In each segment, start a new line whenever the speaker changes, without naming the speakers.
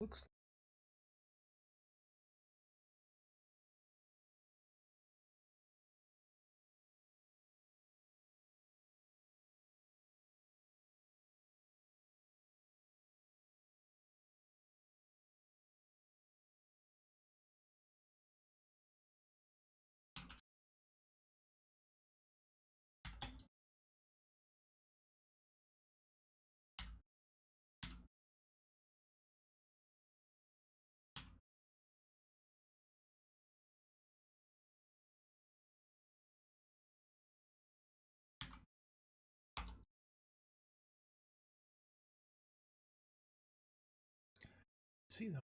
Looks see them.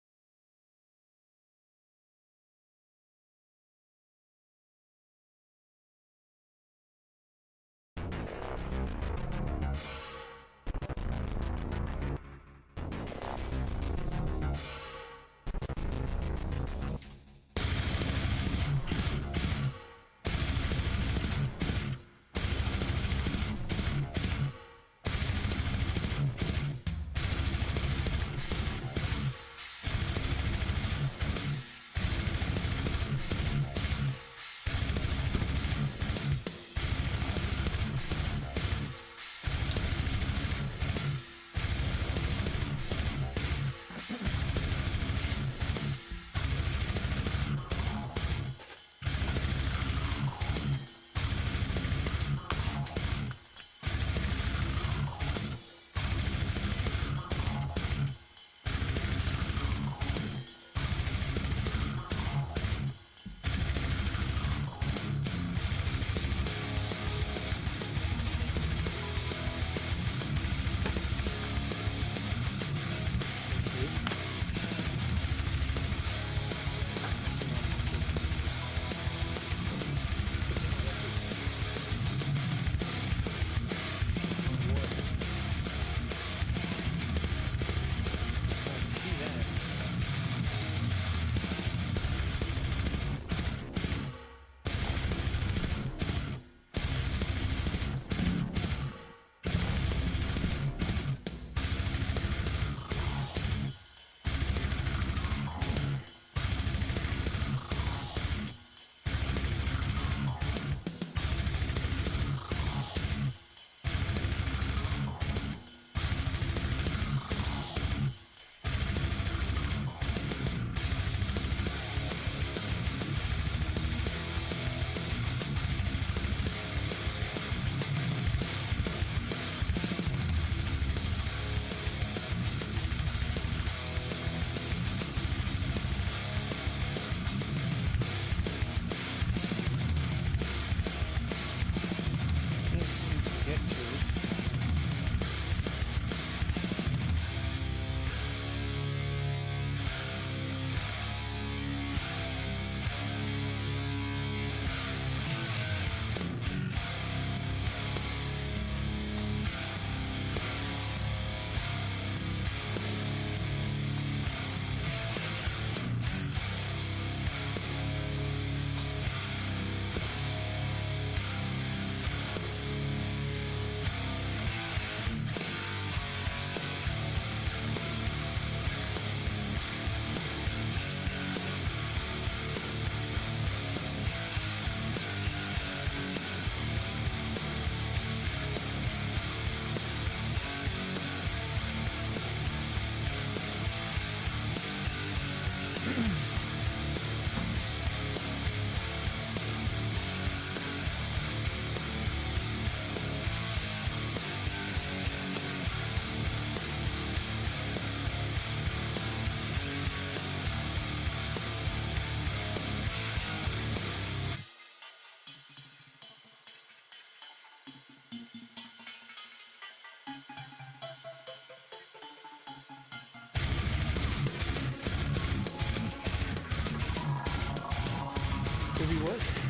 Could be what?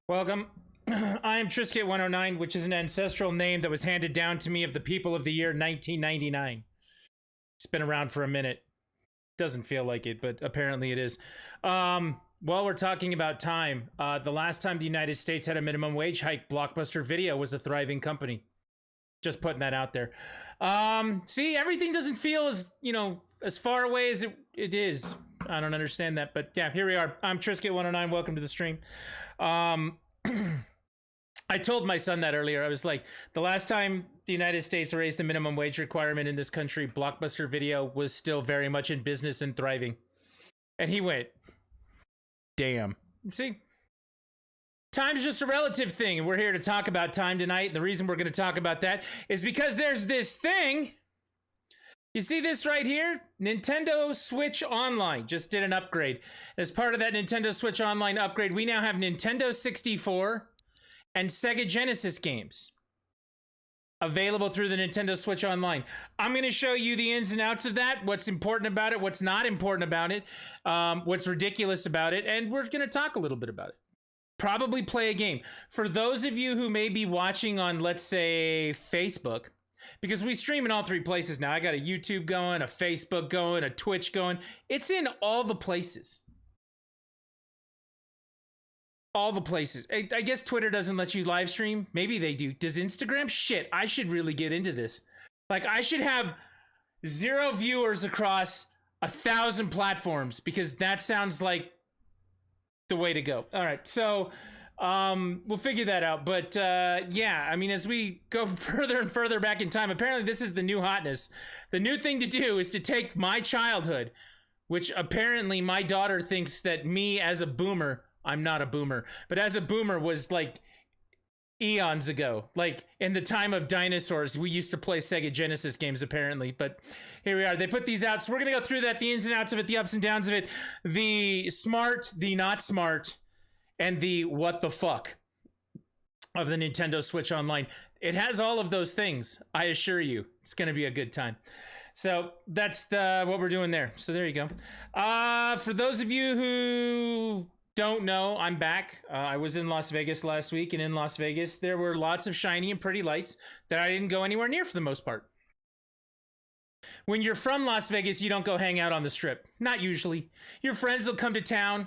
Welcome. I am Trisket109, which is an ancestral name that was handed down to me of the people of the year 1999. It's been around for a minute. Doesn't feel like it, but apparently it is. While we're talking about time, the last time the United States had a minimum wage hike, Blockbuster Video was a thriving company. Just putting that out there. See, everything doesn't feel as, as far away as it is. I don't understand that, but yeah, here we are. I'm Trisket109. Welcome to the stream. I told my son that earlier. I was like, the last time the United States raised the minimum wage requirement in this country, Blockbuster Video was still very much in business and thriving. And he went, damn. See? Time's just a relative thing, and we're here to talk about time tonight. And the reason we're going to talk about that is because there's this thing. You see this right here? Nintendo Switch Online just did an upgrade. As part of that Nintendo Switch Online upgrade, we now have Nintendo 64 and Sega Genesis games available through the Nintendo Switch Online. I'm going to show you the ins and outs of that, what's important about it, what's not important about it, what's ridiculous about it, and we're going to talk a little bit about it. Probably play a game. For those of you who may be watching on, let's say, Facebook, because we stream in all three places now. I got a YouTube going, a Facebook going, a Twitch going. It's in all the places. All the places. I guess Twitter doesn't let you live stream. Maybe they do. Does Instagram? Shit, I should really get into this. Like, I should have 0 viewers across 1,000 platforms, because that sounds like the way to go. All right, so we'll figure that out. But yeah, I mean, as we go further and further back in time, apparently this is the new hotness. The new thing to do is to take my childhood, which apparently my daughter thinks that me as a boomer, I'm not a boomer, but as a boomer was like eons ago. Like in the time of dinosaurs, we used to play Sega Genesis games apparently, but here we are. They put these out, so we're gonna go through that, the ins and outs of it, the ups and downs of it, the smart, the not smart, and the what the fuck of the Nintendo Switch Online. It has all of those things, I assure you. It's gonna be a good time. So that's what we're doing there. So there you go. For those of you who don't know, I'm back. I was in Las Vegas last week, and in Las Vegas, there were lots of shiny and pretty lights that I didn't go anywhere near for the most part. When you're from Las Vegas, you don't go hang out on the strip. Not usually. Your friends will come to town,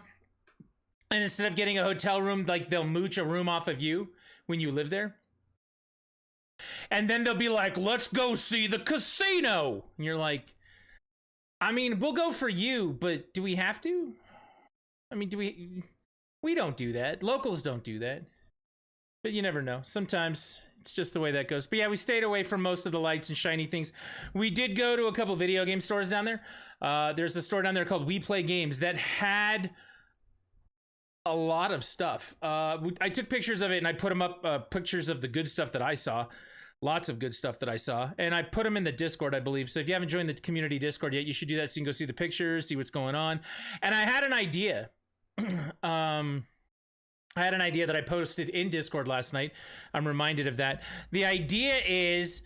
and instead of getting a hotel room, like they'll mooch a room off of you when you live there. And then they'll be like, let's go see the casino. And you're like, I mean, we'll go for you, but do we have to? I mean, we don't do that. Locals don't do that. But you never know. Sometimes it's just the way that goes. But yeah, we stayed away from most of the lights and shiny things. We did go to a couple video game stores down there. There's a store down there called We Play Games that had a lot of stuff. I took pictures of it and I put them up, pictures of the good stuff that I saw. Lots of good stuff that I saw. And I put them in the Discord, I believe. So if you haven't joined the community Discord yet, you should do that so you can go see the pictures, see what's going on. And I had an idea. I had an idea that I posted in Discord last night. I'm reminded of that. The idea is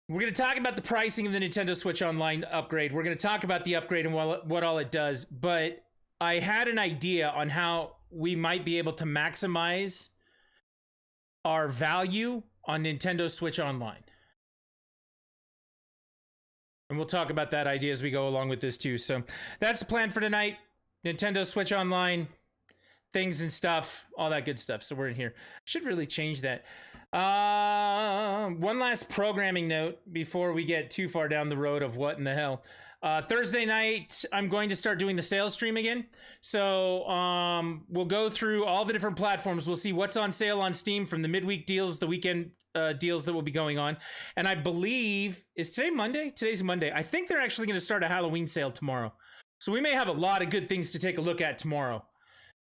we're going to talk about the pricing of the Nintendo Switch Online upgrade. We're going to talk about the upgrade and what all it does. But I had an idea on how we might be able to maximize our value on Nintendo Switch Online. And we'll talk about that idea as we go along with this too. So that's the plan for tonight. Nintendo Switch Online, things and stuff, all that good stuff. So we're in here. Should really change that. One last programming note before we get too far down the road of what in the hell. Thursday night, I'm going to start doing the sales stream again. So we'll go through all the different platforms. We'll see what's on sale on Steam from the midweek deals, the weekend deals that will be going on. And I believe, is today Monday? Today's Monday. I think they're actually going to start a Halloween sale tomorrow. So we may have a lot of good things to take a look at tomorrow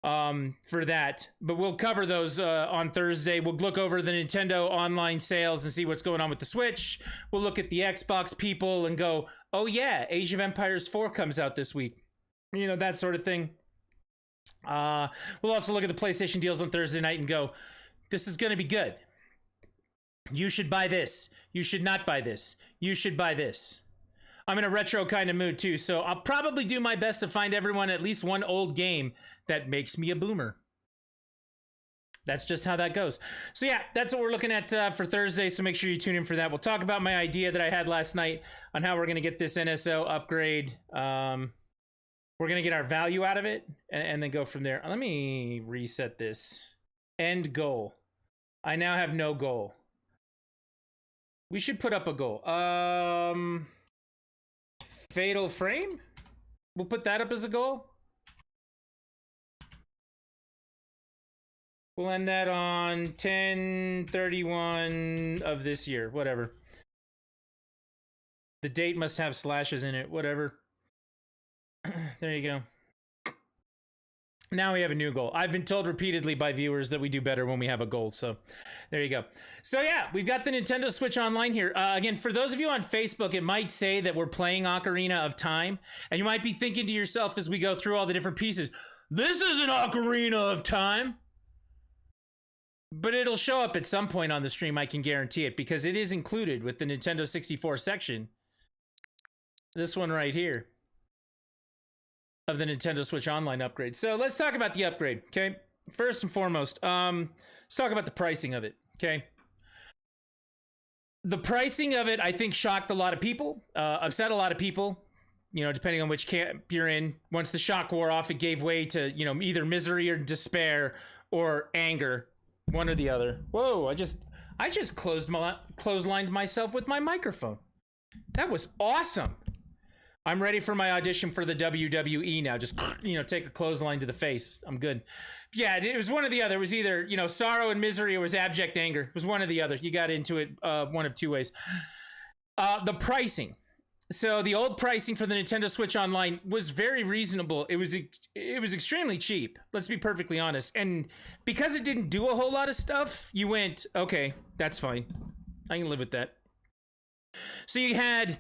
for that. But we'll cover those on Thursday. We'll look over the Nintendo online sales and see what's going on with the Switch. We'll look at the Xbox people and go, oh yeah, Age of Empires 4 comes out this week. You know, that sort of thing. We'll also look at the PlayStation deals on Thursday night and go, this is going to be good. You should buy this. You should not buy this. You should buy this. I'm in a retro kind of mood too, so I'll probably do my best to find everyone at least one old game that makes me a boomer. That's just how that goes. So yeah, that's what we're looking at for Thursday. So make sure you tune in for that. We'll talk about my idea that I had last night on how we're going to get this NSO upgrade. We're going to get our value out of it and then go from there. Let me reset this. End goal. I now have no goal. We should put up a goal. Fatal frame? We'll put that up as a goal. We'll end that on 10/31 of this year. Whatever. The date must have slashes in it. Whatever. There you go. Now we have a new goal. I've been told repeatedly by viewers that we do better when we have a goal. So there you go. So yeah, we've got the Nintendo Switch Online here. Again, for those of you on Facebook, it might say that we're playing Ocarina of Time. And you might be thinking to yourself as we go through all the different pieces, this isn't Ocarina of Time. But it'll show up at some point on the stream, I can guarantee it, because it is included with the Nintendo 64 section. This one right here of the Nintendo Switch Online upgrade. So let's talk about the upgrade, okay? First and foremost, let's talk about the pricing of it, okay? The pricing of it, I think, shocked a lot of people, upset a lot of people, you know, depending on which camp you're in. Once the shock wore off, it gave way to, you know, either misery or despair or anger. One or the other. Whoa, I just clotheslined myself with my microphone. That was awesome. I'm ready for my audition for the WWE now. Just, you know, take a clothesline to the face. I'm good. Yeah, it was one or the other. It was either, you know, sorrow and misery, or it was abject anger. It was one or the other. You got into it one of two ways. The pricing. So the old pricing for the Nintendo Switch Online was very reasonable. It was extremely cheap. Let's be perfectly honest. And because it didn't do a whole lot of stuff, you went, okay, that's fine. I can live with that. So you had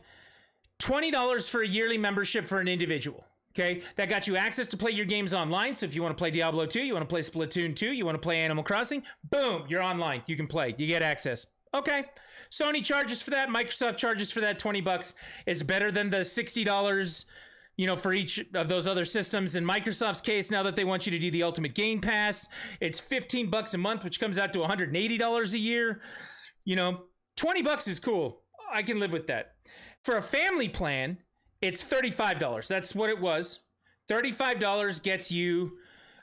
$20 for a yearly membership for an individual. Okay, that got you access to play your games online. So if you want to play Diablo 2, you want to play Splatoon 2, you want to play Animal Crossing, boom, you're online. You can play. You get access. Okay. Sony charges for that. Microsoft charges for that $20. It's better than the $60, you know, for each of those other systems. In Microsoft's case, now that they want you to do the Ultimate Game Pass, it's $15 a month, which comes out to $180 a year. You know, $20 is cool. I can live with that. For a family plan, it's $35. That's what it was. $35 gets you,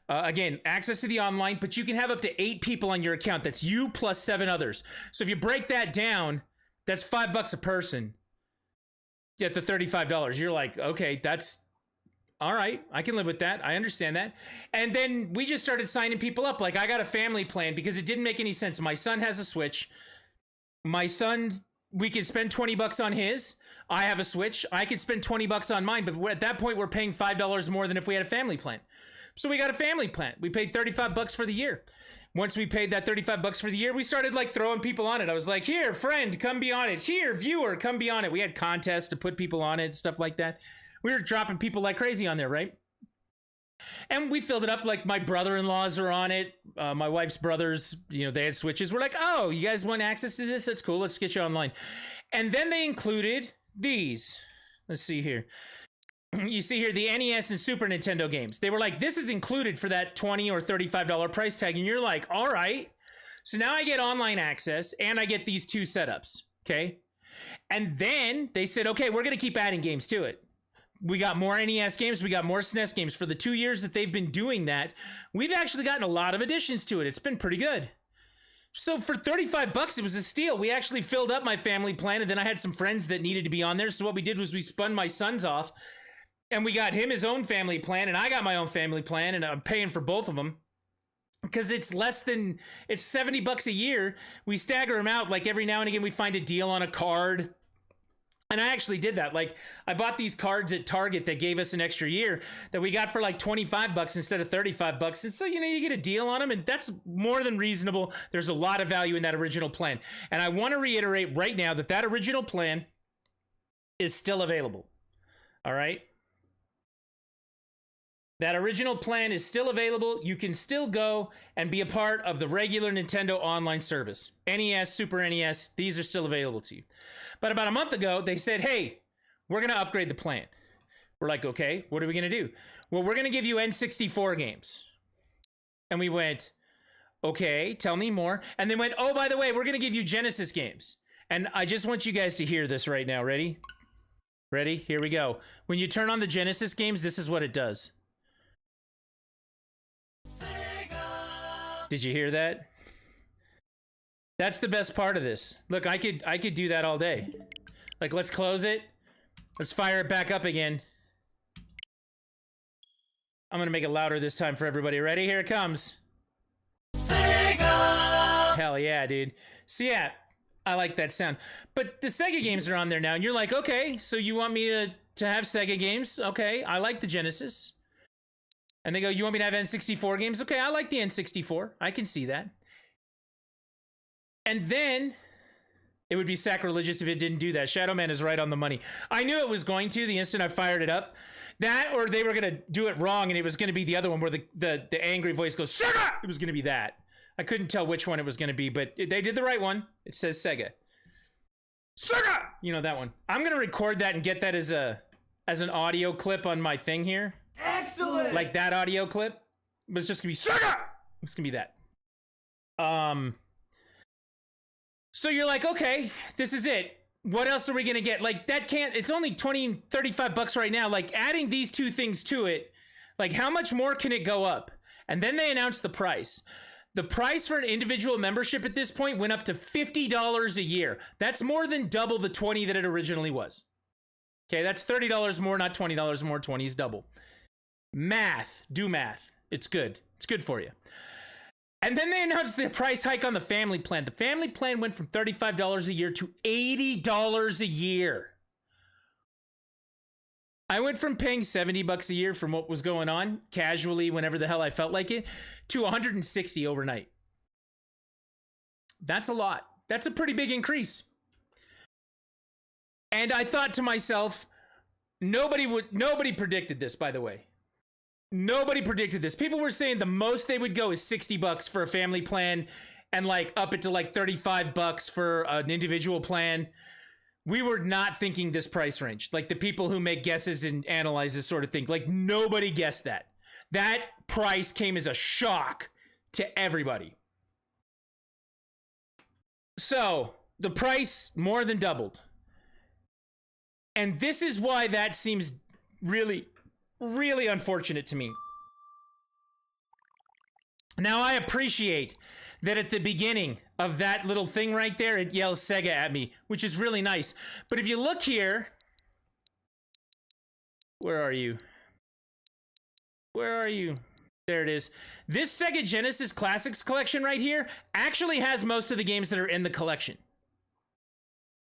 again, access to the online, but you can have up to 8 people on your account. That's you plus 7 others. So if you break that down, that's $5 a person at the $35. You're like, okay, that's all right. I can live with that. I understand that. And then we just started signing people up. Like, I got a family plan because it didn't make any sense. My son has a Switch. My son, we could spend $20 on his. I have a Switch. I could spend $20 on mine, but at that point, we're paying $5 more than if we had a family plan. So we got a family plan. We paid $35 for the year. Once we paid that $35 for the year, we started like throwing people on it. I was like, here, friend, come be on it. Here, viewer, come be on it. We had contests to put people on it, stuff like that. We were dropping people like crazy on there, right? And we filled it up. Like, my brother-in-laws are on it. My wife's brothers, you know, they had Switches. We're like, oh, you guys want access to this? That's cool. Let's get you online. And then they included these. Let's see here. You see here the NES and Super Nintendo games. They were like, this is included for that $20 or $35 price tag. And you're like, all right. So now I get online access and I get these 2 setups. Okay. And then they said, okay, we're going to keep adding games to it. We got more NES games. We got more SNES games. For the 2 years that they've been doing that, we've actually gotten a lot of additions to it. It's been pretty good. So for $35, it was a steal. We actually filled up my family plan, and then I had some friends that needed to be on there. So what we did was we spun my sons off, and we got him his own family plan, and I got my own family plan, and I'm paying for both of them because it's $70 a year. We stagger them out. Like, every now and again, we find a deal on a card. And I actually did that. Like, I bought these cards at Target that gave us an extra year that we got for like $25 instead of $35. And so, you know, you get a deal on them, and that's more than reasonable. There's a lot of value in that original plan. And I want to reiterate right now that that original plan is still available. All right? That original plan is still available. You can still go and be a part of the regular Nintendo online service. NES, Super NES, these are still available to you. But about a month ago, they said, hey, we're going to upgrade the plan. We're like, okay, what are we going to do? Well, we're going to give you N64 games. And we went, Okay, tell me more. And then went, oh, by the way, we're going to give you Genesis games. And I just want you guys to hear this right now. Ready? Ready? Here we go. When you turn on the Genesis games, this is what it does. Sega. Did you hear that? That's the best part of this. Look, I could do that all day. Like, let's close it. Let's fire it back up again. I'm gonna make it louder this time for everybody. Ready? Here it comes. Sega! Hell yeah, dude. So yeah, I like that sound. But the Sega games are on there now, and you're like, okay, so you want me to have Sega games? Okay, I like the Genesis. And they go, you want me to have N64 games? Okay, I like the N64. I can see that. And then it would be sacrilegious if it didn't do that. Shadow Man is right on the money. I knew it was going to the instant I fired it up. That, or they were going to do it wrong, and it was going to be the other one where the angry voice goes, Sega! It was going to be that. I couldn't tell which one it was going to be, but they did the right one. It says Sega. Sega! You know, that one. I'm going to record that and get that as an audio clip on my thing here. Excellent! Like that audio clip. But it's just going to be Sega! It's going to be that. So you're like, okay, this is it. What else are we going to get? Like, that can't, it's only 20, 35 bucks right now. Like, adding these two things to it, like, how much more can it go up? And then they announced the price. The price for an individual membership at this point went up to $50 a year. That's more than double the $20 that it originally was. Okay, that's $30 more, not $20 more. 20 is double. Math. Do math. It's good. It's good for you. And then they announced the price hike on the family plan. The family plan went from $35 a year to $80 a year. I went from paying 70 bucks a year from what was going on casually whenever the hell I felt like it to 160 overnight. That's a lot. That's a pretty big increase. And I thought to myself, nobody predicted this, by the way. Nobody predicted this. People were saying the most they would go is 60 bucks for a family plan and like up it to like 35 bucks for an individual plan. We were not thinking this price range. Like the people who make guesses and analyze this sort of thing, like nobody guessed that. That price came as a shock to everybody. So the price more than doubled. And this is why that seems really, really unfortunate to me. Now, I appreciate that at the beginning of that little thing right there, it yells Sega at me, which is really nice. But if you look here, where are you? Where are you? There it is. This Sega Genesis Classics collection right here actually has most of the games that are in the collection.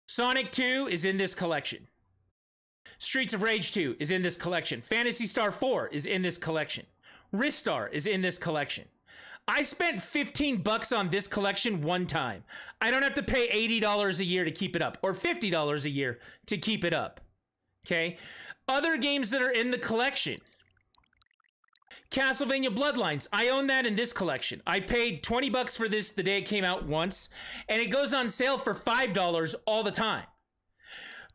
Sonic 2 is in this collection. Streets of Rage 2 is in this collection. Phantasy Star 4 is in this collection. Ristar is in this collection. I spent 15 bucks on this collection one time. I don't have to pay $80 a year to keep it up, or $50 a year to keep it up. Okay? Other games that are in the collection. Castlevania Bloodlines. I own that in this collection. I paid 20 bucks for this the day it came out once, and it goes on sale for $5 all the time.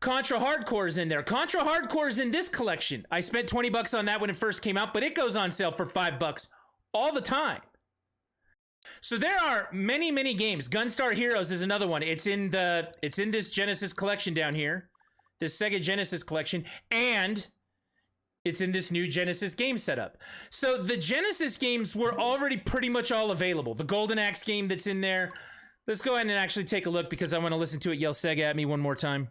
Contra Hardcore is in there. Contra Hardcore is in this collection. I spent 20 bucks on that when it first came out, but it goes on sale for $5 all the time. So there are many, many games. Gunstar Heroes is another one. It's in this Genesis collection down here. This Sega Genesis collection, and it's in this new Genesis game setup. So the Genesis games were already pretty much all available. The Golden Axe game that's in there. Let's go ahead and actually take a look because I want to listen to it yell Sega at me one more time.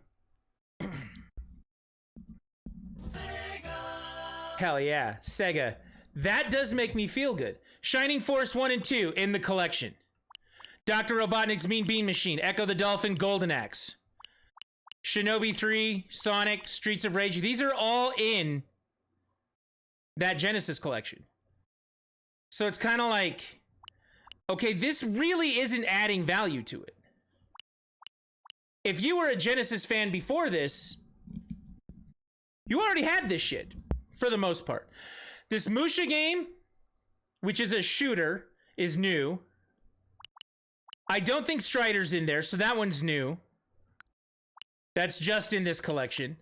Hell yeah, Sega. That does make me feel good. Shining Force 1 and 2 in the collection. Dr. Robotnik's Mean Bean Machine, Echo the Dolphin, Golden Axe. Shinobi 3, Sonic, Streets of Rage. These are all in that Genesis collection. So it's kind of like, okay, this really isn't adding value to it. If you were a Genesis fan before this, you already had this shit, for the most part. This Musha game, which is a shooter, is new. I don't think Strider's in there, so that one's new. That's just in this collection.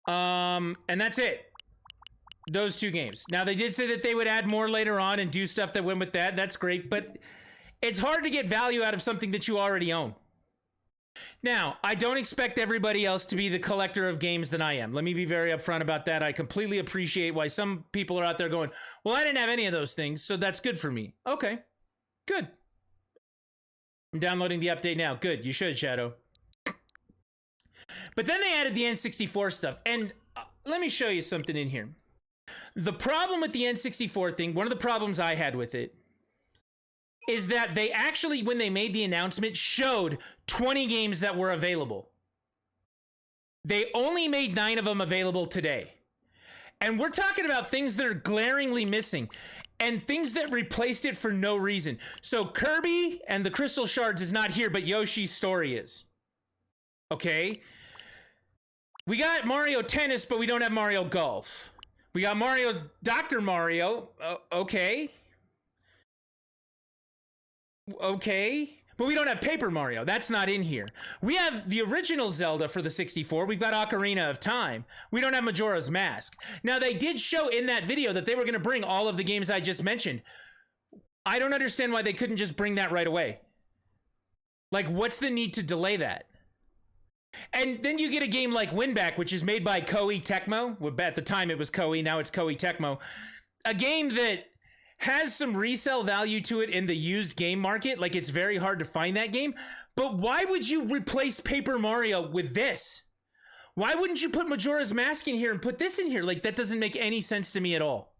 And that's it. those two games. Now, they did say that they would add more later on and do stuff that went with that. That's great, but it's hard to get value out of something that you already own. Now, I don't expect everybody else to be the collector of games that I am. Let me be very upfront about that. I completely appreciate why some people are out there going, well, I didn't have any of those things, so that's good for me. Okay, good. I'm downloading the update now. Good, you should, Shadow. But then they added the N64 stuff, and let me show you something in here. The problem with the N64 thing, one of the problems I had with it, is that they actually, when they made the announcement, showed 20 games that were available. They only made 9 of them available today. And we're talking about things that are glaringly missing and things that replaced it for no reason. So Kirby and the Crystal Shards is not here, but Yoshi's Story is. Okay? We got Mario Tennis, but we don't have Mario Golf. We got Mario, Dr. Mario. Okay. Okay. But we don't have Paper Mario. That's not in here. We have the original Zelda for the 64. We've got Ocarina of Time. We don't have Majora's Mask. Now, they did show in that video that they were going to bring all of the games I just mentioned. I don't understand why they couldn't just bring that right away. Like, what's the need to delay that? And then you get a game like Winback, which is made by Koei Tecmo. Well, at the time it was Koei, now it's Koei Tecmo. A game that has some resale value to it in the used game market. Like, it's very hard to find that game. But why would you replace Paper Mario with this? Why wouldn't you put Majora's Mask in here and put this in here? Like, that doesn't make any sense to me at all.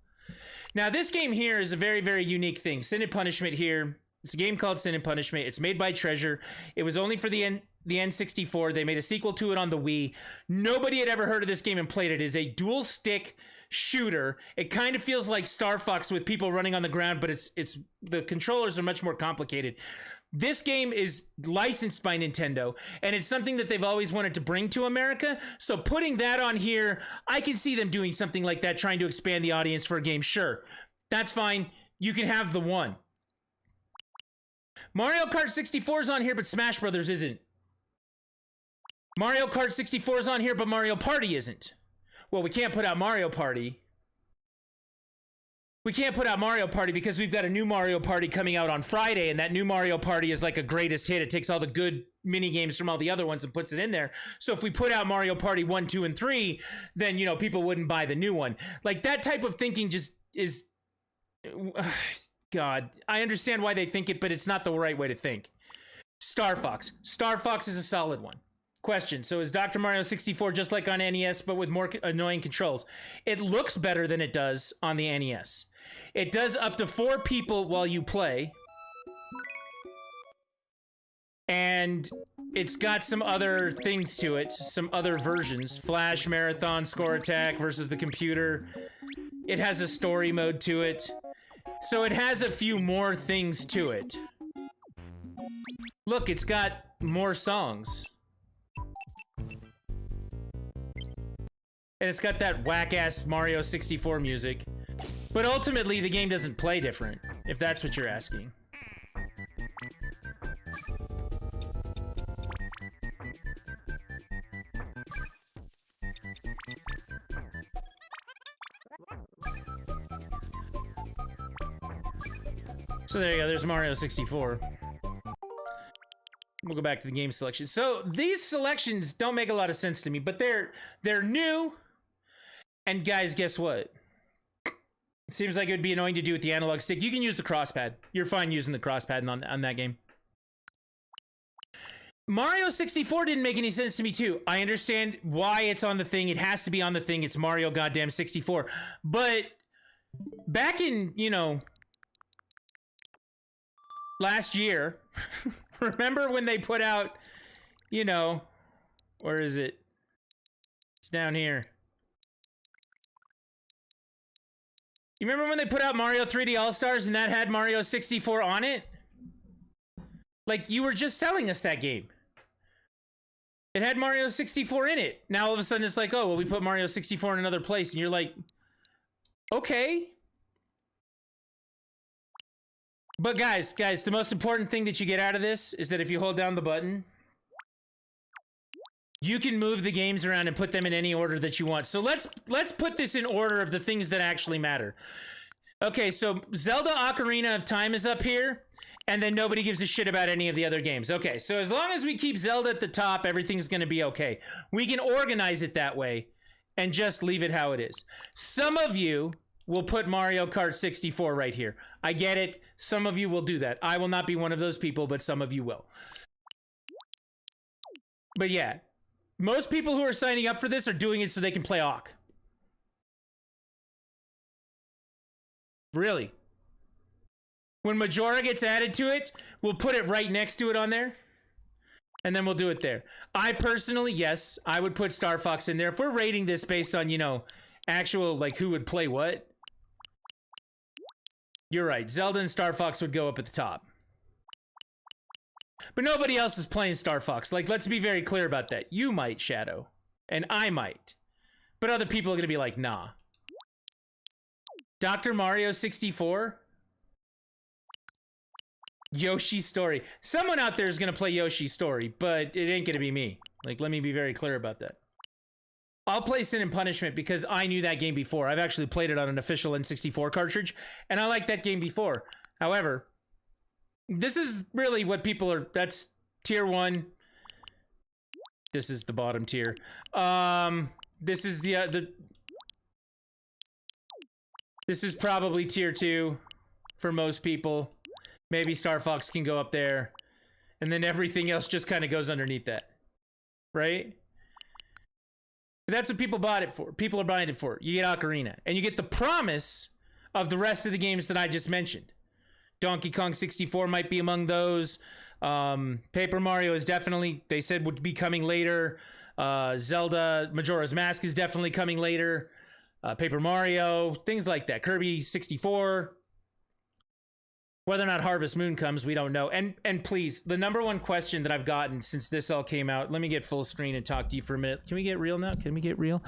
Now, this game here is a very, very unique thing. Sin and Punishment here. It's a game called Sin and Punishment. It's made by Treasure. It was only for the N64. They made a sequel to it on the Wii. Nobody had ever heard of this game and played it. It is a dual stick shooter. It kind of feels like Star Fox with people running on the ground, but it's the controllers are much more complicated. This game is licensed by Nintendo, and it's something that they've always wanted to bring to America. So putting that on here, I can see them doing something like that, trying to expand the audience for a game. Sure, that's fine. You can have the one. Mario Kart 64 is on here, but Smash Brothers isn't. Mario Kart 64 is on here, but Mario Party isn't. Well, we can't put out Mario Party. We can't put out Mario Party because we've got a new Mario Party coming out on Friday, and that new Mario Party is like a greatest hit. It takes all the good mini games from all the other ones and puts it in there. So if we put out Mario Party 1, 2, and 3, then, you know, people wouldn't buy the new one. Like, that type of thinking just is... God, I understand why they think it, but it's not the right way to think. Star Fox. Star Fox is a solid one. Question, so is Dr. Mario 64 just like on NES, but with more annoying controls? It looks better than it does on the NES. It does up to 4 people while you play. And it's got some other things to it, some other versions. Flash, Marathon, Score Attack versus the computer. It has a story mode to it. So it has a few more things to it. Look, it's got more songs. And it's got that whack-ass Mario 64 music. But ultimately, the game doesn't play different, if that's what you're asking. So there you go, there's Mario 64. We'll go back to the game selection. So these selections don't make a lot of sense to me, but they're new. And guys, guess what? It seems like it would be annoying to do with the analog stick. You can use the crosspad. You're fine using the crosspad on that game. Mario 64 didn't make any sense to me too. I understand why it's on the thing. It has to be on the thing. It's Mario goddamn 64. But back in, you know, last year, remember when they put out, you know, where is it? It's down here. You remember when they put out Mario 3D All-Stars and that had Mario 64 on it? Like, you were just selling us that game. It had Mario 64 in it. Now all of a sudden it's like, oh, well, we put Mario 64 in another place. And you're like, okay. But guys, the most important thing that you get out of this is that if you hold down the button, you can move the games around and put them in any order that you want. So let's put this in order of the things that actually matter. Okay, so Zelda Ocarina of Time is up here, and then nobody gives a shit about any of the other games. Okay, so as long as we keep Zelda at the top, everything's going to be okay. We can organize it that way and just leave it how it is. Some of you will put Mario Kart 64 right here. I get it. Some of you will do that. I will not be one of those people, but some of you will. But yeah, most people who are signing up for this are doing it so they can play Awk. Really. When Majora gets added to it, we'll put it right next to it on there. And then we'll do it there. I personally, yes, I would put Star Fox in there. If we're rating this based on, you know, actual, like, who would play what. You're right. Zelda and Star Fox would go up at the top. But nobody else is playing Star Fox. Like, let's be very clear about that. You might, Shadow. And I might. But other people are going to be like, nah. Dr. Mario 64? Yoshi's Story. Someone out there is going to play Yoshi's Story, but it ain't going to be me. Like, let me be very clear about that. I'll play Sin and Punishment because I knew that game before. I've actually played it on an official N64 cartridge, and I liked that game before. However, this is really what people are... That's tier 1. This is the bottom tier. This is This is probably tier 2 for most people. Maybe Star Fox can go up there. And then everything else just kind of goes underneath that. Right? But that's what people bought it for. People are buying it for. You get Ocarina. And you get the promise of the rest of the games that I just mentioned. Donkey Kong 64 might be among those. Paper Mario is definitely, they said, would be coming later. Zelda Majora's Mask is definitely coming later. Paper Mario, things like that. Kirby 64. Whether or not Harvest Moon comes, we don't know. And please, the number one question that I've gotten since this all came out, let me get full screen and talk to you for a minute. Can we get real now? Can we get real?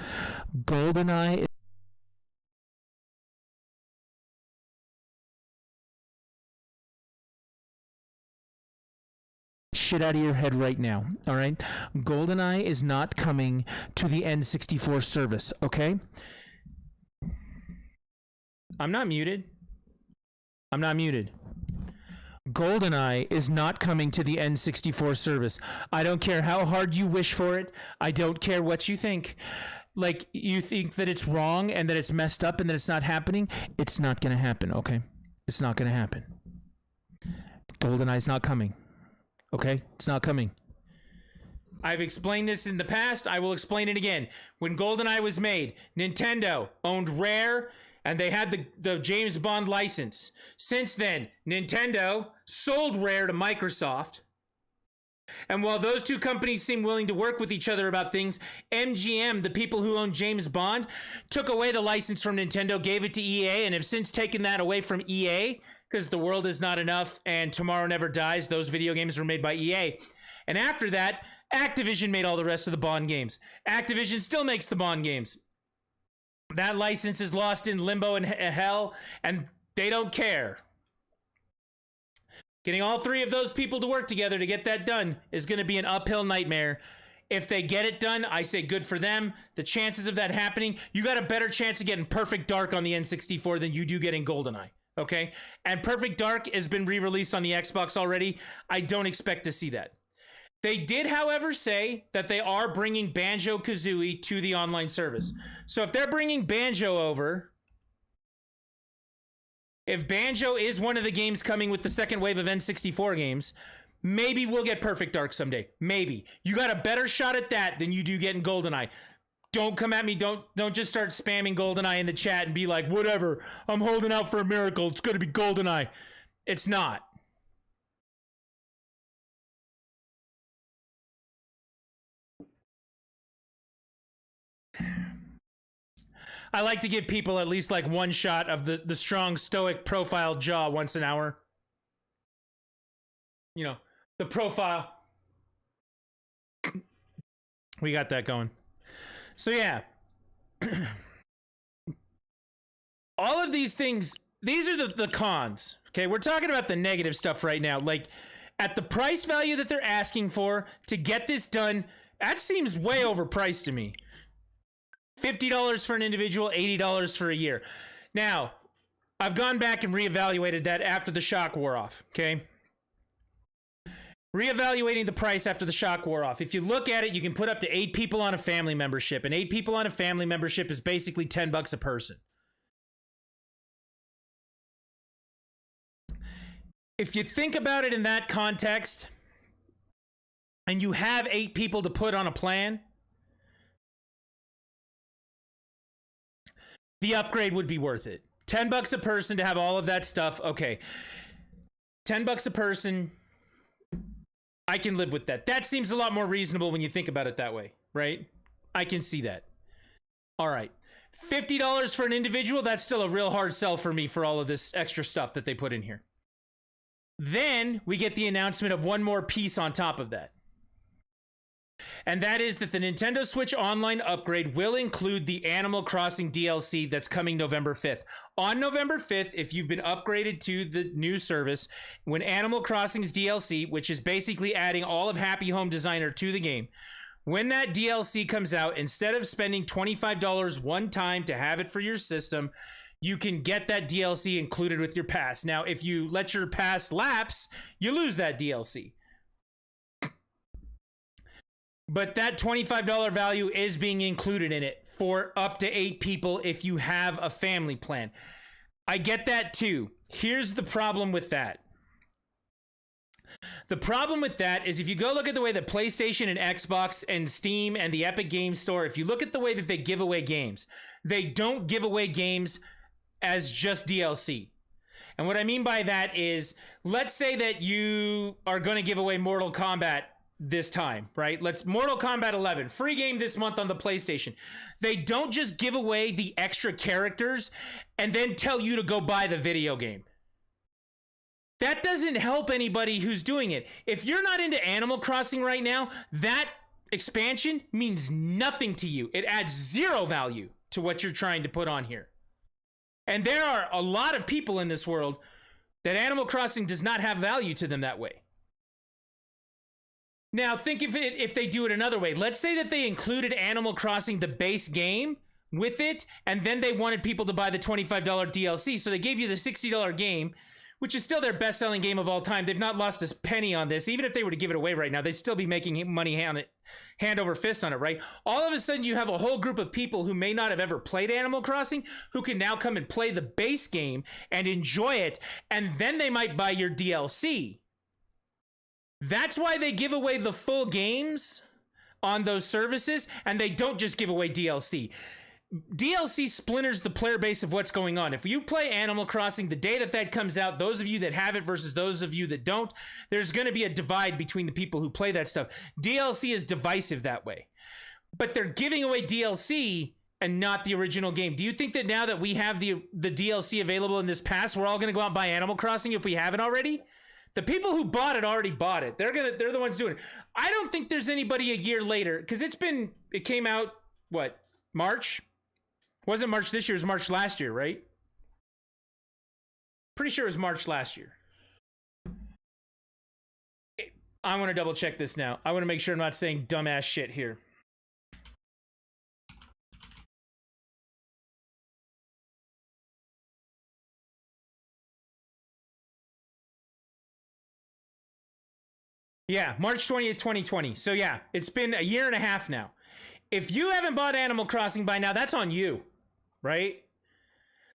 GoldenEye. Shit out of your head right now, all right? GoldenEye is not coming to the N64 service, okay? I'm not muted. I'm not muted. GoldenEye is not coming to the N64 service. I don't care how hard you wish for it. I don't care what you think. Like, you think that it's wrong and that it's messed up and that it's not happening. It's not going to happen, okay? It's not going to happen. GoldenEye's not coming. Okay? It's not coming. I've explained this in the past. I will explain it again. When GoldenEye was made, Nintendo owned Rare, and they had the James Bond license. Since then, Nintendo sold Rare to Microsoft. And while those two companies seem willing to work with each other about things, MGM, the people who own James Bond, took away the license from Nintendo, gave it to EA, and have since taken that away from EA, because The World Is Not Enough and Tomorrow Never Dies, those video games were made by EA. And after that, Activision made all the rest of the Bond games. Activision still makes the Bond games. That license is lost in limbo and hell, and they don't care. Getting all three of those people to work together to get that done is going to be an uphill nightmare. If they get it done, I say good for them. The chances of that happening, you got a better chance of getting Perfect Dark on the N64 than you do getting GoldenEye. Okay? And Perfect Dark has been re-released on the Xbox already. I don't expect to see that. They did, however, say that they are bringing Banjo-Kazooie to the online service. So if they're bringing Banjo over, if Banjo is one of the games coming with the second wave of N64 games, maybe we'll get Perfect Dark someday. Maybe. You got a better shot at that than you do getting GoldenEye. Don't come at me. Don't just start spamming GoldenEye in the chat and be like, whatever, I'm holding out for a miracle. It's going to be GoldenEye. It's not. I like to give people at least like one shot of the strong stoic profile jaw once an hour. You know, the profile. We got that going. So yeah. All of these things, these are the cons. Okay, we're talking about the negative stuff right now. Like, at the price value that they're asking for to get this done That seems way overpriced to me. $50 for an individual, $80 for a year. Now, I've gone back and reevaluated that after the shock wore off, okay? Reevaluating the price after the shock wore off. If you look at it, you can put up to 8 people on a family membership, and 8 people on a family membership is basically $10 a person. If you think about it in that context, and you have 8 people to put on a plan, the upgrade would be worth it. $10 a person to have all of that stuff. Okay. $10 a person. I can live with that. That seems a lot more reasonable when you think about it that way, right? I can see that. All right. $50 for an individual. That's still a real hard sell for me for all of this extra stuff that they put in here. Then we get the announcement of one more piece on top of that. And that is that the Nintendo Switch Online upgrade will include the Animal Crossing DLC that's coming November 5th. On November 5th, if you've been upgraded to the new service, when Animal Crossing's DLC, which is basically adding all of Happy Home Designer to the game, when that DLC comes out, instead of spending $25 one time to have it for your system, you can get that DLC included with your pass. Now, if you let your pass lapse, you lose that DLC. But that $25 value is being included in it for up to 8 people if you have a family plan. I get that too. Here's the problem with that. The problem with that is if you go look at the way that PlayStation and Xbox and Steam and the Epic Games Store, if you look at the way that they give away games, they don't give away games as just DLC. And what I mean by that is, let's say that you are going to give away Mortal Kombat this time, right? Mortal Kombat 11, free game this month on the PlayStation. They don't just give away the extra characters and then tell you to go buy the video game. That doesn't help anybody who's doing it. If you're not into Animal Crossing right now, that expansion means nothing to you. It adds 0 value to what you're trying to put on here. And there are a lot of people in this world that Animal Crossing does not have value to them that way. Now, think of it if they do it another way. Let's say that they included Animal Crossing, the base game, with it, and then they wanted people to buy the $25 DLC. So they gave you the $60 game, which is still their best-selling game of all time. They've not lost a penny on this. Even if they were to give it away right now, they'd still be making money hand over fist on it, right? All of a sudden, you have a whole group of people who may not have ever played Animal Crossing who can now come and play the base game and enjoy it, and then they might buy your DLC. That's why they give away the full games on those services, and they don't just give away DLC. DLC splinters the player base of what's going on. If you play Animal Crossing, the day that that comes out, those of you that have it versus those of you that don't, there's going to be a divide between the people who play that stuff. DLC is divisive that way. But they're giving away DLC and not the original game. Do you think that now that we have the DLC available in this pass, we're all going to go out and buy Animal Crossing if we haven't already? The people who bought it already bought it. They're the ones doing it. I don't think there's anybody a year later, because it came out, what, March? Wasn't March this year, it was March last year, right? Pretty sure it was March last year. I want to double check this now. I want to make sure I'm not saying dumbass shit here. Yeah, March 20th, 2020. So yeah, it's been a year and a half now. If you haven't bought Animal Crossing by now, that's on you, right?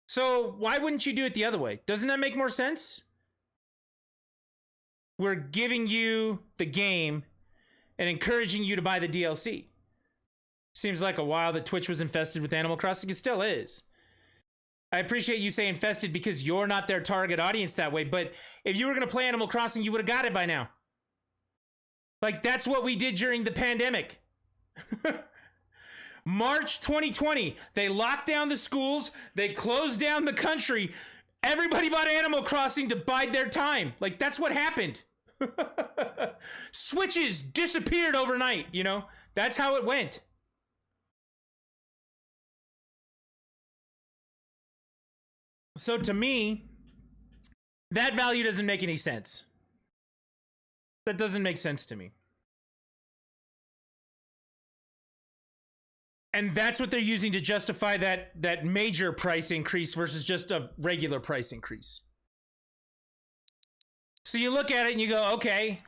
So why wouldn't you do it the other way? Doesn't that make more sense? We're giving you the game and encouraging you to buy the DLC. Seems like a while that Twitch was infested with Animal Crossing. It still is. I appreciate you saying infested because you're not their target audience that way. But if you were going to play Animal Crossing, you would have got it by now. Like, that's what we did during the pandemic. March 2020, they locked down the schools. They closed down the country. Everybody bought Animal Crossing to bide their time. Like, that's what happened. Switches disappeared overnight, you know? That's how it went. So to me, that value doesn't make any sense. That doesn't make sense to me. And that's what they're using to justify that major price increase versus just a regular price increase. So you look at it and you go, okay,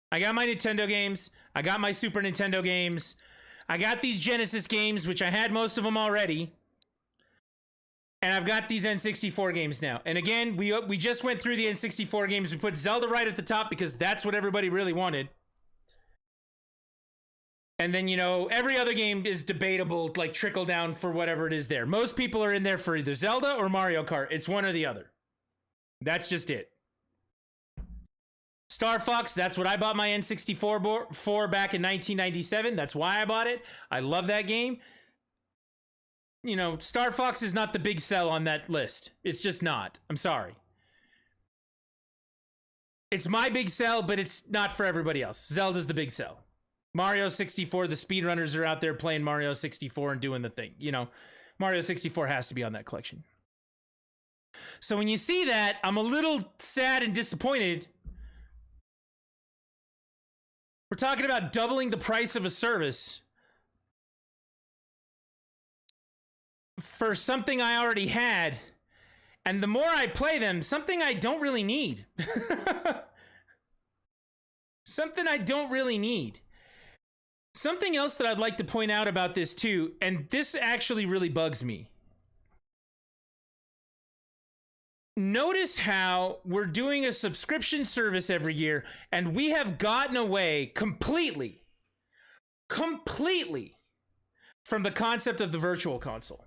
I got my Nintendo games, I got my Super Nintendo games, I got these Genesis games, which I had most of them already, and I've got these N64 games now. And again, we just went through the N64 games. We put Zelda right at the top because that's what everybody really wanted. And then, you know, every other game is debatable, like trickle down for whatever it is there. Most people are in there for either Zelda or Mario Kart. It's one or the other. That's just it. Star Fox, that's what I bought my N64 for back in 1997. That's why I bought it. I love that game. You know, Star Fox is not the big sell on that list. It's just not. I'm sorry. It's my big sell, but it's not for everybody else. Zelda's the big sell. Mario 64, the speedrunners are out there playing Mario 64 and doing the thing. You know, Mario 64 has to be on that collection. So when you see that, I'm a little sad and disappointed. We're talking about doubling the price of a service for something I already had. And the more I play them, something I don't really need. Something I don't really need. Something else that I'd like to point out about this too, and this actually really bugs me. Notice how we're doing a subscription service every year, and we have gotten away completely from the concept of the virtual console.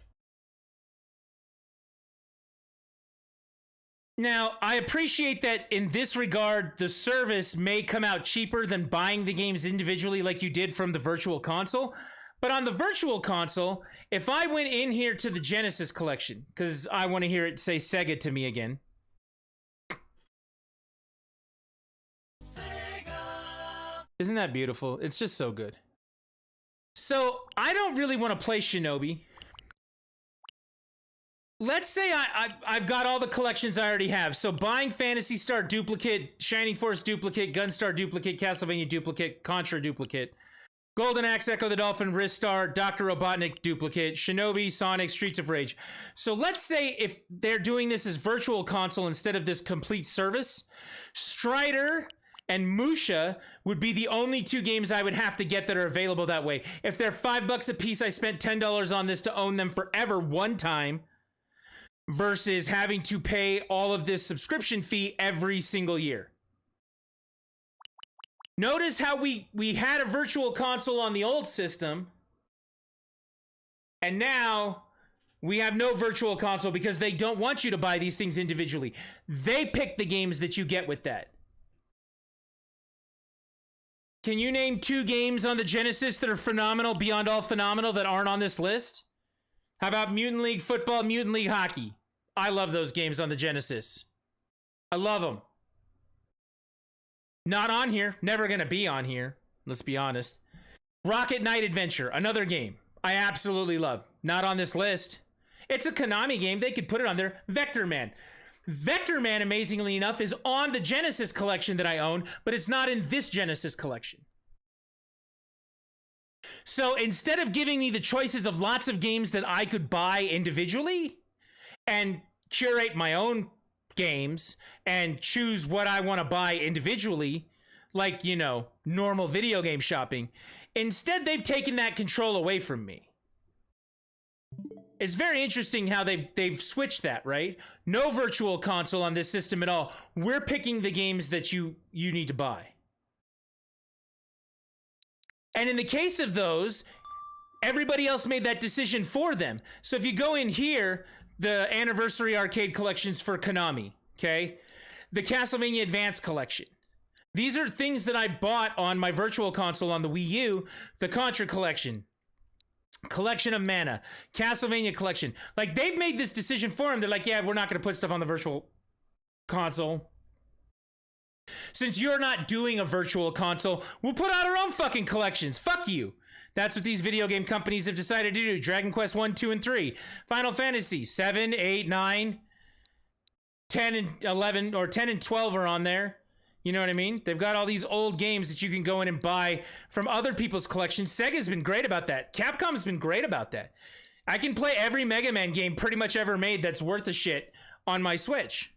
Now, I appreciate that in this regard, the service may come out cheaper than buying the games individually like you did from the virtual console. But on the virtual console, if I went in here to the Genesis collection, because I want to hear it say Sega to me again. Sega. Isn't that beautiful? It's just so good. So I don't really want to play Shinobi. Let's say I've got all the collections I already have. So buying Phantasy Star Duplicate, Shining Force Duplicate, Gunstar Duplicate, Castlevania Duplicate, Contra Duplicate, Golden Axe, Echo the Dolphin, Ristar, Dr. Robotnik Duplicate, Shinobi, Sonic, Streets of Rage. So let's say if they're doing this as virtual console instead of this complete service, Strider and Musha would be the only two games I would have to get that are available that way. If they're $5 a piece, I spent $10 on this to own them forever one time, versus having to pay all of this subscription fee every single year. Notice how we had a virtual console on the old system, and now we have no virtual console because they don't want you to buy these things individually. They pick the games that you get with that. Can you name 2 games on the Genesis that are phenomenal, beyond all phenomenal, that aren't on this list? How about Mutant League Football, Mutant League Hockey? I love those games on the Genesis. I love them. Not on here. Never going to be on here. Let's be honest. Rocket Knight Adventure, another game I absolutely love. Not on this list. It's a Konami game. They could put it on there. Vector Man. Vector Man, amazingly enough, is on the Genesis collection that I own, but it's not in this Genesis collection. So instead of giving me the choices of lots of games that I could buy individually and curate my own games and choose what I want to buy individually, like, you know, normal video game shopping, instead they've taken that control away from me. It's very interesting how they've switched that, right? No virtual console on this system at all. We're picking the games that you need to buy. And in the case of those, everybody else made that decision for them. So if you go in here, the Anniversary Arcade collections for Konami, okay? The Castlevania Advance collection. These are things that I bought on my virtual console on the Wii U. The Contra collection. Collection of Mana. Castlevania collection. Like, they've made this decision for them. They're like, yeah, we're not going to put stuff on the virtual console. Since you're not doing a virtual console, we'll put out our own fucking collections. Fuck you. That's what these video game companies have decided to do. Dragon Quest 1, 2, and 3. Final Fantasy 7, 8, 9, 10, and 11, or 10 and 12 are on there. You know what I mean? They've got all these old games that you can go in and buy from other people's collections. Sega's been great about that. Capcom's been great about that. I can play every Mega Man game pretty much ever made that's worth a shit on my Switch.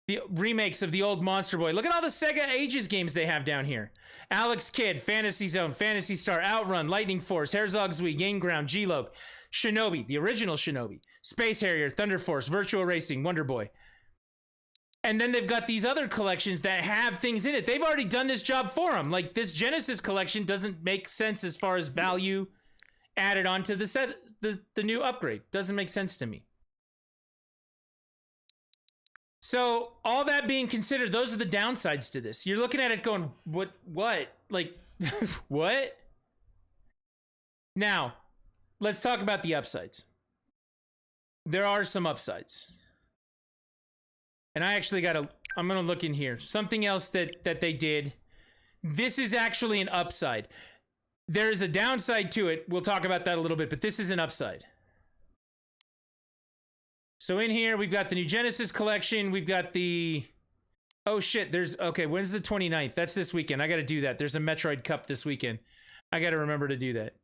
The remakes of the old Monster Boy. Look at all the Sega Ages games they have down here. Alex Kidd, Fantasy Zone, Phantasy Star, Outrun, Lightning Force, Herzog's Wii, Game Ground, G-Lobe, Shinobi, the original Shinobi, Space Harrier, Thunder Force, Virtual Racing, Wonder Boy. And then they've got these other collections that have things in it. They've already done this job for them. Like this Genesis collection doesn't make sense as far as value added onto the set, the new upgrade. Doesn't make sense to me. So all that being considered, those are the downsides to this. You're looking at it going, what? Like, what? Now, let's talk about the upsides. There are some upsides. And I actually I'm going to look in here. Something else that they did. This is actually an upside. There is a downside to it. We'll talk about that a little bit, but this is an upside. So in here, we've got the new Genesis collection. We've got the... Oh, shit. Okay, when's the 29th? That's this weekend. I got to do that. There's a Metroid Cup this weekend. I got to remember to do that.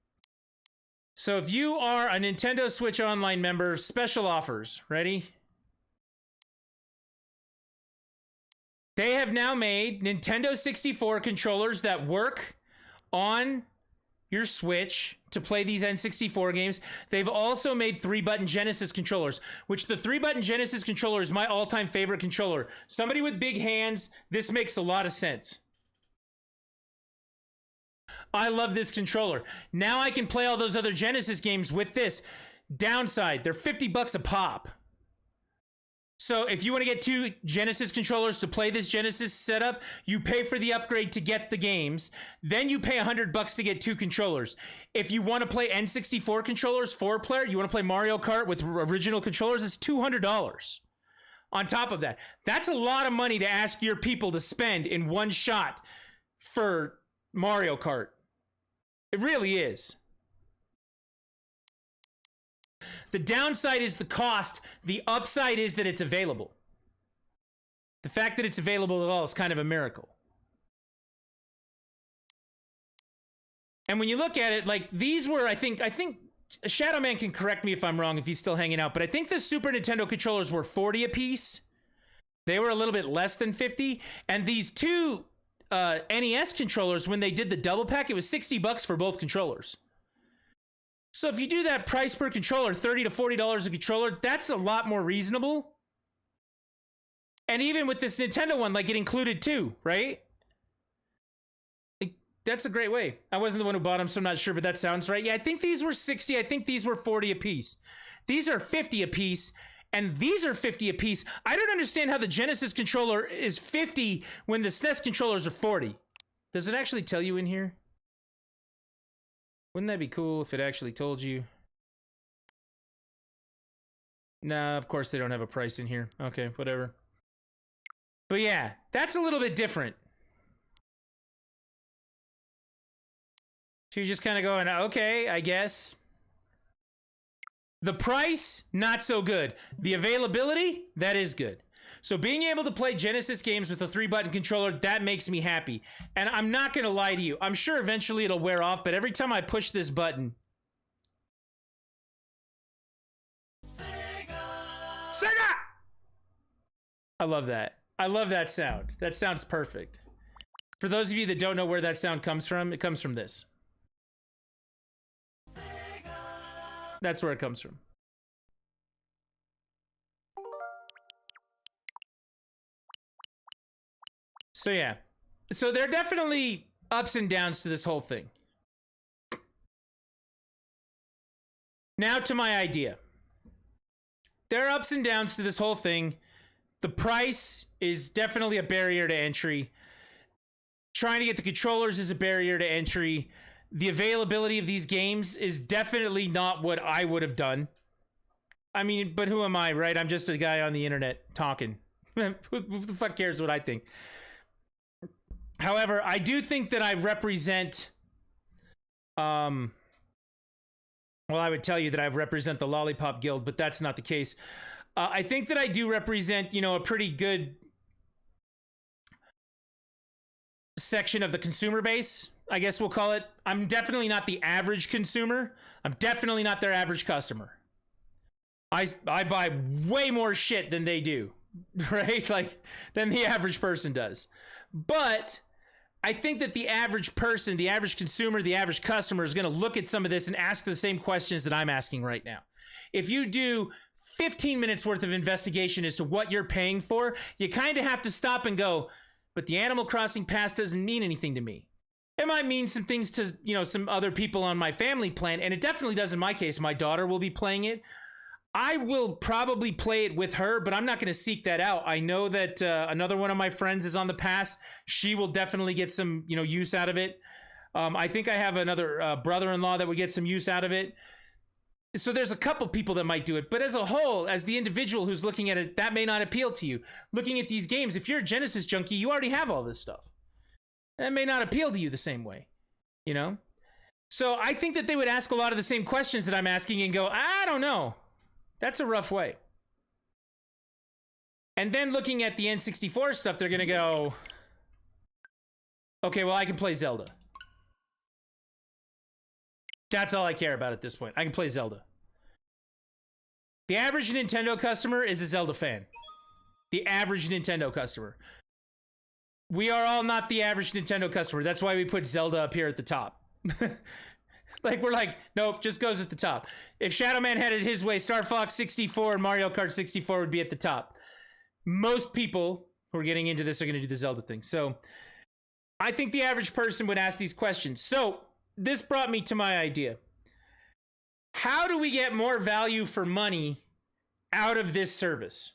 So if you are a Nintendo Switch Online member, special offers. Ready? They have now made Nintendo 64 controllers that work on your Switch to play these N64 games. They've also made 3-button Genesis controllers, which the 3-button Genesis controller is my all-time favorite controller. Somebody with big hands, this makes a lot of sense. I love this controller. Now I can play all those other Genesis games with this. Downside, they're $50 a pop. So if you want to get 2 Genesis controllers to play this Genesis setup, you pay for the upgrade to get the games. Then you pay $100 to get 2 controllers. If you want to play N64 controllers, 4-player, you want to play Mario Kart with original controllers, it's $200. On top of that, that's a lot of money to ask your people to spend in one shot for Mario Kart. It really is. The downside is the cost. The upside is that it's available. The fact that it's available at all is kind of a miracle. And when you look at it, like these were, I think Shadow Man can correct me if I'm wrong if he's still hanging out, but I think the Super Nintendo controllers were 40 a piece. They were a little bit less than 50. And these 2 NES controllers, when they did the double pack, it was $60 for both controllers. So if you do that price per controller, $30 to $40 a controller, that's a lot more reasonable. And even with this Nintendo one, like it included 2, right? Like, that's a great way. I wasn't the one who bought them, so I'm not sure, but that sounds right. Yeah, I think these were 60. I think these were 40 a piece. These are 50 a piece, and these are 50 a piece. I don't understand how the Genesis controller is 50 when the SNES controllers are 40. Does it actually tell you in here? Wouldn't that be cool if it actually told you? Nah, of course they don't have a price in here. Okay, whatever. But yeah, that's a little bit different. So you're just kind of going, okay, I guess. The price, not so good. The availability, that is good. So being able to play Genesis games with a 3-button controller, that makes me happy. And I'm not going to lie to you. I'm sure eventually it'll wear off, but every time I push this button... Sega! I love that. I love that sound. That sounds perfect. For those of you that don't know where that sound comes from, it comes from this. That's where it comes from. So yeah, so there are definitely ups and downs to this whole thing. Now to my idea. There are ups and downs to this whole thing. The price is definitely a barrier to entry. Trying to get the controllers is a barrier to entry. The availability of these games is definitely not what I would have done. I mean, but who am I, right? I'm just a guy on the internet talking. Who the fuck cares what I think? However, I do think that I represent, well, I would tell you that I represent the Lollipop Guild, but that's not the case. I think that I do represent, you know, a pretty good section of the consumer base, I guess we'll call it. I'm definitely not the average consumer. I'm definitely not their average customer. I buy way more shit than they do, right? Like, than the average person does. But I think that the average person, the average consumer, the average customer is going to look at some of this and ask the same questions that I'm asking right now. If you do 15 minutes worth of investigation as to what you're paying for, you kind of have to stop and go, but the Animal Crossing pass doesn't mean anything to me. It might mean some things to, some other people on my family plan, and it definitely does in my case. My daughter will be playing it. I will probably play it with her, but I'm not going to seek that out. I know that another one of my friends is on the pass. She will definitely get some, use out of it. I think I have another brother-in-law that would get some use out of it. So there's a couple people that might do it. But as a whole, as the individual who's looking at it, that may not appeal to you. Looking at these games, if you're a Genesis junkie, you already have all this stuff. That may not appeal to you the same way, So I think that they would ask a lot of the same questions that I'm asking and go, I don't know. That's a rough way. And then looking at the N64 stuff, they're going to go, okay, well, I can play Zelda. That's all I care about at this point. I can play Zelda. The average Nintendo customer is a Zelda fan. The average Nintendo customer. We are all not the average Nintendo customer. That's why we put Zelda up here at the top. We're like, nope, just goes at the top. If Shadow Man had it his way, Star Fox 64 and Mario Kart 64 would be at the top. Most people who are getting into this are going to do the Zelda thing. So I think the average person would ask these questions. So this brought me to my idea. How do we get more value for money out of this service?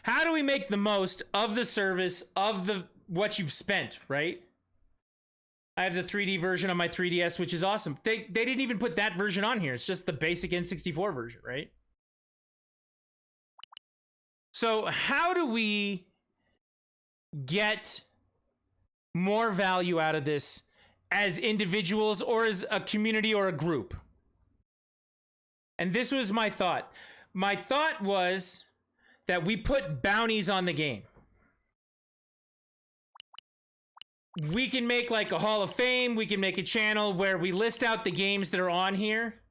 How do we make the most of the service, of what you've spent, right? I have the 3D version on my 3DS, which is awesome. They didn't even put that version on here. It's just the basic N64 version, right? So how do we get more value out of this as individuals or as a community or a group? And this was my thought. My thought was that we put bounties on the game. We can make like a Hall of Fame. We can make a channel where we list out the games that are on here.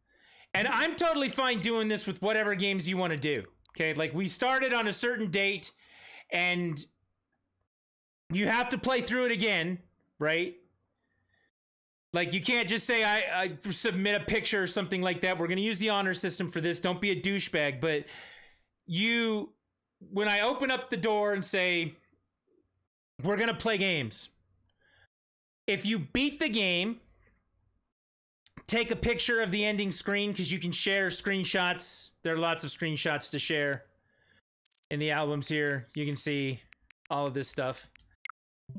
And I'm totally fine doing this with whatever games you want to do. Okay, like we started on a certain date and you have to play through it again, right? Like you can't just say I submit a picture or something like that. We're going to use the honor system for this. Don't be a douchebag. But when I open up the door and say, we're going to play games. If you beat the game, take a picture of the ending screen because you can share screenshots. There are lots of screenshots to share in the albums here. You can see all of this stuff.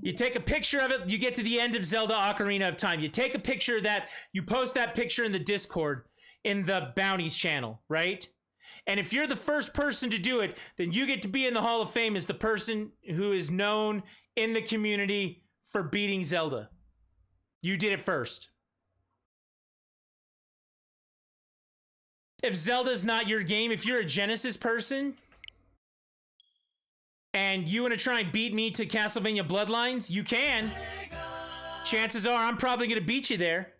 You take a picture of it. You get to the end of Zelda Ocarina of Time. You take a picture of that. You post that picture in the Discord in the Bounties channel, right? And if you're the first person to do it, then you get to be in the Hall of Fame as the person who is known in the community for beating Zelda. You did it first. If Zelda's not your game, if you're a Genesis person and you want to try and beat me to Castlevania Bloodlines, you can. Chances are I'm probably going to beat you there.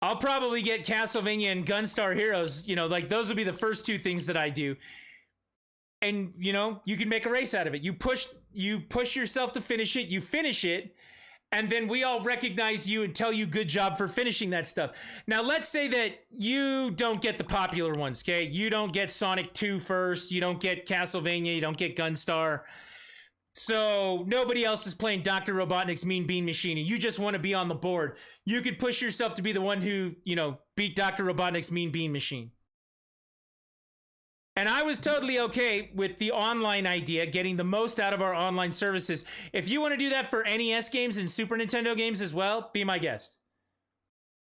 I'll probably get Castlevania and Gunstar Heroes. Like those would be the first two things that I do. And, you can make a race out of it. You push yourself to finish it. You finish it. And then we all recognize you and tell you good job for finishing that stuff. Now, let's say that you don't get the popular ones, okay? You don't get Sonic 2 first. You don't get Castlevania. You don't get Gunstar. So nobody else is playing Dr. Robotnik's Mean Bean Machine, and you just want to be on the board. You could push yourself to be the one who, beat Dr. Robotnik's Mean Bean Machine. And I was totally okay with the online idea, getting the most out of our online services. If you want to do that for NES games and Super Nintendo games as well, be my guest.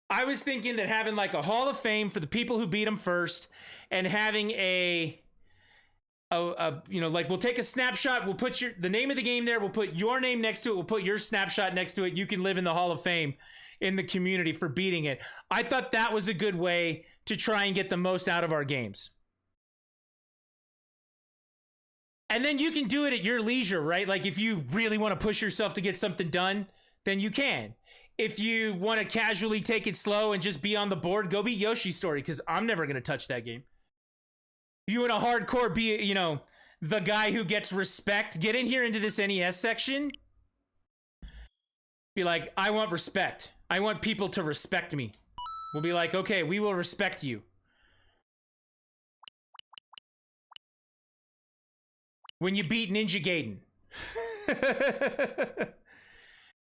I was thinking that having like a Hall of Fame for the people who beat them first, and having we'll take a snapshot. We'll put the name of the game there. We'll put your name next to it. We'll put your snapshot next to it. You can live in the Hall of Fame in the community for beating it. I thought that was a good way to try and get the most out of our games. And then you can do it at your leisure, right? Like if you really want to push yourself to get something done, then you can. If you want to casually take it slow and just be on the board, go beat Yoshi's Story, because I'm never going to touch that game. You want to hardcore be, you know, the guy who gets respect, get in here into this NES section. Be like, I want respect. I want people to respect me. We'll be like, okay, we will respect you. When you beat Ninja Gaiden.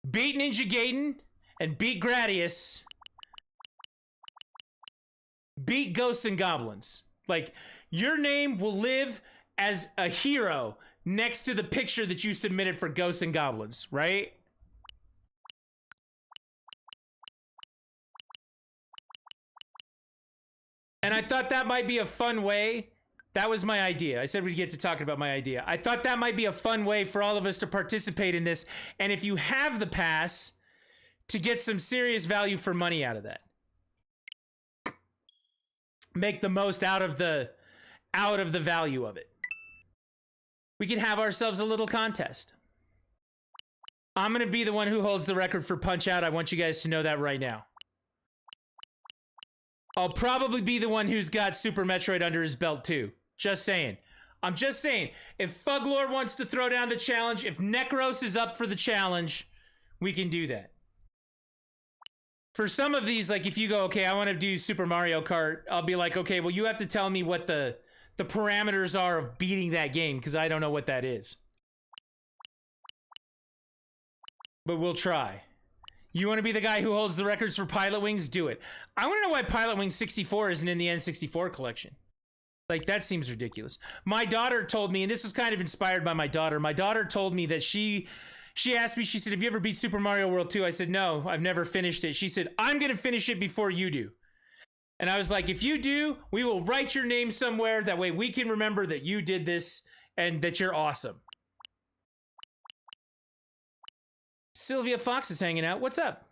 Beat Ninja Gaiden and beat Gradius. Beat Ghosts and Goblins. Like, your name will live as a hero next to the picture that you submitted for Ghosts and Goblins, right? And I thought that might be a fun way. That was my idea. I said we'd get to talking about my idea. I thought that might be a fun way for all of us to participate in this. And if you have the pass, to get some serious value for money out of that. Make the most out of the value of it. We could have ourselves a little contest. I'm going to be the one who holds the record for Punch-Out. I want you guys to know that right now. I'll probably be the one who's got Super Metroid under his belt too. Just saying. I'm just saying. If Fuglore wants to throw down the challenge, if Necros is up for the challenge, we can do that. For some of these, like if you go, okay, I want to do Super Mario Kart, I'll be like, okay, well, you have to tell me what the parameters are of beating that game, because I don't know what that is. But we'll try. You want to be the guy who holds the records for Pilot Wings? Do it. I want to know why Pilot Wings 64 isn't in the N64 collection. Like, that seems ridiculous. My daughter told me, and this was kind of inspired by my daughter. My daughter told me that she asked me, she said, have you ever beat Super Mario World 2? I said, no, I've never finished it. She said, I'm going to finish it before you do. And I was like, if you do, we will write your name somewhere. That way we can remember that you did this and that you're awesome. Sylvia Fox is hanging out. What's up?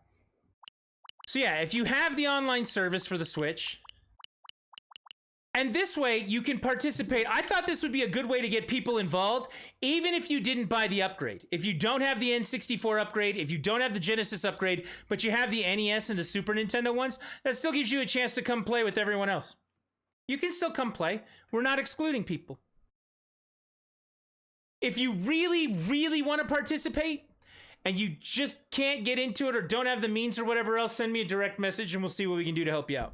So yeah, if you have the online service for the Switch, and this way you can participate. I thought this would be a good way to get people involved, even if you didn't buy the upgrade. If you don't have the N64 upgrade, if you don't have the Genesis upgrade, but you have the NES and the Super Nintendo ones, that still gives you a chance to come play with everyone else. You can still come play. We're not excluding people. If you really, really want to participate, and you just can't get into it or don't have the means or whatever else, send me a direct message and we'll see what we can do to help you out.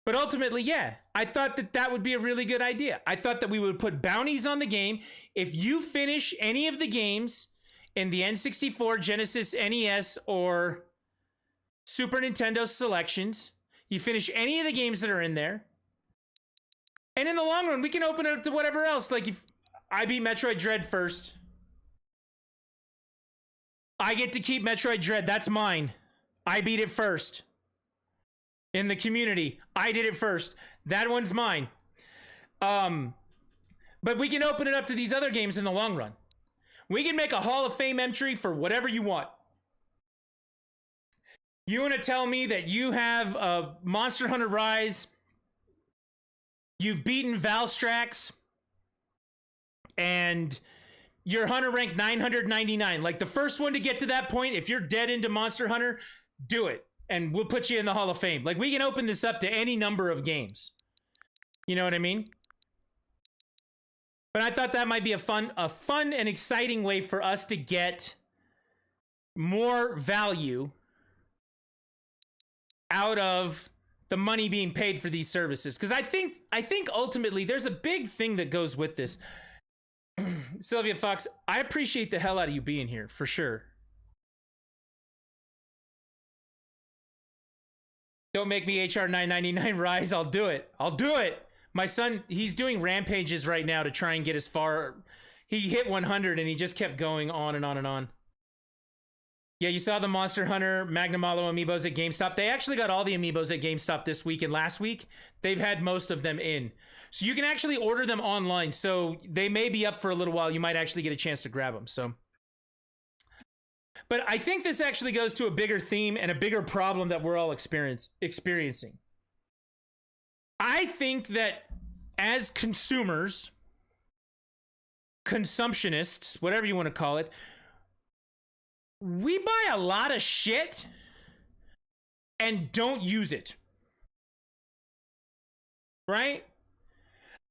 But ultimately, yeah, I thought that that would be a really good idea. I thought that we would put bounties on the game. If you finish any of the games in the N64, Genesis, NES, or Super Nintendo selections, you finish any of the games that are in there, and in the long run, we can open it up to whatever else. Like if I beat Metroid Dread first, I get to keep Metroid Dread. That's mine. I beat it first. In the community, I did it first. That one's mine. But we can open it up to these other games in the long run. We can make a Hall of Fame entry for whatever you want. You want to tell me that you have Monster Hunter Rise, you've beaten Valstrax, and your Hunter rank 999. Like the first one to get to that point, if you're dead into Monster Hunter, do it. And we'll put you in the Hall of Fame. Like we can open this up to any number of games. You know what I mean? But I thought that might be a fun and exciting way for us to get more value out of the money being paid for these services. Because I think ultimately there's a big thing that goes with this. Sylvia Fox, I appreciate the hell out of you being here, for sure. Don't make me HR 999 Rise. I'll do it. I'll do it. My son, he's doing rampages right now to try and get as far. He hit 100 and he just kept going on and on and on. Yeah, you saw the Monster Hunter Magnum Malo amiibos at GameStop. They actually got all the amiibos at GameStop this week and last week. They've had most of them in. So you can actually order them online. So they may be up for a little while. You might actually get a chance to grab them. So, but I think this actually goes to a bigger theme and a bigger problem that we're all experiencing. I think that as consumers, consumptionists, whatever you want to call it, we buy a lot of shit and don't use it. Right?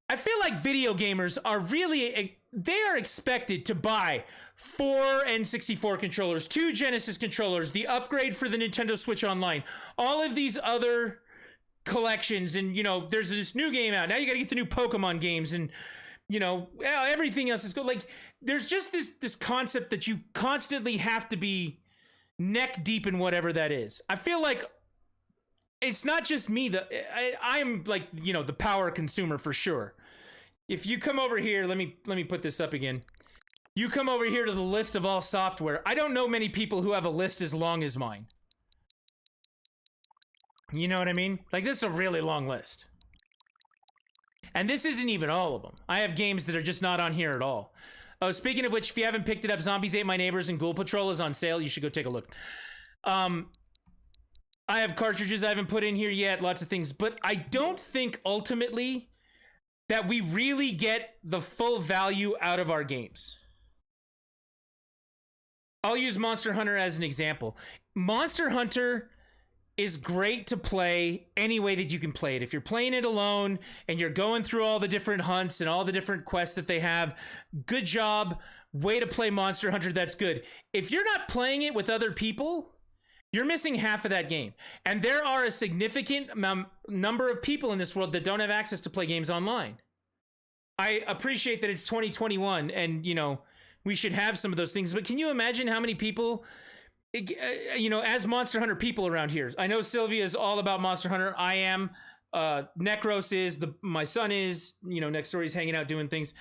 I feel like video gamers are really, they are expected to buy 4 N64 controllers, 2 Genesis controllers, the upgrade for the Nintendo Switch Online, all of these other collections, and, you know, there's this new game out. Now you gotta get the new Pokemon games, and, you know, everything else is good. Like, there's just this concept that you constantly have to be neck deep in whatever that is. I feel like it's not just me that I'm like, you know, the power consumer for sure. If you come over here, let me put this up again. You come over here to the list of all software. I don't know many people who have a list as long as mine. You know what I mean? Like, this is a really long list. And this isn't even all of them. I have games that are just not on here at all. Oh, speaking of which, if you haven't picked it up, Zombies Ate My Neighbors and Ghoul Patrol is on sale. You should go take a look. I have cartridges I haven't put in here yet, lots of things, but I don't think ultimately that we really get the full value out of our games. I'll use Monster Hunter as an example. Monster Hunter is great to play any way that you can play it. If you're playing it alone and you're going through all the different hunts and all the different quests that they have, good job, way to play Monster Hunter, that's good. If you're not playing it with other people, you're missing half of that game. And there are a significant number of people in this world that don't have access to play games online. I appreciate that it's 2021 and, you know, we should have some of those things. But can you imagine how many people, you know, as Monster Hunter people around here? I know Sylvia is all about Monster Hunter. I am. Necros is. My son is. You know, Next Story's hanging out doing things.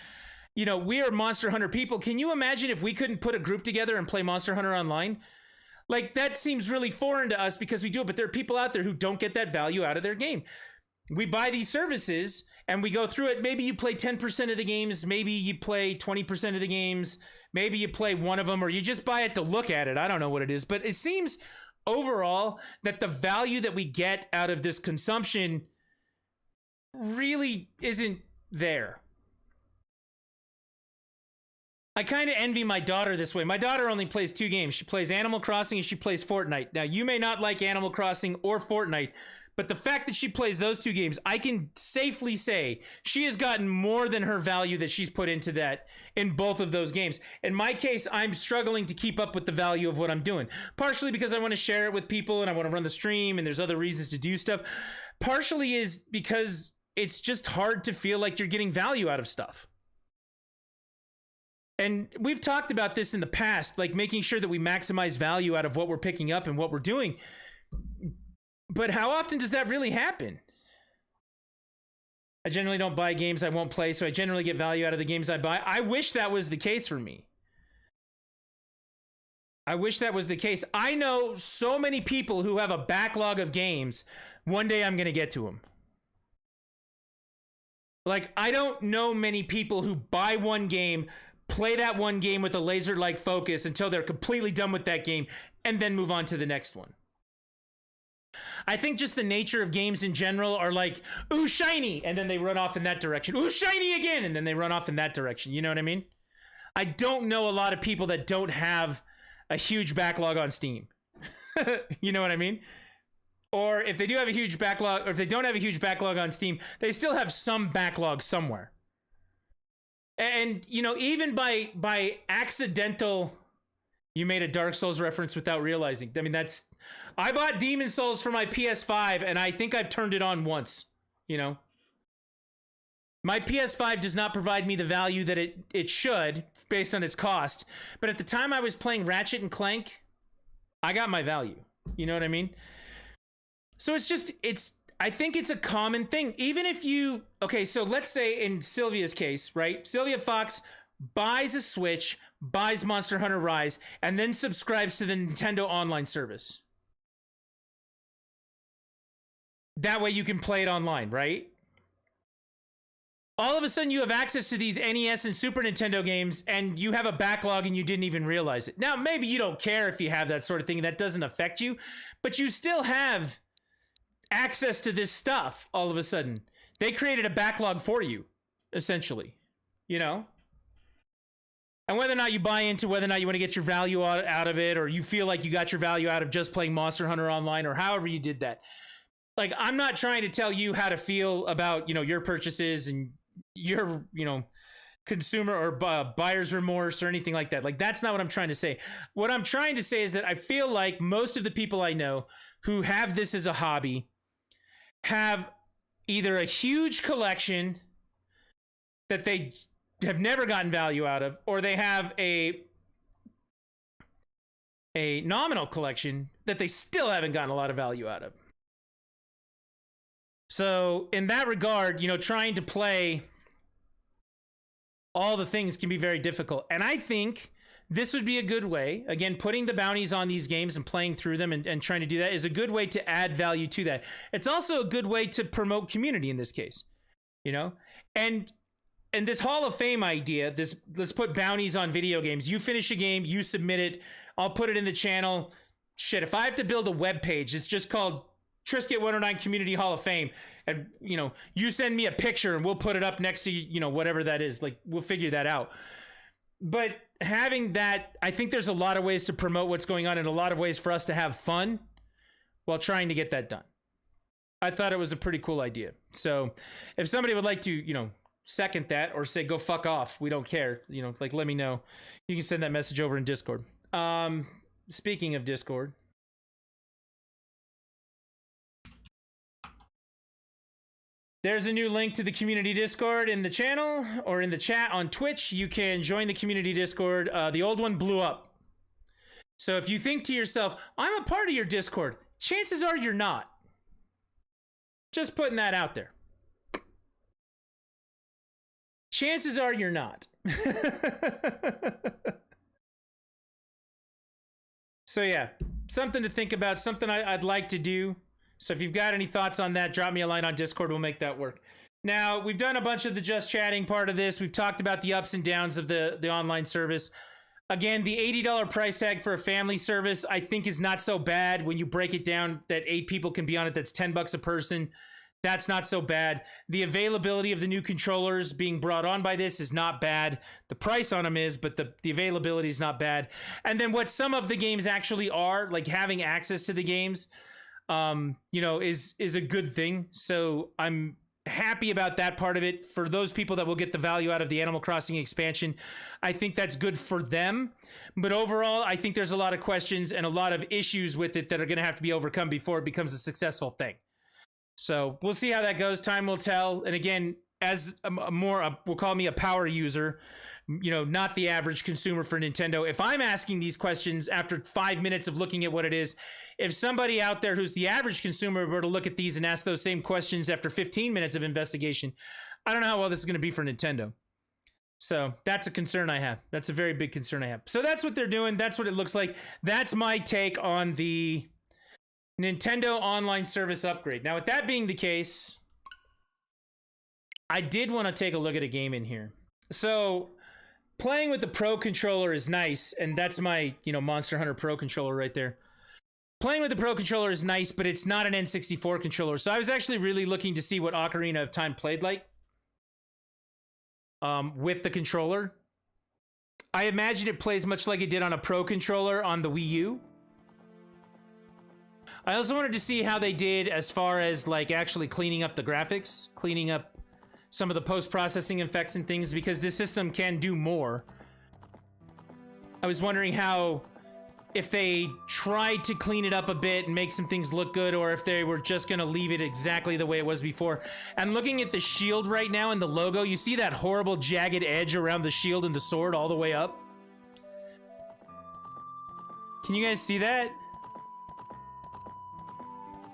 You know, we are Monster Hunter people. Can you imagine if we couldn't put a group together and play Monster Hunter online? Like, that seems really foreign to us because we do it, but there are people out there who don't get that value out of their game. We buy these services and we go through it. Maybe you play 10% of the games. Maybe you play 20% of the games. Maybe you play one of them, or you just buy it to look at it. I don't know what it is, but it seems overall that the value that we get out of this consumption really isn't there. I kind of envy my daughter this way. My daughter only plays 2 games. She plays Animal Crossing and she plays Fortnite. Now, you may not like Animal Crossing or Fortnite, but the fact that she plays those 2 games, I can safely say she has gotten more than her value that she's put into that in both of those games. In my case, I'm struggling to keep up with the value of what I'm doing. Partially because I want to share it with people and I want to run the stream and there's other reasons to do stuff. Partially is because it's just hard to feel like you're getting value out of stuff. And we've talked about this in the past, like making sure that we maximize value out of what we're picking up and what we're doing. But how often does that really happen? I generally don't buy games I won't play, so I generally get value out of the games I buy. I wish that was the case for me. I wish that was the case. I know so many people who have a backlog of games. One day I'm going to get to them. Like, I don't know many people who buy one game, play that one game with a laser-like focus until they're completely done with that game, and then move on to the next one. I think just the nature of games in general are like, ooh, shiny, and then they run off in that direction. Ooh, shiny again, and then they run off in that direction. You know what I mean? I don't know a lot of people that don't have a huge backlog on Steam. You know what I mean? Or if they do have a huge backlog, or if they don't have a huge backlog on Steam, they still have some backlog somewhere. And, you know, even by accidental, you made a Dark Souls reference without realizing. I mean, I bought Demon Souls for my PS5, and I think I've turned it on once, you know? My PS5 does not provide me the value that it should, based on its cost. But at the time I was playing Ratchet and Clank, I got my value. You know what I mean? So I think it's a common thing. Even if you, okay, so let's say in Sylvia's case, right? Sylvia Fox buys a Switch, buys Monster Hunter Rise, and then subscribes to the Nintendo Online service. That way you can play it online, right? All of a sudden you have access to these NES and Super Nintendo games, and you have a backlog and you didn't even realize it. Now, maybe you don't care if you have that sort of thing, that doesn't affect you, but you still have access to this stuff all of a sudden. They created a backlog for you, essentially, you know? And whether or not you buy into whether or not you want to get your value out of it, or you feel like you got your value out of just playing Monster Hunter Online, or however you did that. Like, I'm not trying to tell you how to feel about, your purchases and your, consumer or buyer's remorse or anything like that. Like, that's not what I'm trying to say. What I'm trying to say is that I feel like most of the people I know who have this as a hobby have either a huge collection that they have never gotten value out of, or they have a nominal collection that they still haven't gotten a lot of value out of. So in that regard, trying to play all the things can be very difficult. And I think this would be a good way, again, putting the bounties on these games and playing through them and trying to do that is a good way to add value to that. It's also a good way to promote community in this case, And this Hall of Fame idea, let's put bounties on video games. You finish a game, you submit it, I'll put it in the channel. Shit, if I have to build a web page, it's just called Trisket 109 Community Hall of Fame. And, you send me a picture and we'll put it up next to, whatever that is. Like, we'll figure that out. But having that, I think there's a lot of ways to promote what's going on and a lot of ways for us to have fun while trying to get that done. I thought it was a pretty cool idea. So if somebody would like to, second that or say go fuck off, we don't care, let me know. You can send that message over in Discord. Speaking of Discord, there's a new link to the community Discord in the channel or in the chat on Twitch. You can join the community Discord. The old one blew up, so if you think to yourself, I'm a part of your Discord, chances are you're not. Just putting that out there. Chances are you're not. So yeah, something to think about, something I'd like to do. So if you've got any thoughts on that, drop me a line on Discord. We'll make that work. Now, we've done a bunch of the just chatting part of this. We've talked about the ups and downs of the online service. Again, the $80 price tag for a family service, I think is not so bad when you break it down that 8 people can be on it. That's $10 a person. That's not so bad. The availability of the new controllers being brought on by this is not bad. The price on them is, but the availability is not bad. And then what some of the games actually are, like having access to the games, is a good thing. So I'm happy about that part of it. For those people that will get the value out of the Animal Crossing expansion, I think that's good for them. But overall, I think there's a lot of questions and a lot of issues with it that are going to have to be overcome before it becomes a successful thing. So we'll see how that goes. Time will tell. And again, as we'll call me a power user, not the average consumer for Nintendo. If I'm asking these questions after 5 minutes of looking at what it is, if somebody out there who's the average consumer were to look at these and ask those same questions after 15 minutes of investigation, I don't know how well this is going to be for Nintendo. So that's a concern I have. That's a very big concern I have. So that's what they're doing. That's what it looks like. That's my take on the Nintendo Online Service upgrade. Now, with that being the case, I did want to take a look at a game in here. So playing with the Pro controller is nice, and that's my, Monster Hunter Pro controller right there. Playing with the Pro controller is nice, but it's not an N64 controller. So I was actually really looking to see what Ocarina of Time played like with the controller. I imagine it plays much like it did on a Pro controller on the Wii U. I also wanted to see how they did as far as like actually cleaning up the graphics, cleaning up some of the post-processing effects and things, because this system can do more. I was wondering how, if they tried to clean it up a bit and make some things look good, or if they were just going to leave it exactly the way it was before. I'm looking at the shield right now and the logo. You see that horrible jagged edge around the shield and the sword all the way up? Can you guys see that?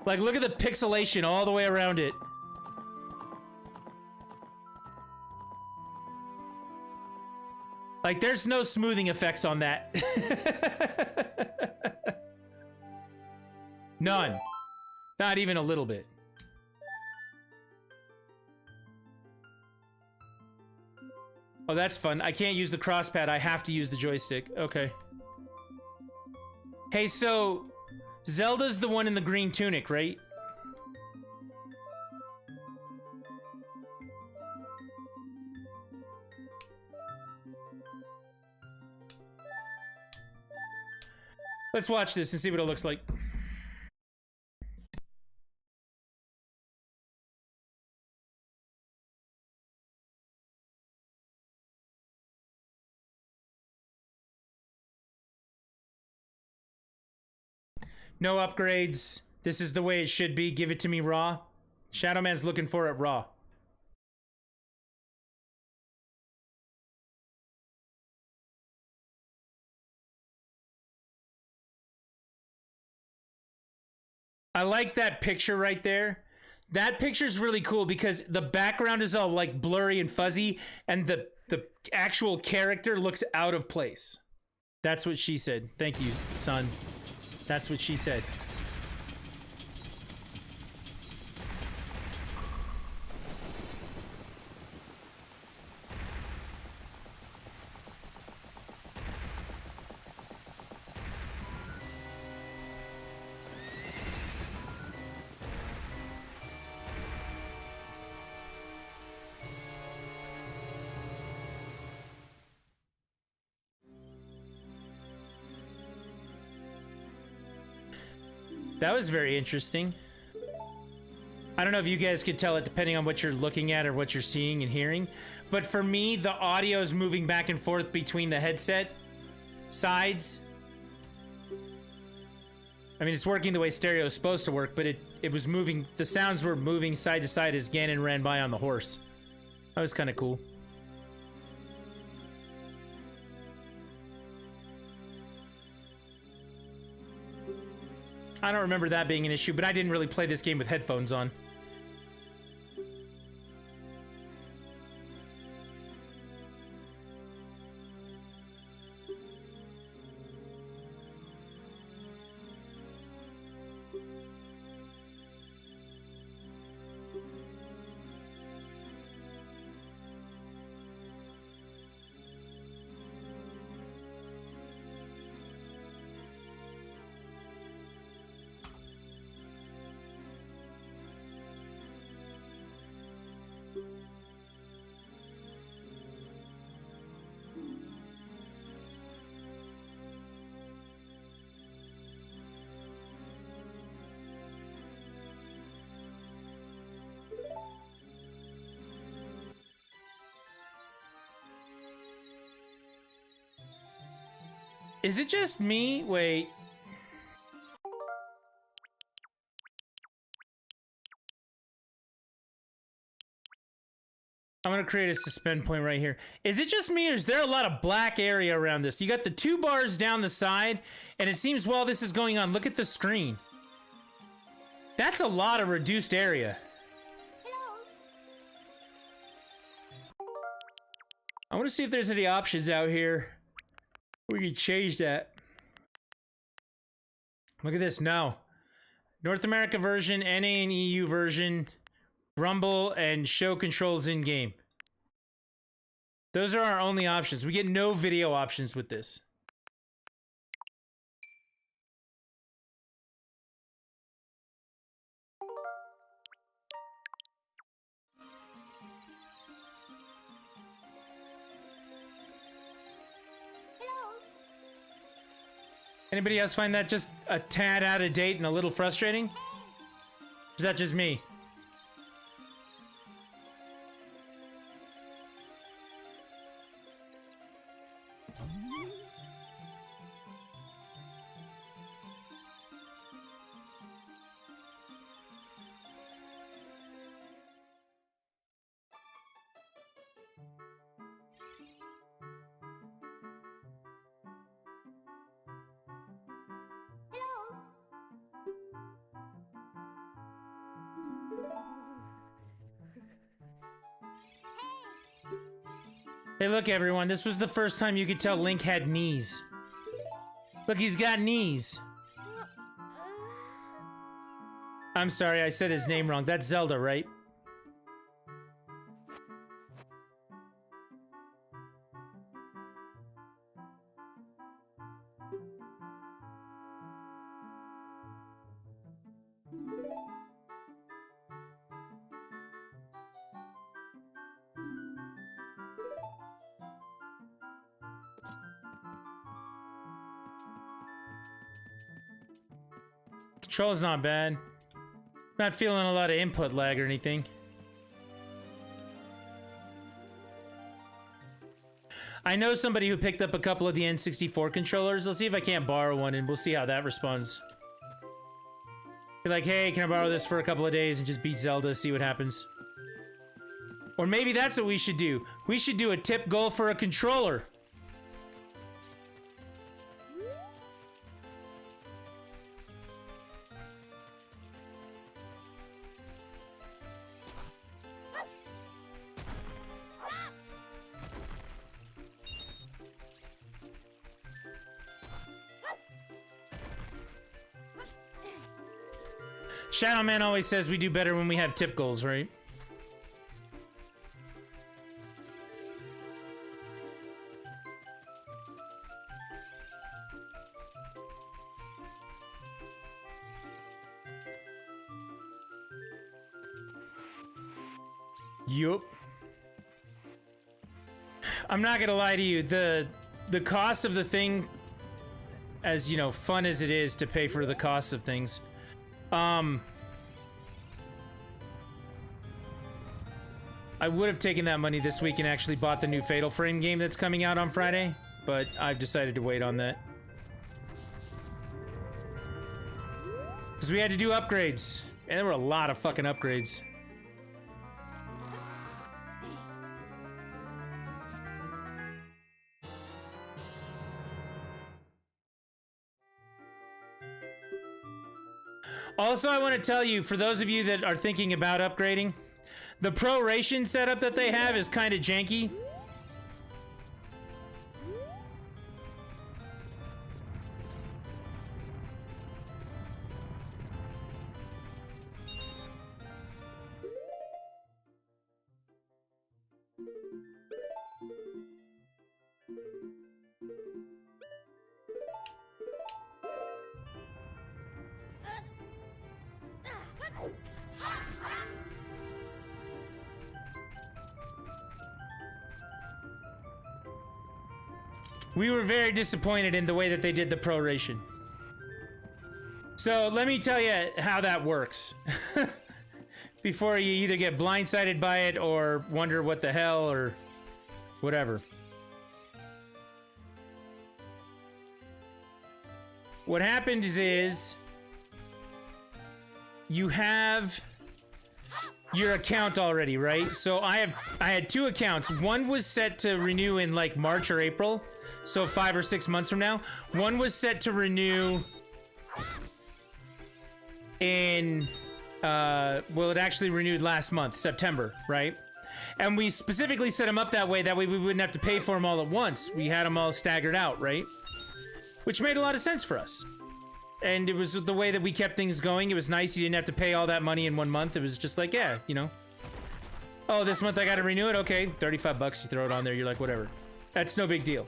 Like, look at the pixelation all the way around it. Like, there's no smoothing effects on that. None. Not even a little bit. Oh, that's fun. I can't use the crosspad. I have to use the joystick. Okay. Hey, so Zelda's the one in the green tunic, right? Let's watch this and see what it looks like. No upgrades. This is the way it should be. Give it to me raw. Shadow Man's looking for it raw. I like that picture right there. That picture's really cool because the background is all like blurry and fuzzy, and the actual character looks out of place. That's what she said. Thank you, son. That's what she said. That was very interesting. I don't know if you guys could tell it depending on what you're looking at or what you're seeing and hearing, but for me, the audio is moving back and forth between the headset sides. I mean, it's working the way stereo is supposed to work, but it was moving, the sounds were moving side to side as Ganon ran by on the horse. That was kind of cool. I don't remember that being an issue, but I didn't really play this game with headphones on. Is it just me? Wait. I'm gonna create a suspend point right here. Is it just me, or is there a lot of black area around this? You got the 2 bars down the side, and it seems while this is going on, look at the screen. That's a lot of reduced area. I want to see if there's any options out here. We can change that. Look at this now. North America version, NA and EU version, Rumble, and show controls in game. Those are our only options. We get no video options with this. Anybody else find that just a tad out of date and a little frustrating? Or is that just me? Hey, look, everyone. This was the first time you could tell Link had knees. Look, he's got knees. I'm sorry, I said his name wrong. That's Zelda, right? Control's not bad. Not feeling a lot of input lag or anything. I know somebody who picked up a couple of the N64 controllers. I'll see if I can't borrow one and we'll see how that responds. Be like, hey, can I borrow this for a couple of days and just beat Zelda, see what happens. Or maybe that's what we should do. We should do a tip goal for a controller. Shadow Man always says we do better when we have tip goals, right? Yup. I'm not gonna lie to you, the cost of the thing, as you know, fun as it is to pay for the cost of things, I would have taken that money this week and actually bought the new Fatal Frame game that's coming out on Friday, but I've decided to wait on that. Because we had to do upgrades, and there were a lot of fucking upgrades. Also, I want to tell you, for those of you that are thinking about upgrading, the proration setup that they have is kind of janky. We were very disappointed in the way that they did the proration. So let me tell you how that works. Before you either get blindsided by it or wonder what the hell or whatever. What happened is you have your account already, right? So I had two accounts. One was set to renew in like March or April. So 5 or 6 months from now. One was set to renew in, well, it actually renewed last month, September, right? And we specifically set them up that way we wouldn't have to pay for them all at once. We had them all staggered out, right? Which made a lot of sense for us. And it was the way that we kept things going. It was nice. You didn't have to pay all that money in 1 month. It was just like, yeah, you know. Oh, this month I got to renew it? Okay, 35 bucks, you throw it on there. You're like, whatever. That's no big deal.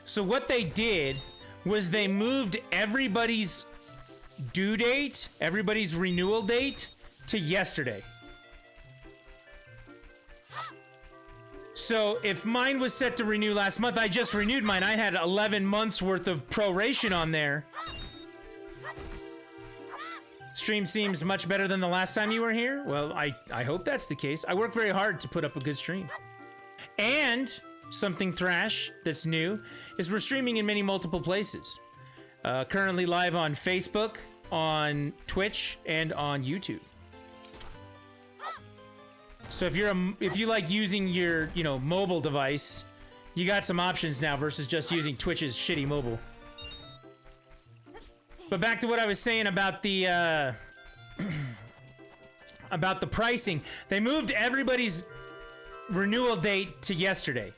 So what they did was they moved everybody's due date, everybody's renewal date, to yesterday. So if mine was set to renew last month, I just renewed mine. I had 11 months worth of proration on there. Stream seems much better than the last time you were here. Well, I hope that's the case. I work very hard to put up a good stream. And something thrash that's new is we're streaming in multiple places. Currently live on Facebook, on Twitch, and on YouTube. So if you like using your, you know, mobile device, you got some options now versus just using Twitch's shitty mobile. But back to what I was saying about the about the pricing. They moved everybody's renewal date to yesterday.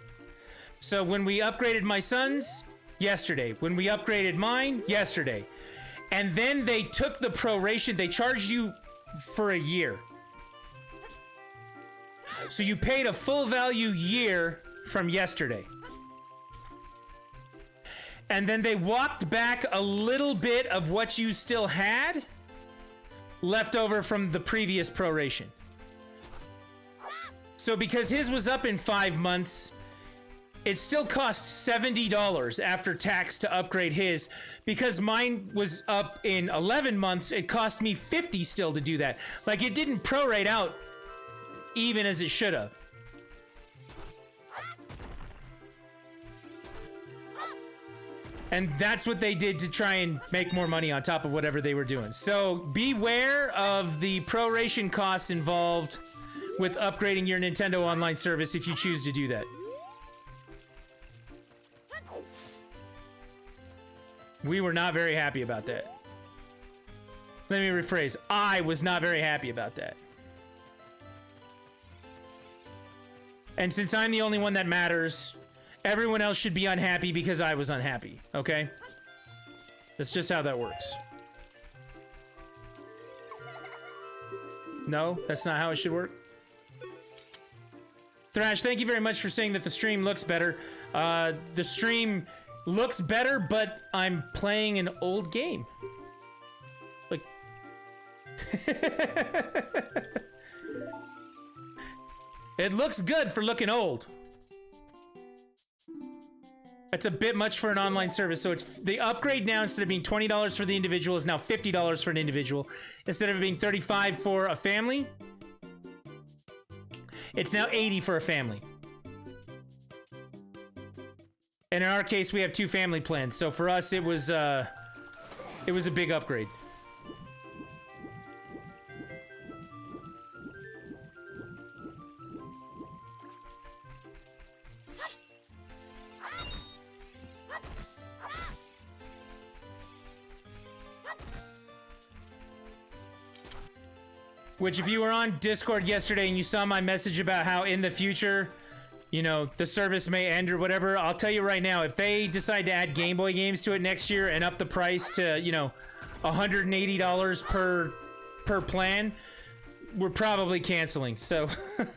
So when we upgraded my son's, yesterday. When we upgraded mine, yesterday. And then they took the proration, they charged you for a year. So you paid a full value year from yesterday. And then they walked back a little bit of what you still had left over from the previous proration. So because his was up in 5 months, it still costs $70 after tax to upgrade his. Because mine was up in 11 months, it cost me $50 still to do that. Like, it didn't prorate out even as it should have. And that's what they did to try and make more money on top of whatever they were doing. So beware of the proration costs involved with upgrading your Nintendo Online service if you choose to do that. We were not very happy about that. Let me rephrase. I was not very happy about that. And since I'm the only one that matters, everyone else should be unhappy because I was unhappy, okay? That's just how that works. No, that's not how it should work. Thrash, thank you very much for saying that the stream looks better. The stream looks better, but I'm playing an old game. Like... It looks good for looking old. That's a bit much for an online service. So it's the upgrade now, instead of being $20 for the individual, is now $50 for an individual. Instead of it being $35 for a family, it's now $80 for a family. And in our case, we have 2 family plans. So for us, it was a big upgrade. Which, if you were on Discord yesterday and you saw my message about how in the future, you know, the service may end or whatever, I'll tell you right now, if they decide to add Game Boy games to it next year and up the price to, you know, $180 per plan, we're probably canceling. So we're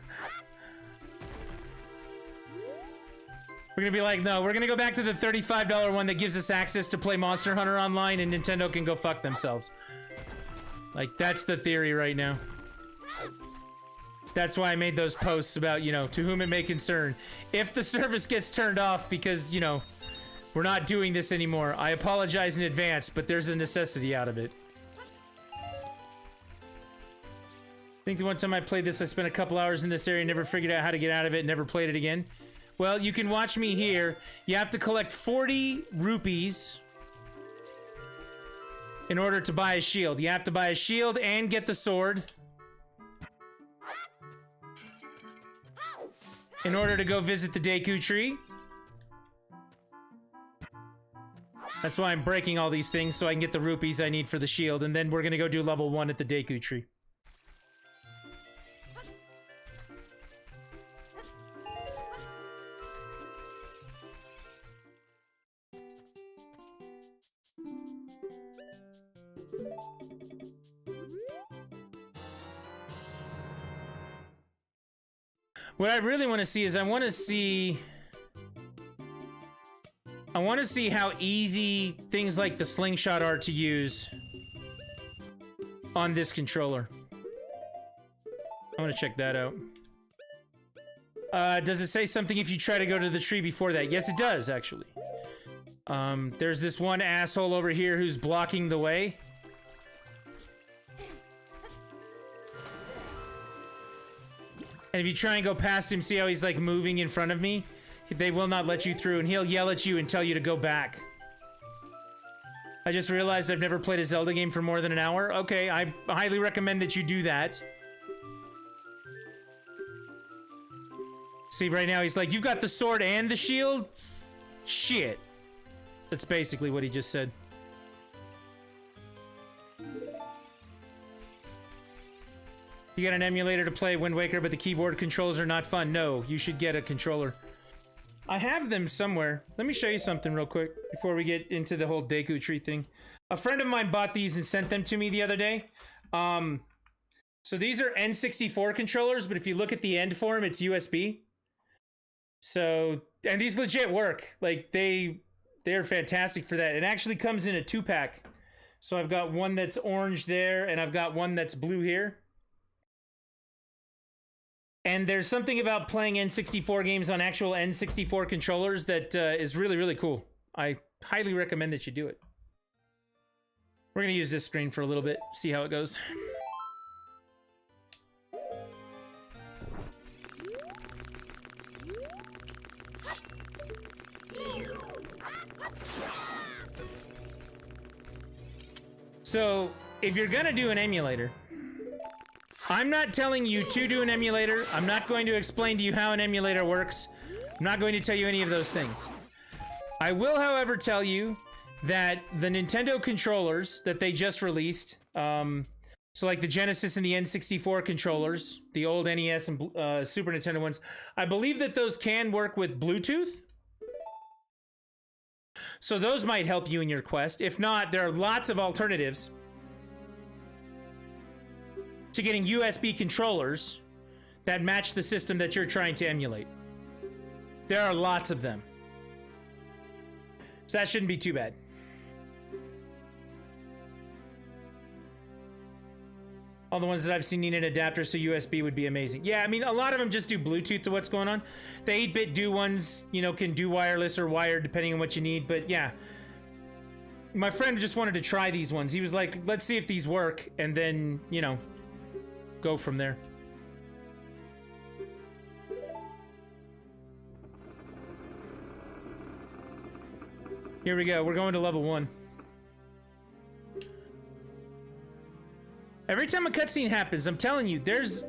gonna be like, no, we're gonna go back to the $35 one that gives us access to play Monster Hunter online, and Nintendo can go fuck themselves. Like, that's the theory right now. That's why I made those posts about, you know, to whom it may concern. If the service gets turned off because, you know, we're not doing this anymore, I apologize in advance, but there's a necessity out of it. I think the one time I played this, I spent a couple hours in this area, never figured out how to get out of it, never played it again. Well, you can watch me here. You have to collect 40 rupees in order to buy a shield. You have to buy a shield and get the sword in order to go visit the Deku tree. That's why I'm breaking all these things, so I can get the rupees I need for the shield, and then we're gonna go do level 1 at the Deku tree. What I really want to see is I want to see how easy things like the slingshot are to use on this controller. I want to check that out. Does it say something if you try to go to the tree before that? Yes, it does, actually. There's this one asshole over here who's blocking the way. And if you try and go past him, see how he's like moving in front of me? They will not let you through, and he'll yell at you and tell you to go back. I just realized I've never played a Zelda game for more than an hour. Okay, I highly recommend that you do that. See, right now he's like, you've got the sword and the shield? Shit. That's basically what he just said. You got an emulator to play Wind Waker, but the keyboard controls are not fun. No, you should get a controller. I have them somewhere. Let me show you something real quick before we get into the whole Deku tree thing. A friend of mine bought these and sent them to me the other day. So these are N64 controllers, but if you look at the end for them, it's USB. So, and these legit work. Like, they're fantastic for that. It actually comes in a 2-pack. So I've got one that's orange there, and I've got one that's blue here. And there's something about playing N64 games on actual N64 controllers that is really, really cool. I highly recommend that you do it. We're going to use this screen for a little bit, see how it goes. So, if you're going to do an emulator, I'm not telling you to do an emulator. I'm not going to explain to you how an emulator works. I'm not going to tell you any of those things. I will, however, tell you that the Nintendo controllers that they just released, so like the Genesis and the N64 controllers, the old NES and Super Nintendo ones, I believe that those can work with Bluetooth. So those might help you in your quest. If not, there are lots of alternatives to getting USB controllers that match the system that you're trying to emulate. There are lots of them. So that shouldn't be too bad. All the ones that I've seen need an adapter, so USB would be amazing. Yeah, I mean, a lot of them just do Bluetooth to what's going on. The 8-bit do ones, you know, can do wireless or wired depending on what you need. But yeah, my friend just wanted to try these ones. He was like, let's see if these work, and then, you know, go from there. Here we go. We're going to level 1. Every time a cutscene happens, I'm telling you, there's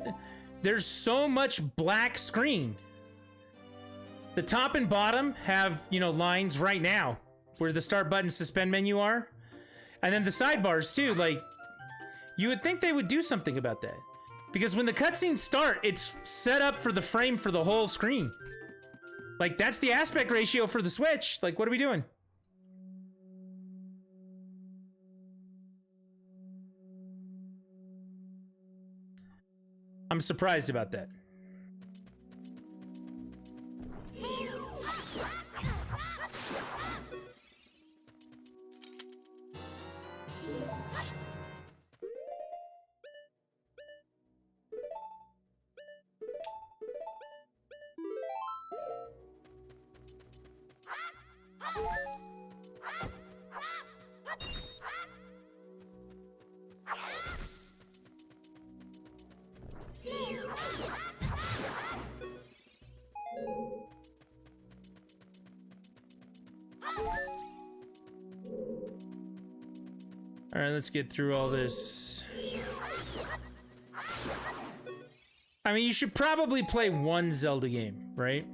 so much black screen. The top and bottom have, you know, lines right now where the start button, suspend menu are. And then the sidebars too. Like, you would think they would do something about that. Because when the cutscenes start, it's set up for the frame for the whole screen. Like, that's the aspect ratio for the Switch. Like, what are we doing? I'm surprised about that. All right, let's get through all this. I mean, you should probably play one Zelda game, right?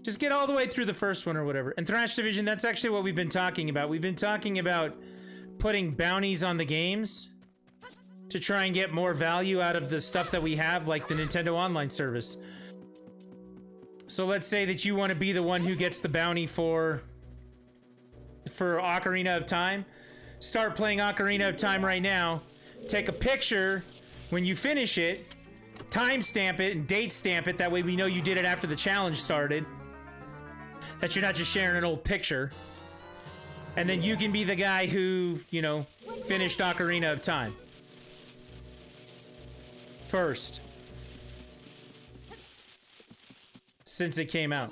Just get all the way through the first one or whatever. And Thrash Division, that's actually what we've been talking about. We've been talking about putting bounties on the games to try and get more value out of the stuff that we have, like the Nintendo Online service. So let's say that you want to be the one who gets the bounty for Ocarina of Time. Start playing Ocarina of Time right now. Take a picture when you finish it, timestamp it and date stamp it. That way we know you did it after the challenge started. That you're not just sharing an old picture. And then you can be the guy who, you know, finished Ocarina of Time first, since it came out.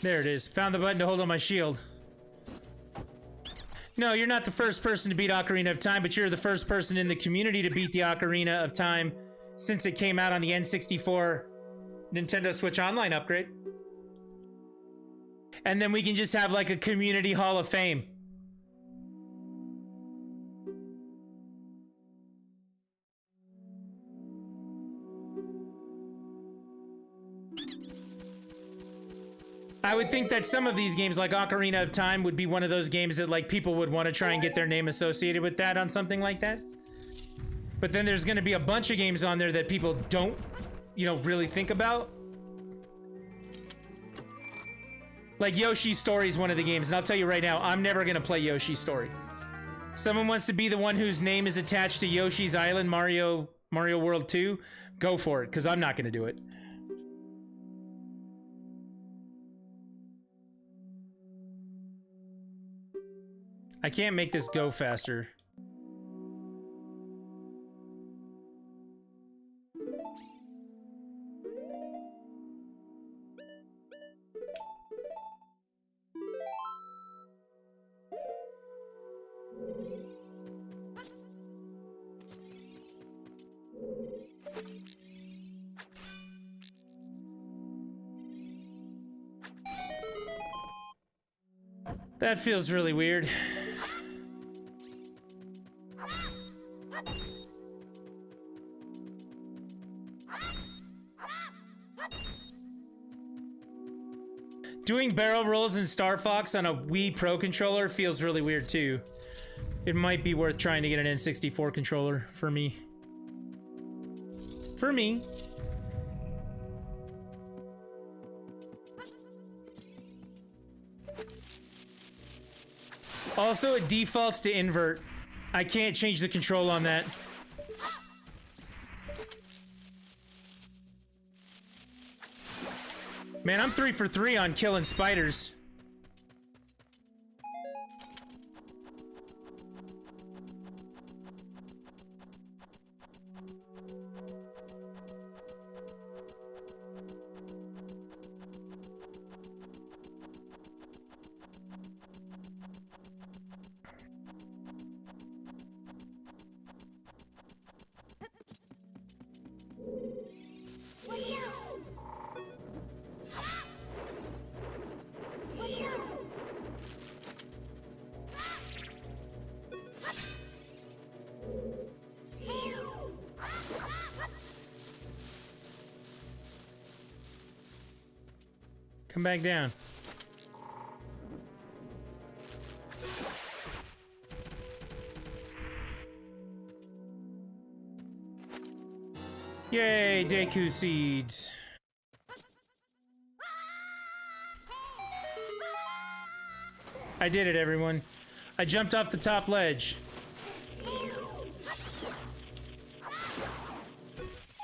There it is. Found the button to hold on my shield. No, you're not the first person to beat Ocarina of Time, but you're the first person in the community to beat the Ocarina of Time since it came out on the N64 Nintendo Switch Online upgrade. And then we can just have like a community hall of fame. I would think that some of these games, like Ocarina of Time, would be one of those games that like people would want to try and get their name associated with that on something like that. But then there's going to be a bunch of games on there that people don't, you know, really think about. Like Yoshi's Story is one of the games, and I'll tell you right now, I'm never gonna play Yoshi's Story. Someone wants to be the one whose name is attached to Yoshi's Island, Mario World 2, go for it, because I'm not gonna do it. I can't make this go faster. That feels really weird. Doing barrel rolls in Star Fox on a Wii Pro controller feels really weird too. It might be worth trying to get an N64 controller for me. For me. Also, it defaults to invert. I can't change the control on that. Man, I'm 3 for 3 on killing spiders. Come back down. Yay, Deku seeds. I did it, everyone. I jumped off the top ledge.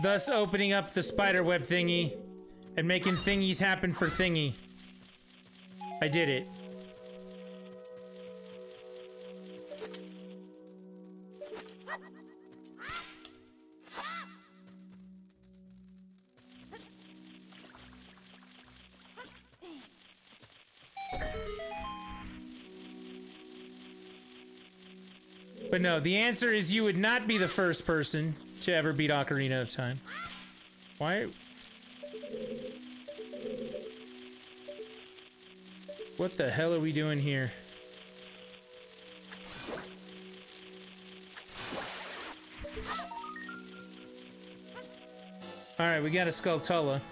Thus opening up the spiderweb thingy and making thingies happen for Thingy. I did it. But no, the answer is you would not be the first person to ever beat Ocarina of Time. Why? What the hell are we doing here? Alright, we got a Skulltula.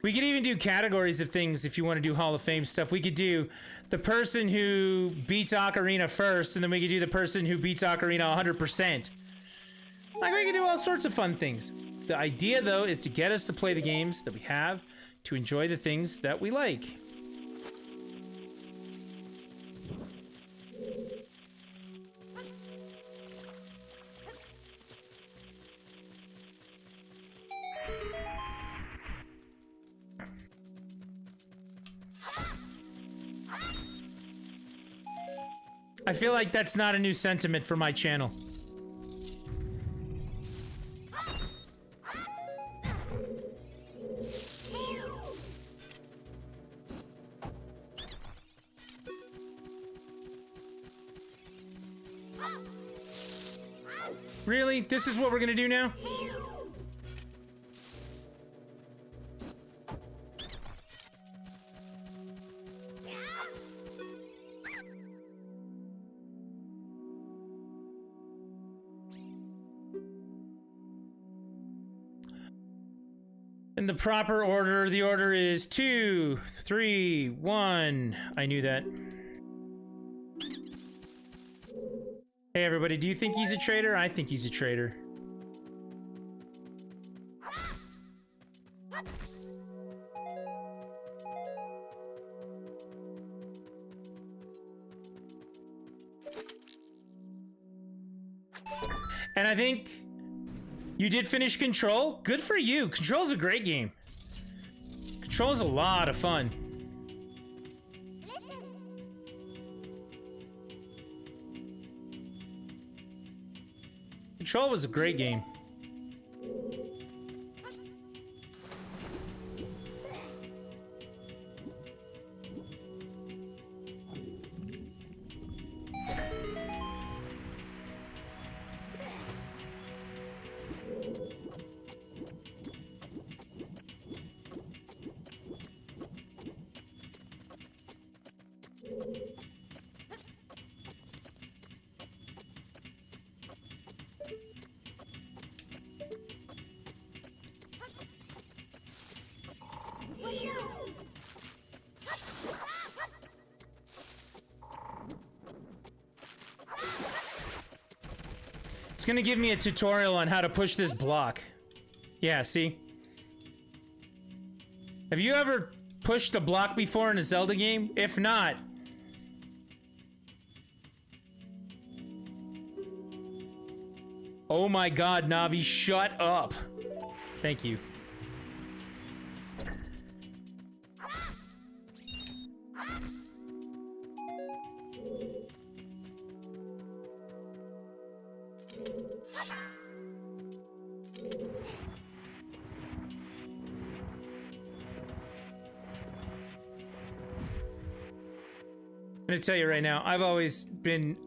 We could even do categories of things if you want to do Hall of Fame stuff. We could do the person who beats Ocarina first, and then we could do the person who beats Ocarina 100%. Like, we could do all sorts of fun things. The idea, though, is to get us to play the games that we have, to enjoy the things that we like. I feel like that's not a new sentiment for my channel. Really? This is what we're gonna do now? In the proper order, the order is 2, 3, 1. I knew that. Hey everybody, do you think he's a traitor? I think he's a traitor. And I think you did finish Control. Good for you. Control's a great game. Control's a lot of fun. Control was a great game. It's gonna give me a tutorial on how to push this block. Yeah, see? Have you ever pushed a block before in a Zelda game? If not... Oh my god, Navi, shut up. Thank you. I'm gonna tell you right now, I've always been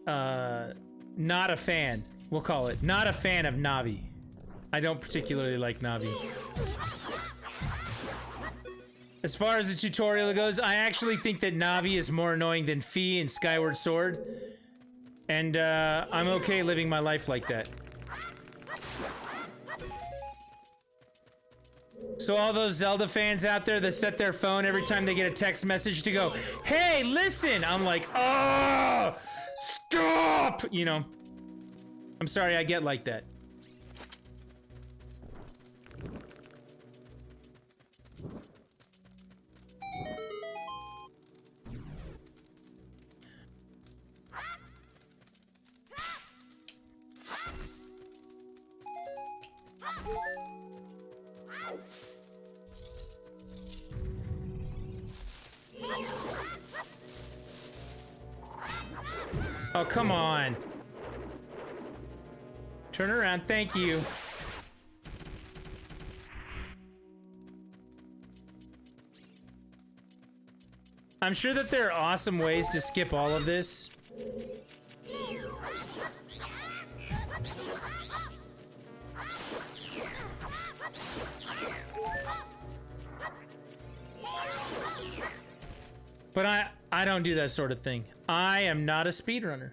not a fan, we'll call it, not a fan of Navi. I don't particularly like Navi. As far as the tutorial goes, I actually think that Navi is more annoying than Fi in Skyward Sword. And I'm okay living my life like that. So all those Zelda fans out there that set their phone every time they get a text message to go, hey, listen! I'm like, oh, stop! You know, I'm sorry I get like that. Oh, come on. Turn around, thank you. I'm sure that there are awesome ways to skip all of this. But I don't do that sort of thing. I am not a speedrunner.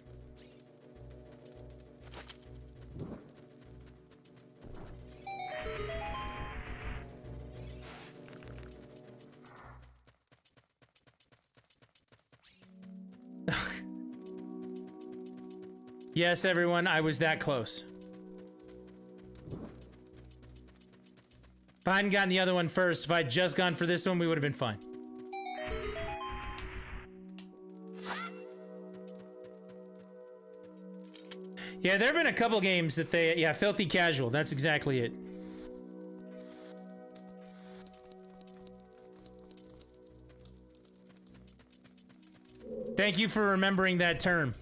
Yes, everyone, I was that close. If I hadn't gotten the other one first, if I'd just gone for this one, we would have been fine. Yeah, there have been a couple games that they... Yeah, filthy casual. That's exactly it. Thank you for remembering that term.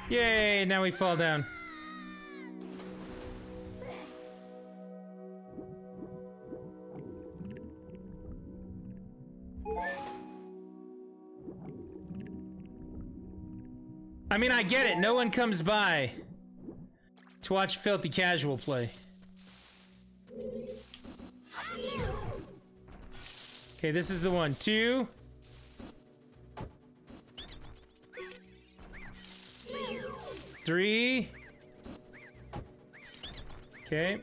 Yay, now we fall down. I mean, I get it. No one comes by to watch filthy casual play. Okay, this is the one. 2. Three. Okay.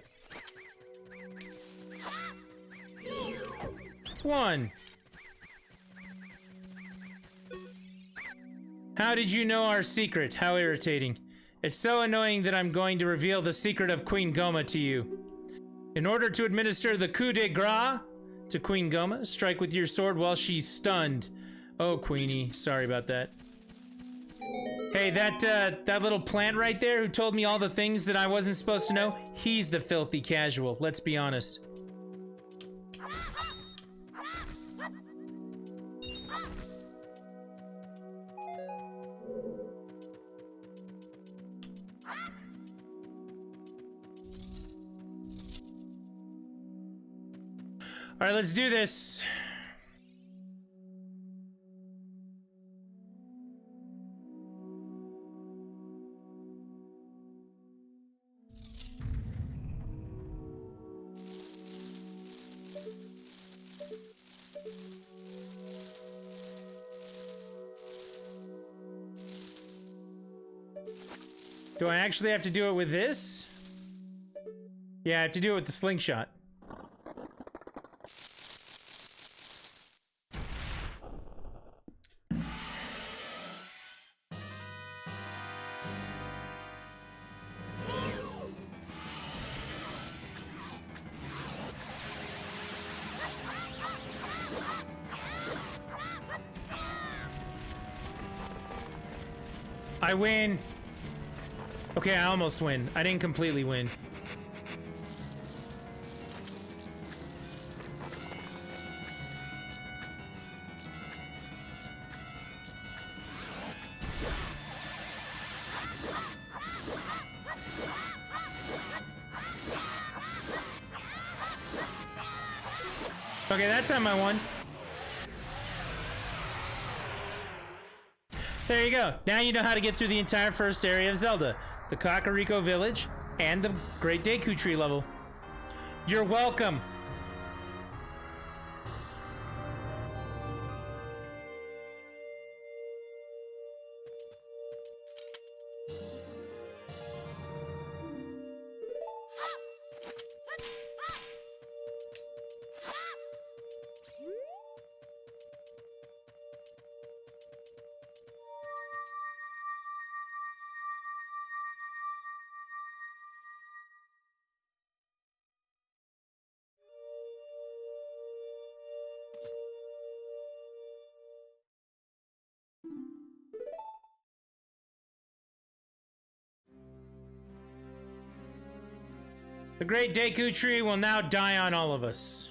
1. How did you know our secret? How irritating. It's so annoying that I'm going to reveal the secret of Queen Goma to you. In order to administer the coup de grace to Queen Goma, strike with your sword while she's stunned. Oh, Queenie, sorry about that. Hey, that little plant right there who told me all the things that I wasn't supposed to know, he's the filthy casual, let's be honest. All right, let's do this. Do I actually have to do it with this? Yeah, I have to do it with the slingshot. I win. Okay, I almost win. I didn't completely win. Okay, that time I won. There you go. Now you know how to get through the entire first area of Zelda, the Kakariko Village, and the Great Deku Tree level. You're welcome. The Great Deku Tree will now die on all of us.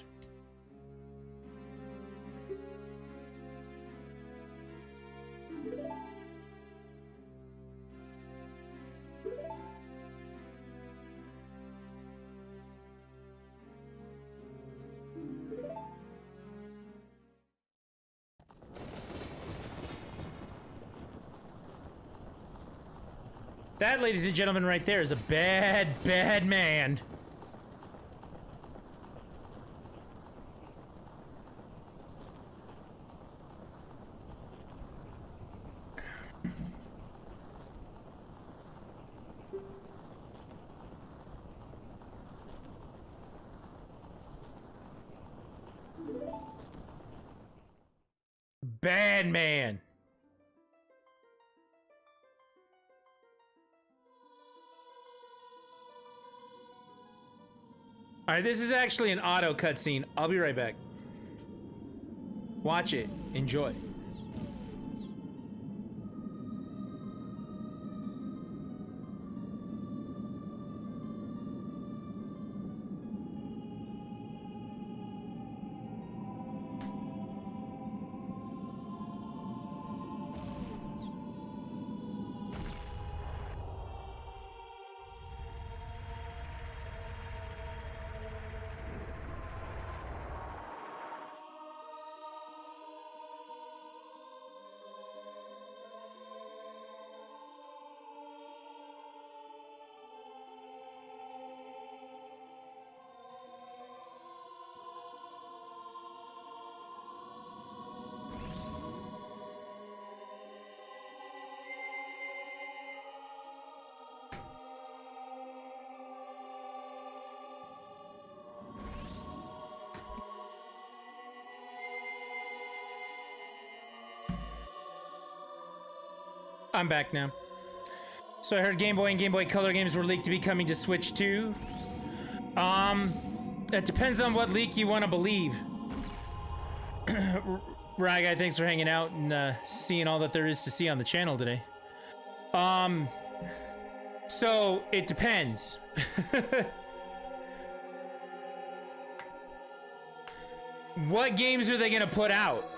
That, ladies and gentlemen, right there is a bad, bad man. Bad man. All right, this is actually an auto cutscene. I'll be right back. Watch it. Enjoy. I'm back now. So I heard Game Boy and Game Boy Color games were leaked to be coming to Switch too. It depends on what leak you want to believe. Rye Guy, thanks for hanging out and seeing all that there is to see on the channel today. So it depends. What games are they gonna put out?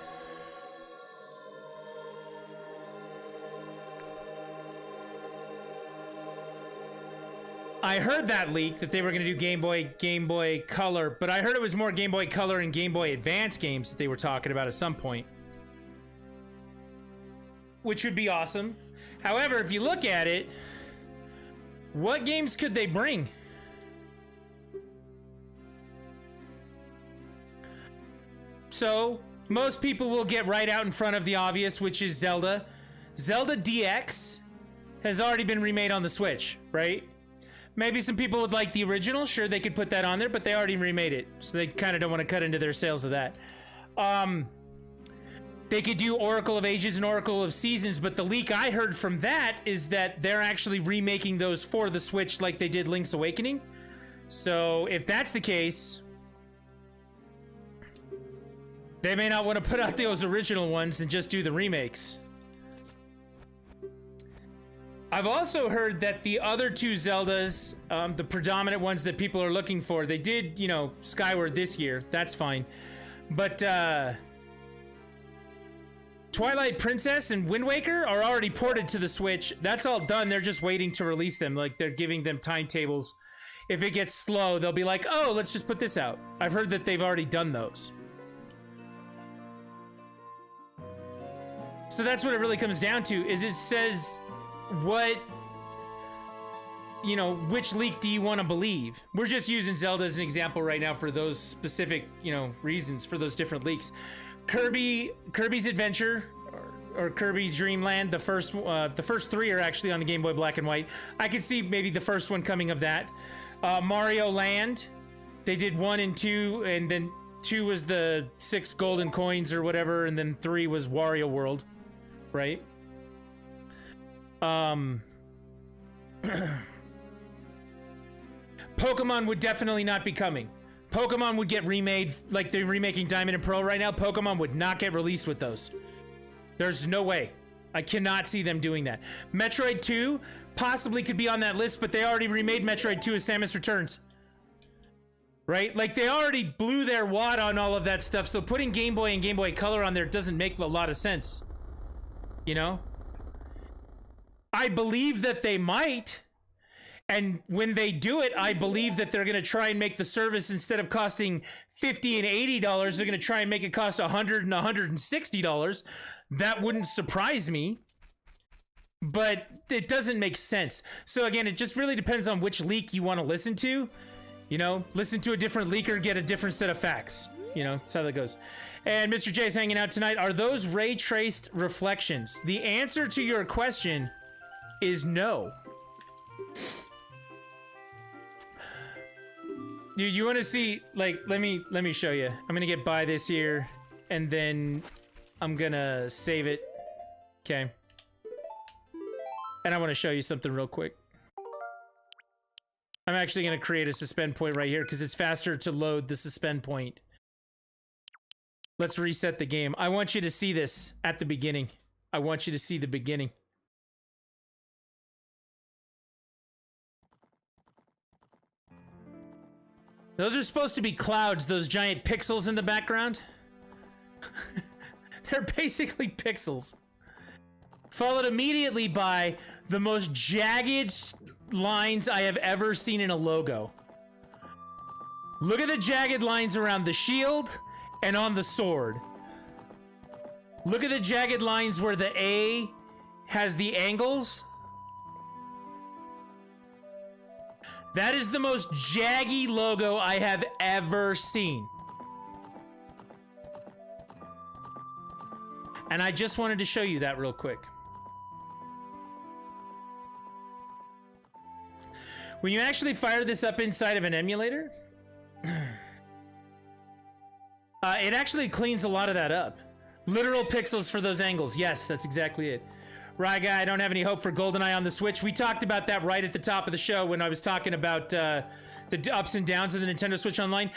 I heard that leak that they were going to do Game Boy Color, but I heard it was more Game Boy Color and Game Boy Advance games that they were talking about at some point. Which would be awesome. However, if you look at it, what games could they bring? So, most people will get right out in front of the obvious, which is Zelda. Zelda DX has already been remade on the Switch, right? Maybe some people would like the original. Sure, they could put that on there, but they already remade it. So they kind of don't want to cut into their sales of that. They could do Oracle of Ages and Oracle of Seasons, but the leak I heard from that is that they're actually remaking those for the Switch like they did Link's Awakening. So if that's the case, they may not want to put out those original ones and just do the remakes. I've also heard that the other two Zeldas, the predominant ones that people are looking for, they did, you know, Skyward this year. That's fine. But Twilight Princess and Wind Waker are already ported to the Switch. That's all done. They're just waiting to release them. Like, they're giving them timetables. If it gets slow, they'll be like, oh, let's just put this out. I've heard that they've already done those. So that's what it really comes down to, is it says what, you know, which leak do you want to believe? We're just using Zelda as an example right now for those specific, you know, reasons for those different leaks. Kirby's Adventure or Kirby's Dream Land, the first three are actually on the Game Boy Black and White. I could see maybe the first one coming of that. Mario Land, they did 1 and 2, and then 2 was the 6 golden coins or whatever, and then 3 was Wario World, right? Pokemon would definitely not be coming. Pokemon would get remade, like they're remaking Diamond and Pearl right now. Pokemon would not get released with those. There's no way. I cannot see them doing that. Metroid 2 possibly could be on that list, but they already remade Metroid 2 as Samus Returns. Right? Like, they already blew their wad on all of that stuff, so putting Game Boy and Game Boy Color on there doesn't make a lot of sense. You know? I believe that they might, and when they do it, I believe that they're going to try and make the service, instead of costing $50 and $80, they're going to try and make it cost $100 and $160. That wouldn't surprise me, but it doesn't make sense. So again, it just really depends on which leak you want to listen to. You know, listen to a different leaker, get a different set of facts. You know, that's how that goes. And Mr. J's hanging out tonight. Are those ray traced reflections? The answer to your question is no. You want to see, like, let me show you. I'm gonna get by this here, and then I'm gonna save it. Okay. And I want to show you something real quick. I'm actually gonna create a suspend point right here because it's faster to load the suspend point. Let's reset the game. I want you to see this at the beginning. I want you to see the beginning. Those are supposed to be clouds, those giant pixels in the background. They're basically pixels. Followed immediately by the most jagged lines I have ever seen in a logo. Look at the jagged lines around the shield and on the sword. Look at the jagged lines where the A has the angles. That is the most jaggy logo I have ever seen. And I just wanted to show you that real quick. When you actually fire this up inside of an emulator, it actually cleans a lot of that up. Literal pixels for those angles. Yes, that's exactly it. Right, guy, I don't have any hope for GoldenEye on the Switch. We talked about that right at the top of the show when I was talking about the ups and downs of the Nintendo Switch Online.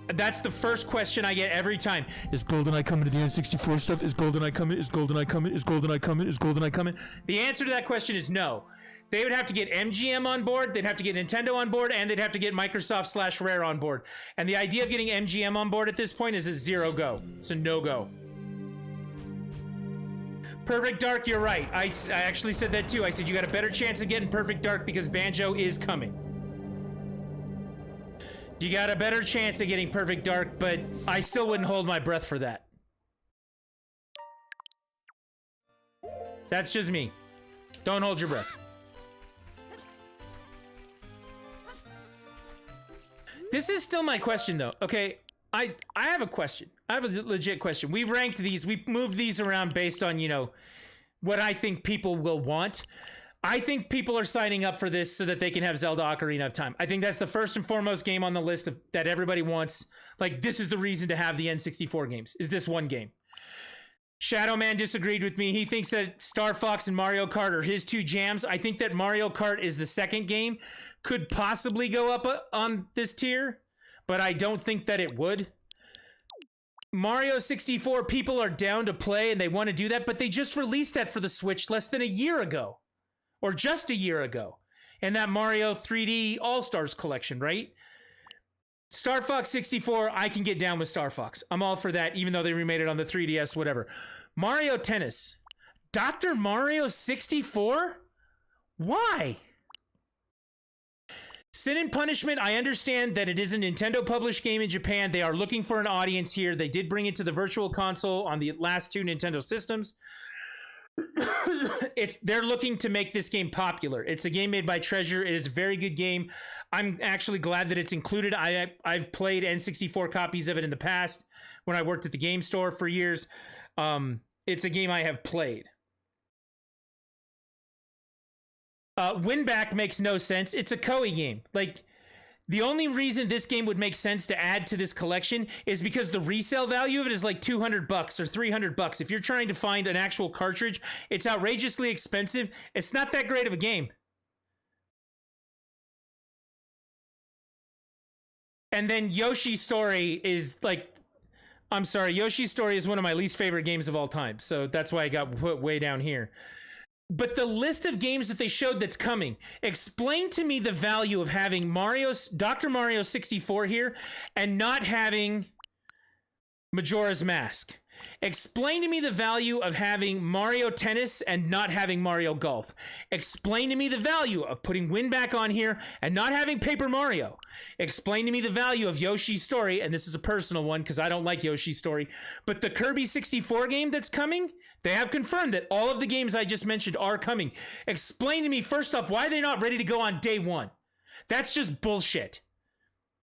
That's the first question I get every time. Is GoldenEye coming to the N64 stuff? Is GoldenEye coming? Is GoldenEye coming? Is GoldenEye coming? Is GoldenEye coming? The answer to that question is no. They would have to get MGM on board, they'd have to get Nintendo on board, and they'd have to get Microsoft/Rare on board. And the idea of getting MGM on board at this point is a zero go. It's a no-go. Perfect Dark, you're right. I actually said that too. I said you got a better chance of getting Perfect Dark because Banjo is coming. You got a better chance of getting Perfect Dark, but I still wouldn't hold my breath for that. That's just me. Don't hold your breath. This is still my question, though. Okay, I have a question. I have a legit question. We ranked these. We moved these around based on, you know, what I think people will want. I think people are signing up for this so that they can have Zelda Ocarina of Time. I think that's the first and foremost game on the list that everybody wants. Like, this is the reason to have the N64 games, is this one game. Shadow Man disagreed with me. He thinks that Star Fox and Mario Kart are his two jams. I think that Mario Kart is the second game. Could possibly go up on this tier, but I don't think that it would. Mario 64, people are down to play and they want to do that, but they just released that for the Switch less than a year ago. Or just a year ago. And that Mario 3D All-Stars collection, right? Star Fox 64, I can get down with Star Fox. I'm all for that, even though they remade it on the 3DS, whatever. Mario Tennis. Dr. Mario 64? Why? Sin and Punishment, I understand that it is a Nintendo published game in Japan. They are looking for an audience here. They did bring it to the Virtual Console on the last two Nintendo systems. They're looking to make this game popular. It's a game made by Treasure. It is a very good game. I'm actually glad that it's included. I've played N64 copies of it in the past when I worked at the game store for years. It's a game I have played. Winback makes no sense. It's a Koei game. Like, the only reason this game would make sense to add to this collection is because the resale value of it is like $200 or $300. If you're trying to find an actual cartridge, it's outrageously expensive. It's not that great of a game. And then Yoshi's Story is like, I'm sorry, Yoshi's Story is one of my least favorite games of all time. So that's why I got put way down here. But the list of games that they showed that's coming, explain to me the value of having Dr. Mario 64 here and not having Majora's Mask. Explain to me the value of having Mario Tennis and not having Mario Golf. Explain to me the value of putting Winback on here and not having Paper Mario. Explain to me the value of Yoshi's Story, and this is a personal one because I don't like Yoshi's Story, but the Kirby 64 game that's coming, they have confirmed that all of the games I just mentioned are coming. Explain to me, first off, why they're not ready to go on day one. That's just bullshit.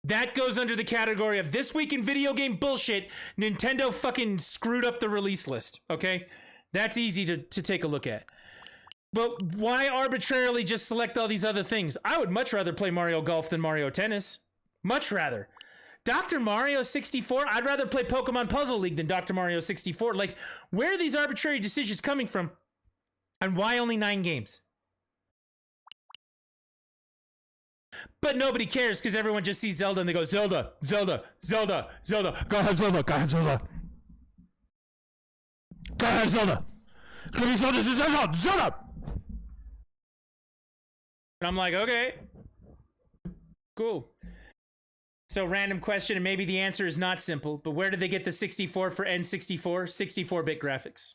That goes under the category of this week in video game bullshit. Nintendo fucking screwed up the release list, okay? That's easy to take a look at. But why arbitrarily just select all these other things? I would much rather play Mario Golf than Mario Tennis. Much rather. Dr. Mario 64? I'd rather play Pokemon Puzzle League than Dr. Mario 64. Like, where are these arbitrary decisions coming from? And why only 9 games? But nobody cares because everyone just sees Zelda and they go, Zelda, Zelda, Zelda, Zelda. Go have Zelda, go have Zelda. Go have Zelda. Give me Zelda, Zelda, Zelda. And I'm like, okay. Cool. So random question, and maybe the answer is not simple, but where did they get the 64 for N64? 64-bit graphics.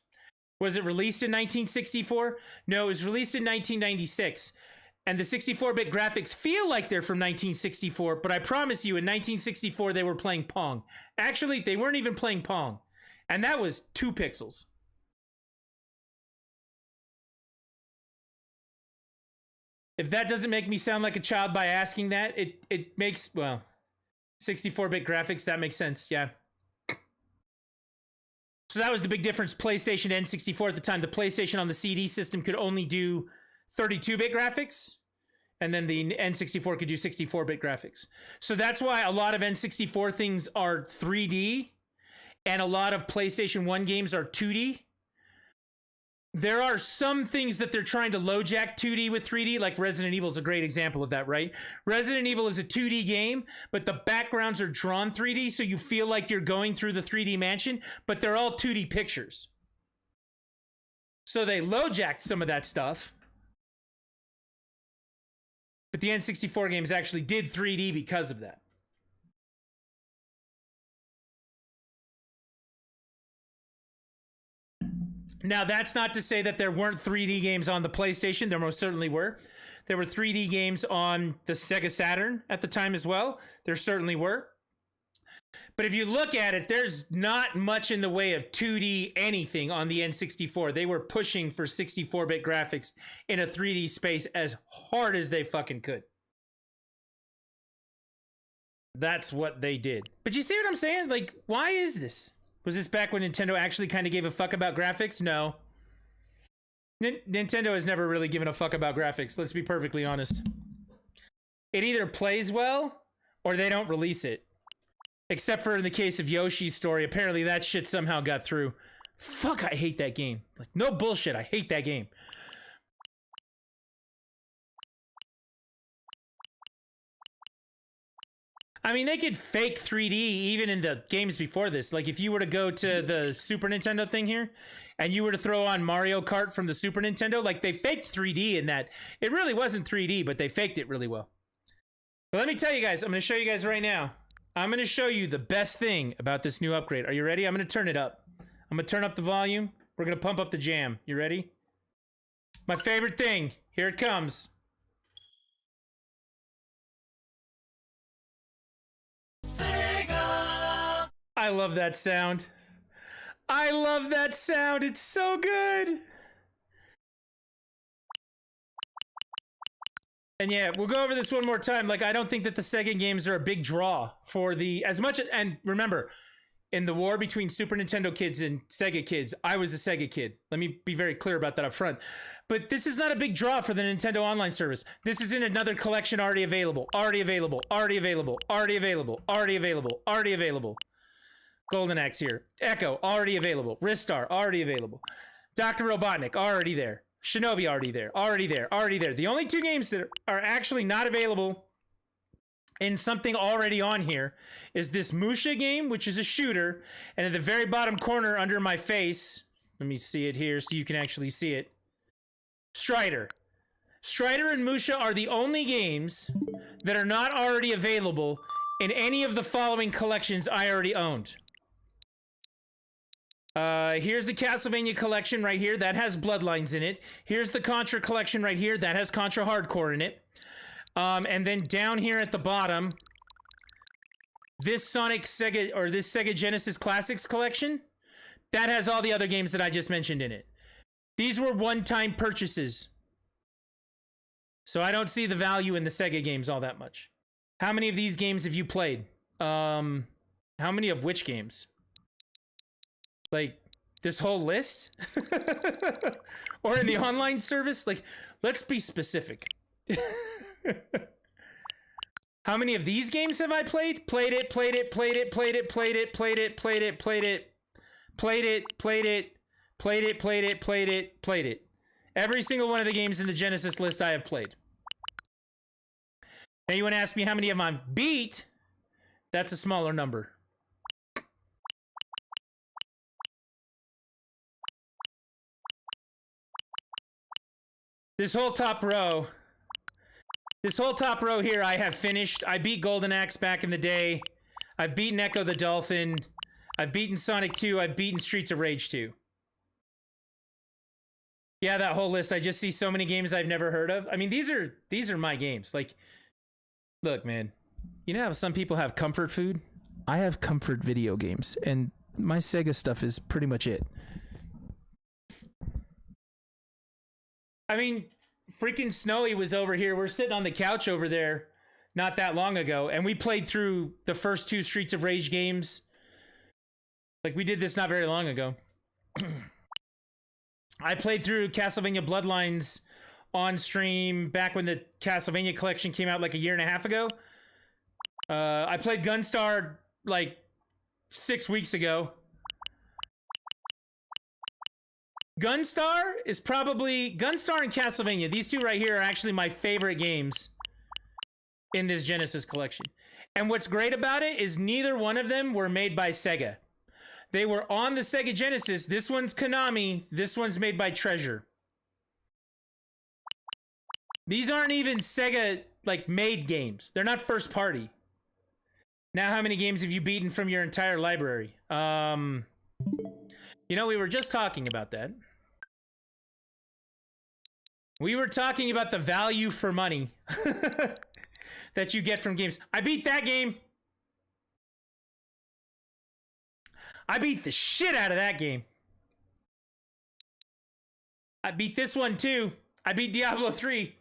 Was it released in 1964? No, it was released in 1996. And the 64-bit graphics feel like they're from 1964, but I promise you, in 1964, they were playing Pong. Actually, they weren't even playing Pong. And that was 2 pixels. If that doesn't make me sound like a child by asking that, it makes, well, 64-bit graphics, that makes sense, yeah. So that was the big difference. PlayStation N64 at the time. The PlayStation on the CD system could only do 32-bit graphics, and then the N64 could do 64-bit graphics. So that's why a lot of N64 things are 3D, and a lot of PlayStation 1 games are 2D. there are some things that they're trying to LoJack 2D with 3D, like Resident Evil is a great example of that, right? Resident Evil is a 2D game, but the backgrounds are drawn 3D, so you feel like you're going through the 3D mansion, but they're all 2D pictures. So they LoJacked some of that stuff. But the N64 games actually did 3D because of that. Now, that's not to say that there weren't 3D games on the PlayStation. There most certainly were. There were 3D games on the Sega Saturn at the time as well. There certainly were. But if you look at it, there's not much in the way of 2D anything on the N64. They were pushing for 64-bit graphics in a 3D space as hard as they fucking could. That's what they did. But you see what I'm saying? Like, why is this? Was this back when Nintendo actually kind of gave a fuck about graphics? No. Nintendo has never really given a fuck about graphics. Let's be perfectly honest. It either plays well or they don't release it. Except for in the case of Yoshi's Story. Apparently that shit somehow got through. Fuck, I hate that game. Like, no bullshit. I hate that game. I mean, they could fake 3D even in the games before this. Like, if you were to go to the Super Nintendo thing here, and you were to throw on Mario Kart from the Super Nintendo, like, they faked 3D in that. It really wasn't 3D, but they faked it really well. But let me tell you guys, I'm going to show you guys right now. I'm going to show you the best thing about this new upgrade. Are you ready? I'm going to turn it up. I'm going to turn up the volume. We're going to pump up the jam. You ready? My favorite thing. Here it comes. I love that sound. I love that sound. It's so good. And yeah, we'll go over this one more time. Like, I don't think that the Sega games are a big draw for the, as much, and remember, in the war between Super Nintendo kids and Sega kids, I was a Sega kid. Let me be very clear about that up front. But this is not a big draw for the Nintendo Online service. This is in another collection already available, already available, already available, already available, already available, already available. Golden Axe here. Echo, already available. Ristar, already available. Dr. Robotnik, already there. Shinobi, already there. Already there. Already there. The only two games that are actually not available in something already on here is this Musha game, which is a shooter. And at the very bottom corner under my face, let me see it here so you can actually see it. Strider. Strider and Musha are the only games that are not already available in any of the following collections I already owned. Here's the Castlevania collection right here. That has Bloodlines in it. Here's the Contra collection right here. That has Contra Hardcore in it. And then down here at the bottom, this Sega Genesis Classics collection, that has all the other games that I just mentioned in it. These were one-time purchases. So I don't see the value in the Sega games all that much. How many of these games have you played? How many of which games? Like, this whole list? Or in the online service? Like, let's be specific. How many of these games have I played? Played it, played it, played it, played it, played it, played it, played it, played it, played it, played it, played it, played it, played it, played it. Every single one of the games in the Genesis list I have played. Now you want to ask me how many of them I've beat? That's a smaller number. This whole top row here I have finished. I beat Golden Axe back in the day. I've beaten Echo the Dolphin. I've beaten Sonic 2. I've beaten Streets of Rage 2. Yeah, that whole list. I just see so many games I've never heard of. I mean, these are my games. Like, look, man. You know how some people have comfort food? I have comfort video games, and my Sega stuff is pretty much it. I mean, freaking Snowy was over here. We're sitting on the couch over there not that long ago, and we played through the first two Streets of Rage games. Like, we did this not very long ago. I played through Castlevania Bloodlines on stream back when the Castlevania collection came out like a year and a half ago. I played Gunstar like 6 weeks ago. Gunstar is probably Gunstar and Castlevania. These two right here are actually my favorite games in this Genesis collection. And what's great about it is neither one of them were made by Sega. They were on the Sega Genesis. This one's Konami. This one's made by Treasure. These aren't even Sega like made games. They're not first party. Now, how many games have you beaten from your entire library? You know, we were just talking about that. We were talking about the value for money that you get from games. I beat that game. I beat the shit out of that game. I beat this one too. I beat Diablo 3.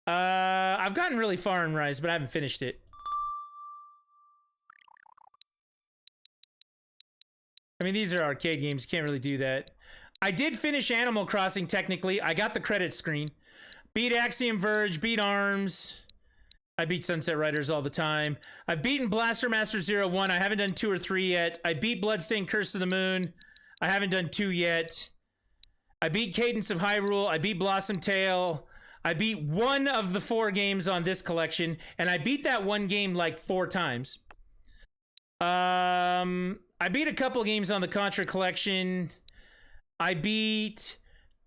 I've gotten really far in Rise, but I haven't finished it. I mean, these are arcade games. Can't really do that. I did finish Animal Crossing, technically. I got the credit screen. Beat Axiom Verge, beat ARMS. I beat Sunset Riders all the time. I've beaten Blaster Master 01. I haven't done 2 or 3 yet. I beat Bloodstained Curse of the Moon. I haven't done 2 yet. I beat Cadence of Hyrule. I beat Blossom Tale. I beat 1 of the 4 games on this collection. And I beat that one game like 4 times. I beat a couple games on the Contra collection. I beat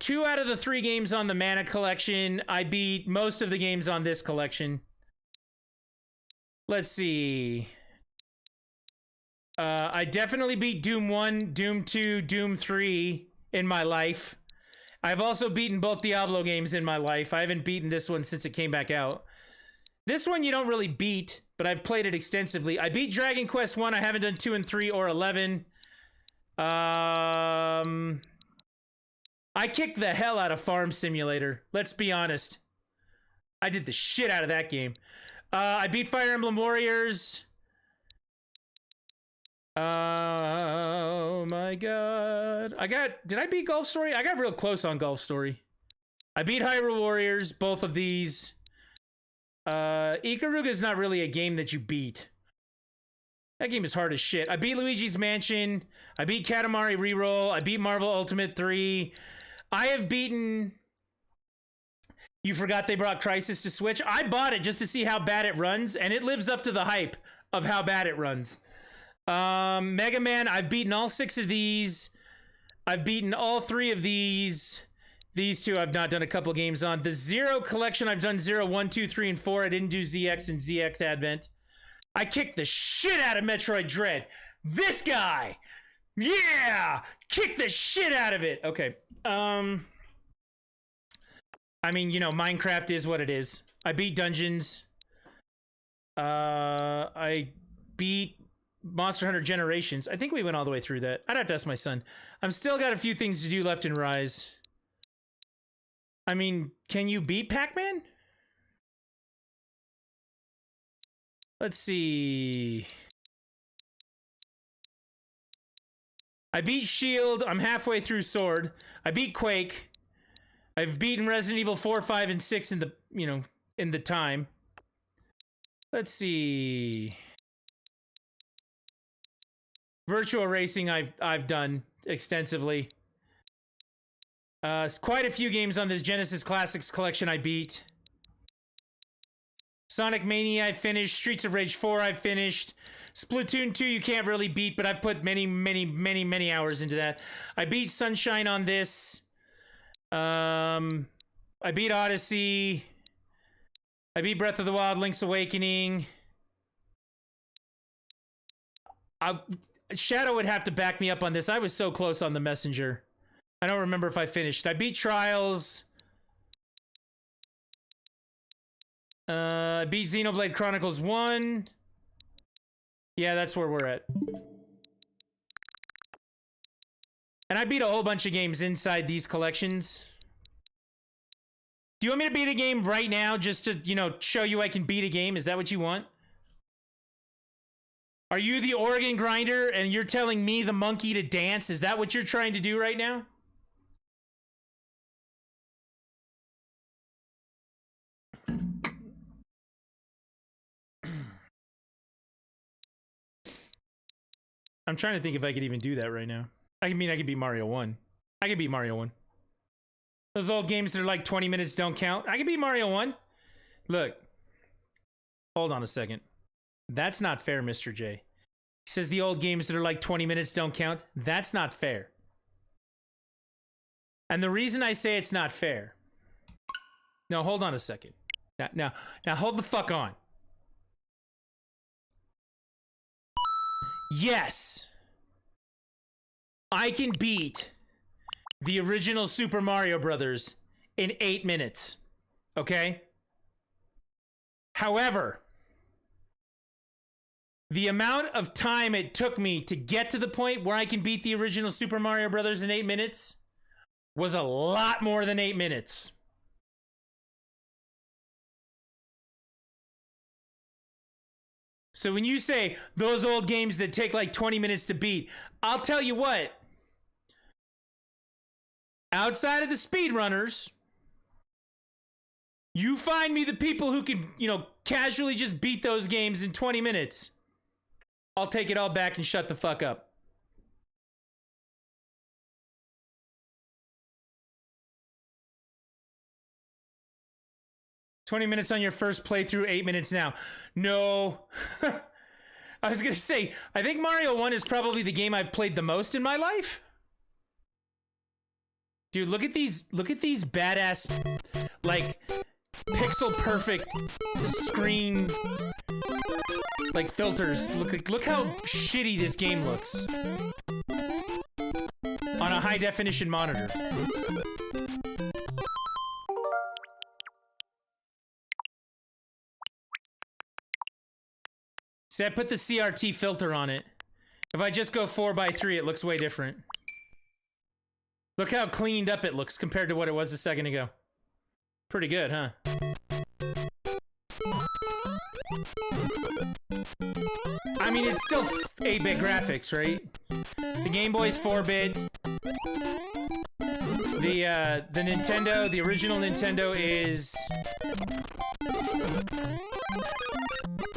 2 out of the 3 games on the Mana collection. I beat most of the games on this collection. Let's see. I definitely beat Doom 1, Doom 2, Doom 3 in my life. I've also beaten both Diablo games in my life. I haven't beaten this one since it came back out. This one you don't really beat, but I've played it extensively. I beat Dragon Quest 1. I haven't done 2 and 3 or 11. I kicked the hell out of Farm Simulator. Let's be honest. I did the shit out of that game. I beat Fire Emblem Warriors. Oh my god. Did I beat Golf Story? I got real close on Golf Story. I beat Hyrule Warriors, both of these. Ikaruga is not really a game that you beat. That game is hard as shit. I beat Luigi's Mansion. I beat Katamari Reroll. I beat Marvel Ultimate 3. I have beaten... You forgot they brought Crysis to Switch? I bought it just to see how bad it runs, and it lives up to the hype of how bad it runs. Mega Man, I've beaten all 6 of these. I've beaten all 3 of these. These 2 I've not done a couple games on. The Zero collection, I've done 0, 1, 2, 3, and 4. I didn't do ZX and ZX Advent. I kicked the shit out of Metroid Dread. This guy! Yeah! Kick the shit out of it! Okay. I mean, you know, Minecraft is what it is. I beat Dungeons. I beat Monster Hunter Generations. I think we went all the way through that. I'd have to ask my son. I'm still got a few things to do left in Rise. I mean, can you beat Pac-Man? Let's see. I beat Shield. I'm halfway through Sword. I beat Quake. I've beaten Resident Evil 4, 5, and 6 in the, you know, in the time. Let's see. Virtual Racing I've done extensively. Quite a few games on this Genesis Classics collection I beat. Sonic Mania I finished. Streets of Rage 4 I finished. Splatoon 2 you can't really beat, but I've put many hours into that. I beat Sunshine on this. I beat Odyssey. I beat Breath of the Wild, Link's Awakening. Shadow would have to back me up on this. I was so close on The Messenger. I don't remember if I finished. I beat Trials. I beat Xenoblade Chronicles 1. Yeah, that's where we're at. And I beat a whole bunch of games inside these collections. Do you want me to beat a game right now just to, you know, show you I can beat a game? Is that what you want? Are you the organ grinder and you're telling me the monkey to dance? Is that what you're trying to do right now? I'm trying to think if I could even do that right now. I mean, I could beat Mario 1. I could beat Mario 1. Those old games that are like 20 minutes don't count. I could beat Mario 1. Look. Hold on a second. That's not fair, Mr. J. He says the old games that are like 20 minutes don't count. That's not fair. And the reason I say it's not fair... No, hold on a second. Now, hold the fuck on. Yes. I can beat the original Super Mario Brothers in 8 minutes. Okay? However, the amount of time it took me to get to the point where I can beat the original Super Mario Brothers in 8 minutes was a lot more than 8 minutes. So when you say those old games that take like 20 minutes to beat, I'll tell you what. Outside of the speedrunners, you find me the people who can, casually just beat those games in 20 minutes. I'll take it all back and shut the fuck up. "20 minutes on your first playthrough, 8 minutes now." No. I was going to say, I think Mario 1 is probably the game I've played the most in my life. Dude, look at these badass, like, pixel perfect screen, like, filters. Look how shitty this game looks on a high definition monitor. See, I put the CRT filter on it. If I just go 4:3, it looks way different. Look how cleaned up it looks compared to what it was a second ago. Pretty good, huh? I mean, it's still 8-bit graphics, right? The Game Boy's 4-bit. The Nintendo, the original Nintendo is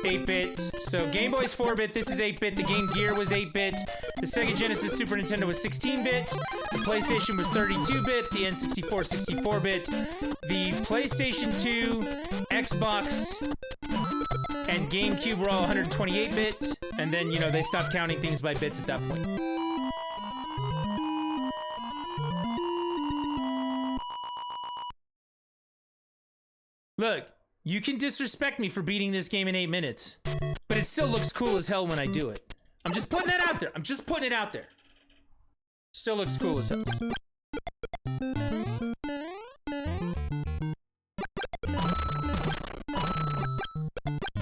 8-bit. So Game Boy's 4-bit, this is 8-bit. The Game Gear was 8-bit. The Sega Genesis Super Nintendo was 16-bit. The PlayStation was 32-bit. The N64, 64-bit. The PlayStation 2, Xbox, and GameCube were all 128-bit. And then, they stopped counting things by bits at that point. Look, you can disrespect me for beating this game in 8 minutes, but it still looks cool as hell when I do it. I'm just putting that out there. I'm just putting it out there. Still looks cool as hell.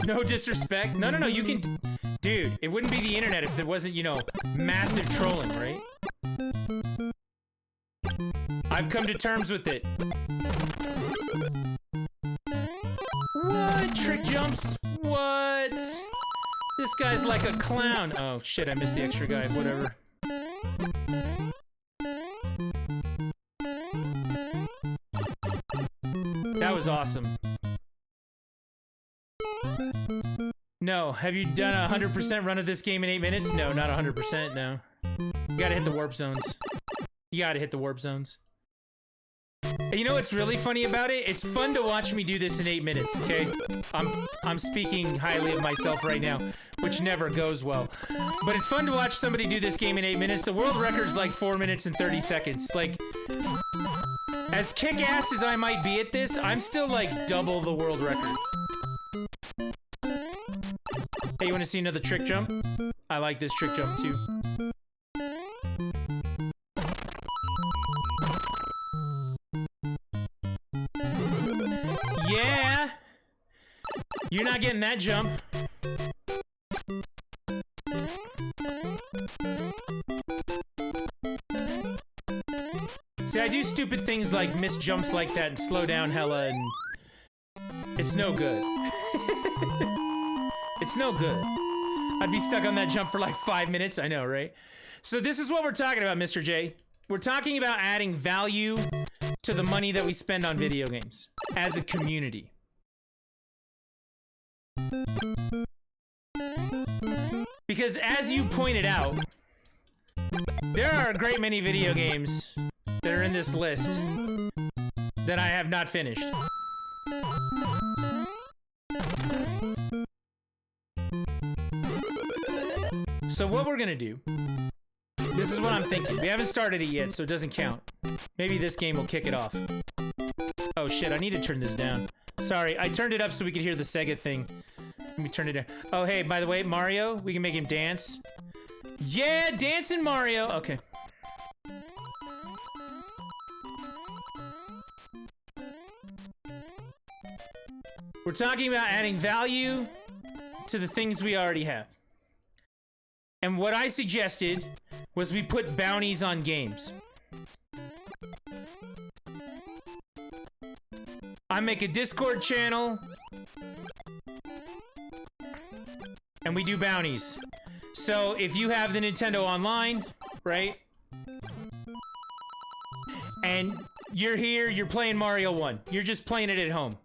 No disrespect. No, you can... Dude, it wouldn't be the internet if it wasn't, massive trolling, right? I've come to terms with it. What? Trick jumps? What? This guy's like a clown. Oh, shit, I missed the extra guy. Whatever. That was awesome. No, have you done a 100% run of this game in 8 minutes? No, not 100%, no. You gotta hit the warp zones. You gotta hit the warp zones. And you know what's really funny about it? It's fun to watch me do this in 8 minutes, okay? I'm speaking highly of myself right now, which never goes well. But it's fun to watch somebody do this game in 8 minutes. The world record's like 4 minutes and 30 seconds. Like, as kick-ass as I might be at this, I'm still like double the world record. Hey, you want to see another trick jump? I like this trick jump too. Yeah! You're not getting that jump. See, I do stupid things like miss jumps like that and slow down hella, and it's no good. It's no good. I'd be stuck on that jump for like 5 minutes. I know, right? So this is what we're talking about, Mr. J. We're talking about adding value to the money that we spend on video games as a community. Because as you pointed out, There are a great many video games that are in this list that I have not finished. So what we're gonna do, this is what I'm thinking. We haven't started it yet, so it doesn't count. Maybe this game will kick it off. Oh shit, I need to turn this down. Sorry, I turned it up so we could hear the Sega thing. Let me turn it down. Oh hey, by the way, Mario, we can make him dance. Yeah, dancing Mario. Okay. We're talking about adding value to the things we already have. And what I suggested was we put bounties on games. I make a Discord channel and we do bounties. So if you have the Nintendo Online, right? And you're here, you're playing Mario 1. You're just playing it at home.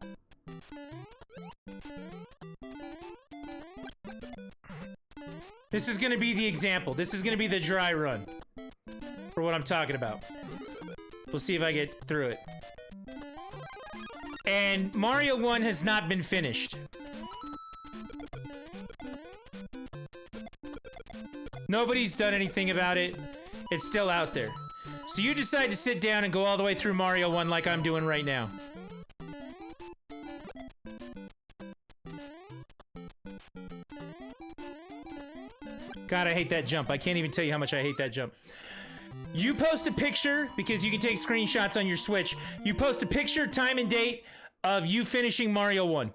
This is gonna be the example. This is gonna be the dry run for what I'm talking about. We'll see if I get through it. And Mario 1 has not been finished. Nobody's done anything about it. It's still out there. So you decide to sit down and go all the way through Mario 1 like I'm doing right now. God, I hate that jump. I can't even tell you how much I hate that jump. You post a picture, because you can take screenshots on your Switch. You post a picture, time and date of you finishing Mario 1.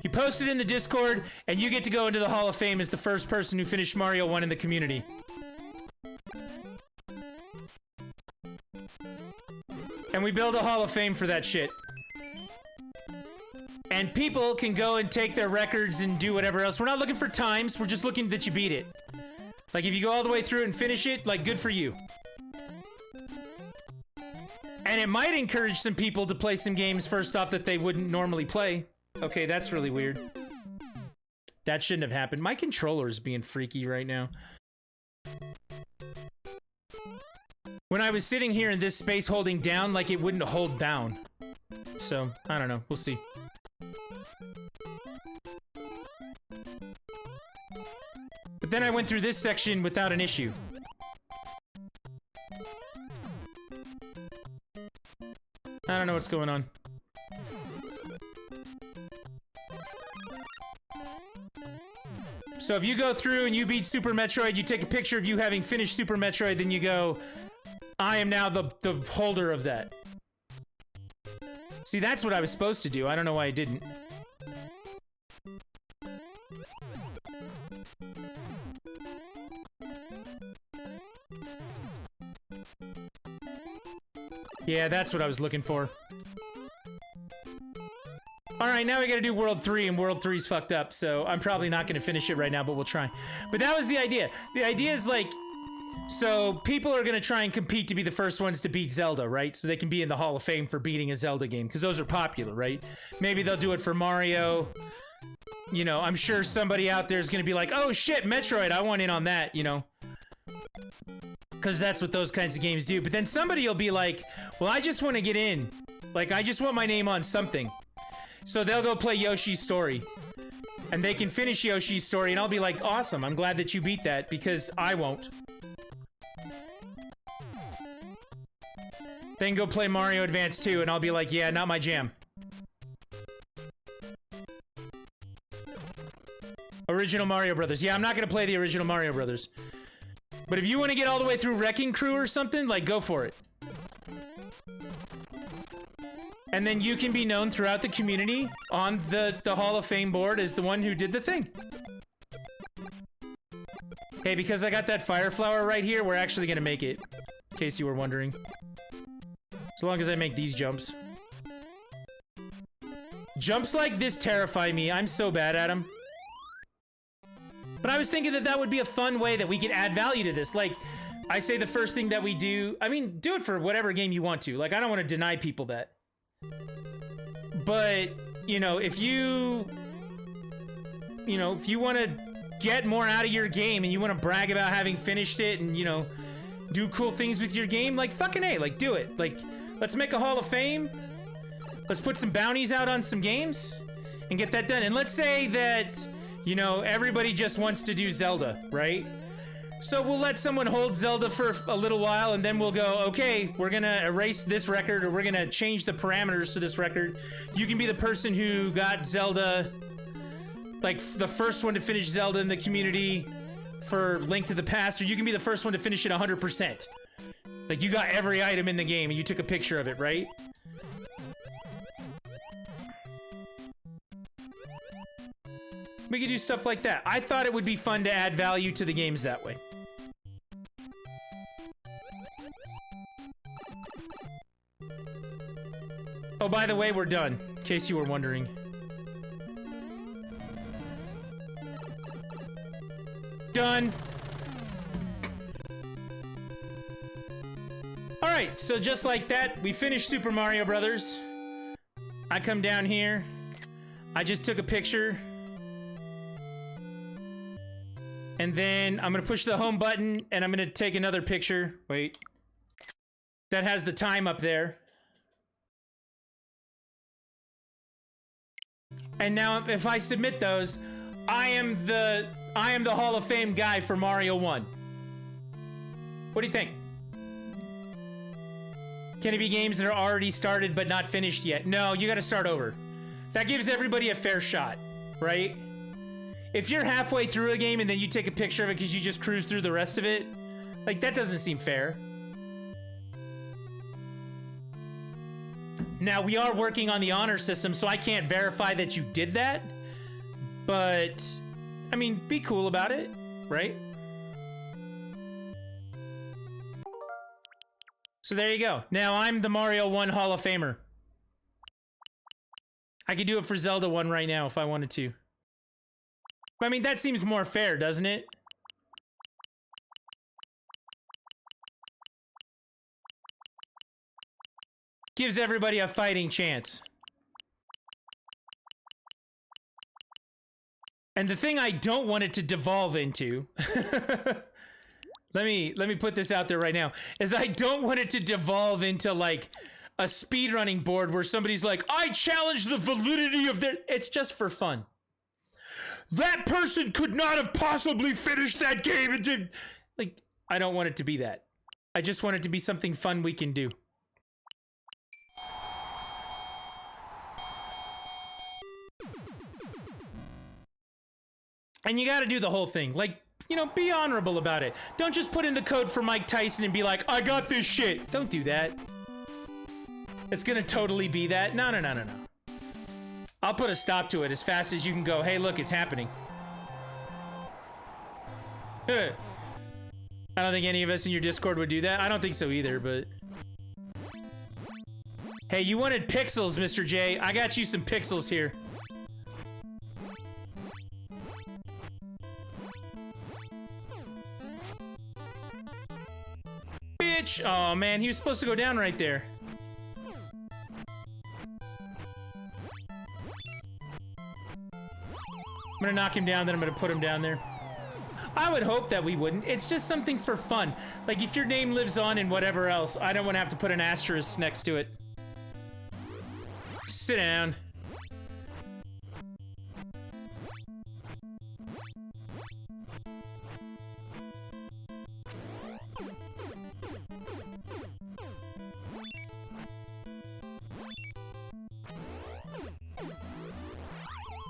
You post it in the Discord, and you get to go into the Hall of Fame as the first person who finished Mario 1 in the community. And we build a Hall of Fame for that shit. And people can go and take their records and do whatever else. We're not looking for times, we're just looking that you beat it. Like, if you go all the way through it and finish it, like, good for you. And it might encourage some people to play some games first off that they wouldn't normally play. Okay, that's really weird. That shouldn't have happened. My controller is being freaky right now. When I was sitting here in this space holding down, like, it wouldn't hold down. So, I don't know. We'll see. But then I went through this section without an issue. I don't know what's going on. So if you go through and you beat Super Metroid, you take a picture of you having finished Super Metroid, then you go, I am now the holder of that. See, that's what I was supposed to do. I don't know why I didn't. Yeah, that's what I was looking for. Alright, now we gotta do World 3, and World 3's fucked up, so I'm probably not gonna finish it right now, but we'll try. But that was the idea. The idea is like, so people are gonna try and compete to be the first ones to beat Zelda, right? So they can be in the Hall of Fame for beating a Zelda game, because those are popular, right? Maybe they'll do it for Mario. You know, I'm sure somebody out there is gonna be like, oh shit, Metroid, I want in on that, you know? Because that's what those kinds of games do. But then somebody will be like, well, I just want to get in. Like, I just want my name on something. So they'll go play Yoshi's Story. And they can finish Yoshi's Story, and I'll be like, awesome, I'm glad that you beat that, because I won't. Then go play Mario Advance 2, and I'll be like, yeah, not my jam. Original Mario Brothers. Yeah, I'm not going to play the original Mario Brothers. But if you want to get all the way through Wrecking Crew or something, like, go for it. And then you can be known throughout the community on the Hall of Fame board as the one who did the thing. Hey, because I got that fire flower right here, we're actually gonna make it. In case you were wondering. As long as I make these jumps. Jumps like this terrify me. I'm so bad at them. But I was thinking that that would be a fun way that we could add value to this. Like, I say the first thing that we do... I mean, do it for whatever game you want to. Like, I don't want to deny people that. But, you know, if you... You know, if you want to get more out of your game and you want to brag about having finished it and, you know, do cool things with your game, like, fucking A, like, do it. Like, let's make a Hall of Fame. Let's put some bounties out on some games and get that done. And let's say that, you know, everybody just wants to do Zelda, right? So we'll let someone hold Zelda for a little while, and then we'll go, okay, we're gonna erase this record, or we're gonna change the parameters to this record. You can be the person who got Zelda, like, the first one to finish Zelda in the community for Link to the Past, or you can be the first one to finish it 100%. Like, you got every item in the game, and you took a picture of it, right? We could do stuff like that. I thought it would be fun to add value to the games that way. Oh, by the way, we're done, in case you were wondering. Done. Alright, so just like that, we finished Super Mario Brothers. I come down here. I just took a picture. And then I'm gonna push the home button and I'm gonna take another picture. Wait. That has the time up there. And now if I submit those, I am the Hall of Fame guy for Mario 1. What do you think? Can it be games that are already started but not finished yet? No, you gotta start over. That gives everybody a fair shot, right? If you're halfway through a game and then you take a picture of it because you just cruise through the rest of it, like, that doesn't seem fair. Now, we are working on the honor system, so I can't verify that you did that. But, I mean, be cool about it, right? So there you go. Now I'm the Mario 1 Hall of Famer. I could do it for Zelda 1 right now if I wanted to. I mean, that seems more fair, doesn't it? Gives everybody a fighting chance. And the thing I don't want it to devolve into, let me put this out there right now, is I don't want it to devolve into, like, a speedrunning board where somebody's like, I challenge the validity of their... It's just for fun. That person could not have possibly finished that game. It did. Like, I don't want it to be that. I just want it to be something fun we can do. And you gotta do the whole thing. Like, you know, be honorable about it. Don't just put in the code for Mike Tyson and be like, I got this shit. Don't do that. It's gonna totally be that. No, no, no, no, no. I'll put a stop to it as fast as you can go, hey, look, it's happening. I don't think any of us in your Discord would do that. I don't think so either, but... Hey, you wanted pixels, Mr. J. I got you some pixels here. Bitch! Oh, man, he was supposed to go down right there. I'm gonna knock him down, then I'm gonna put him down there. I would hope that we wouldn't. It's just something for fun. Like, if your name lives on in whatever else, I don't want to have to put an asterisk next to it. Sit down.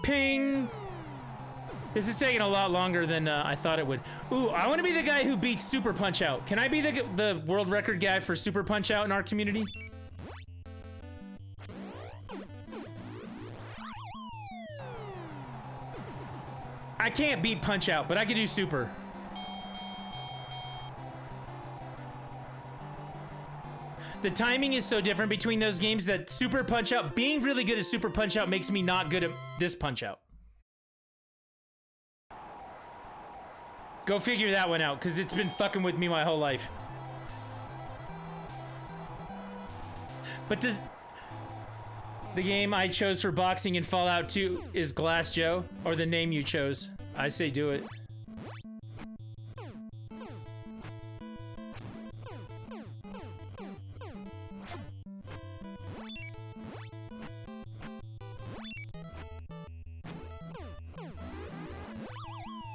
Ping! This is taking a lot longer than I thought it would. Ooh, I want to be the guy who beats Super Punch-Out. Can I be the world record guy for Super Punch-Out in our community? I can't beat Punch-Out, but I can do Super. The timing is so different between those games that Super Punch-Out, being really good at Super Punch-Out makes me not good at this Punch-Out. Go figure that one out, because it's been fucking with me my whole life. But does... The game I chose for boxing in Fallout 2 is Glass Joe, or the name you chose. I say do it.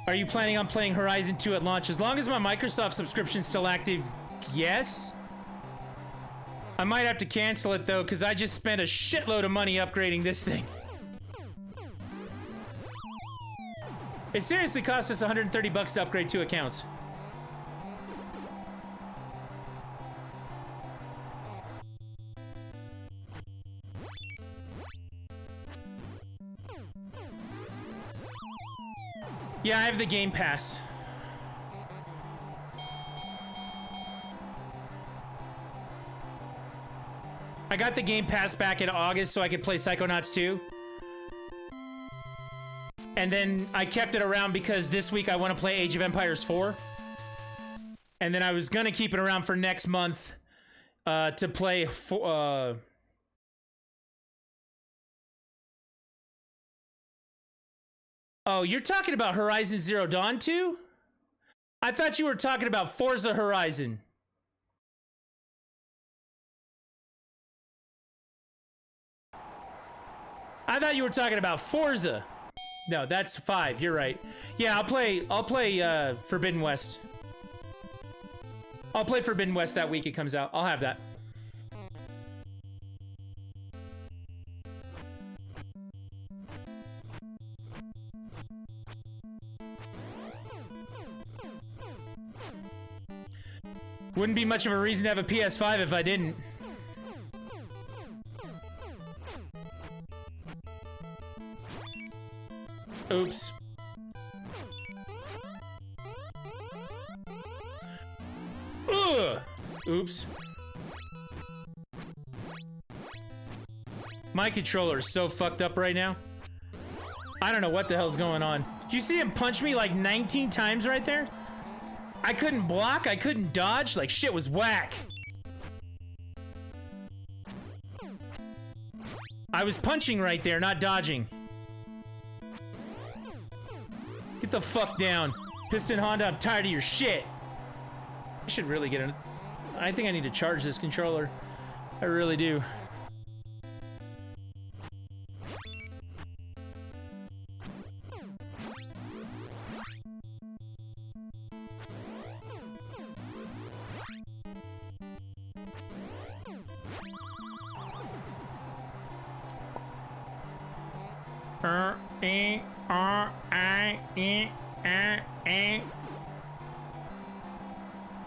Are you planning on playing Horizon 2 at launch? As long as my Microsoft subscription's still active, yes. I might have to cancel it though, because I just spent a shitload of money upgrading this thing. It seriously cost us 130 bucks to upgrade 2 accounts. Yeah, I have the Game Pass. I got the Game Pass back in August so I could play Psychonauts 2. And then I kept it around because this week I want to play Age of Empires 4. And then I was going to keep it around for next month to play... Oh, you're talking about Horizon Zero Dawn 2? I thought you were talking about Forza Horizon. I thought you were talking about Forza. No, that's 5. You're right. Yeah, I'll play Forbidden West. I'll play Forbidden West that week it comes out. I'll have that. Wouldn't be much of a reason to have a PS5 if I didn't. Oops. Ugh. Oops. My controller is so fucked up right now. I don't know what the hell's going on. Did you see him punch me like 19 times right there? I couldn't block, I couldn't dodge, like shit was whack. I was punching right there, not dodging. Get the fuck down. Piston Honda, I'm tired of your shit. I should really get I think I need to charge this controller. I really do.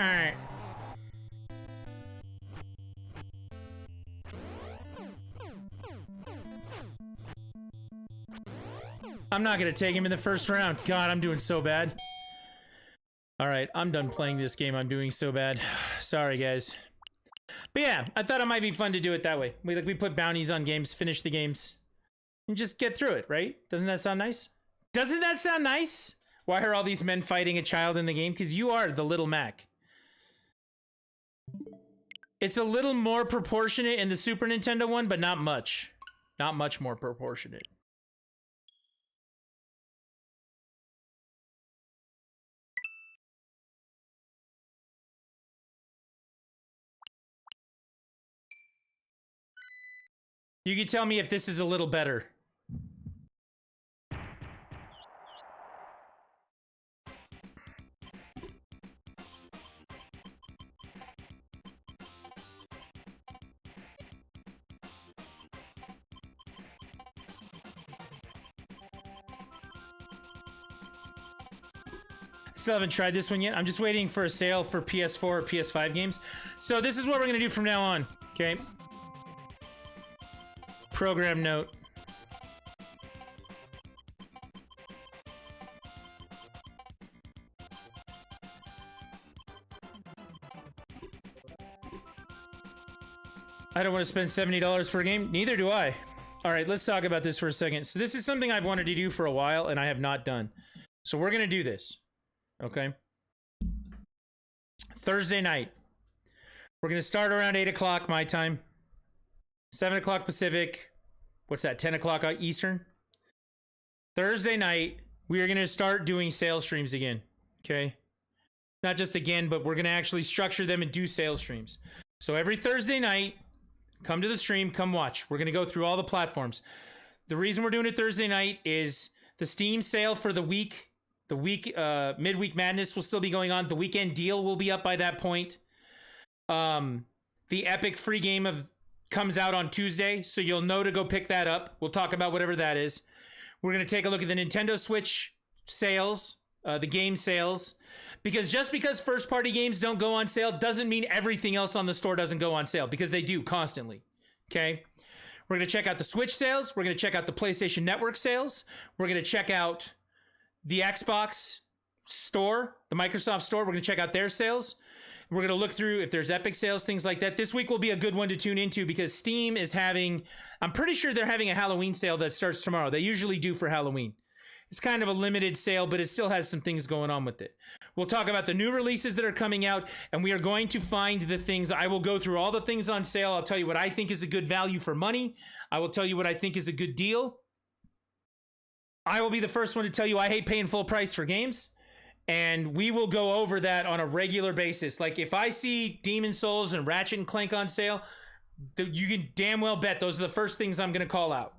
Alright. I'm not gonna take him in the first round. God, I'm doing so bad. Alright, I'm done playing this game. I'm doing so bad. Sorry, guys. But yeah, I thought it might be fun to do it that way. We put bounties on games, finish the games, and just get through it, right? Doesn't that sound nice? Doesn't that sound nice? Why are all these men fighting a child in the game? Because you are the little Mac. It's a little more proportionate in the Super Nintendo one, but not much. Not much more proportionate. You can tell me if this is a little better. Still haven't tried this one yet. I'm just waiting for a sale for PS4 or PS5 games. So this is what we're gonna do from now on, okay? Program note. I don't want to spend $70 per game. Neither do I. All right, let's talk about this for a second. So this is something I've wanted to do for a while and I have not done. So we're gonna do this. Okay. Thursday night. We're going to start around 8 o'clock my time. 7 o'clock Pacific. What's that? 10 o'clock Eastern. Thursday night, we are going to start doing sales streams again. Okay. Not just again, but we're going to actually structure them and do sales streams. So every Thursday night, come to the stream, come watch. We're going to go through all the platforms. The reason we're doing it Thursday night is the Steam sale for the week. The week midweek madness will still be going on. The weekend deal will be up by that point. The Epic free game comes out on Tuesday, so you'll know to go pick that up. We'll talk about whatever that is. We're going to take a look at the Nintendo Switch sales, the game sales, because just because first-party games don't go on sale doesn't mean everything else on the store doesn't go on sale, because they do constantly, okay? We're going to check out the Switch sales. We're going to check out the PlayStation Network sales. We're going to check out the Xbox store, the Microsoft store. We're going to check out their sales. We're going to look through if there's Epic sales, things like that. This week will be a good one to tune into because Steam is having, I'm pretty sure they're having a Halloween sale that starts tomorrow. They usually do for Halloween. It's kind of a limited sale, but it still has some things going on with it. We'll talk about the new releases that are coming out, and we are going to find the things. I will go through all the things on sale. I'll tell you what I think is a good value for money. I will tell you what I think is a good deal. I will be the first one to tell you I hate paying full price for games. And we will go over that on a regular basis. Like if I see Demon Souls and Ratchet and Clank on sale, you can damn well bet those are the first things I'm going to call out.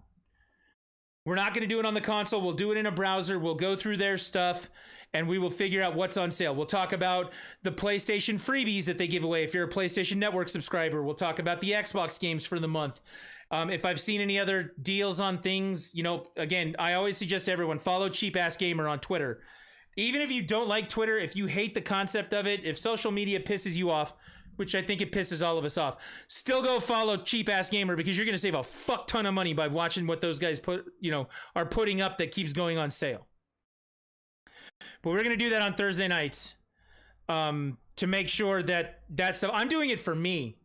We're not going to do it on the console. We'll do it in a browser. We'll go through their stuff and we will figure out what's on sale. We'll talk about the PlayStation freebies that they give away if you're a PlayStation Network subscriber. We'll talk about the Xbox games for the month. If I've seen any other deals on things, you know, again, I always suggest to everyone follow Cheap Ass Gamer on Twitter. Even if you don't like Twitter, if you hate the concept of it, if social media pisses you off, which I think it pisses all of us off, still go follow Cheap Ass Gamer because you're going to save a fuck ton of money by watching what those guys are putting up that keeps going on sale. But we're going to do that on Thursday nights to make sure that stuff, I'm doing it for me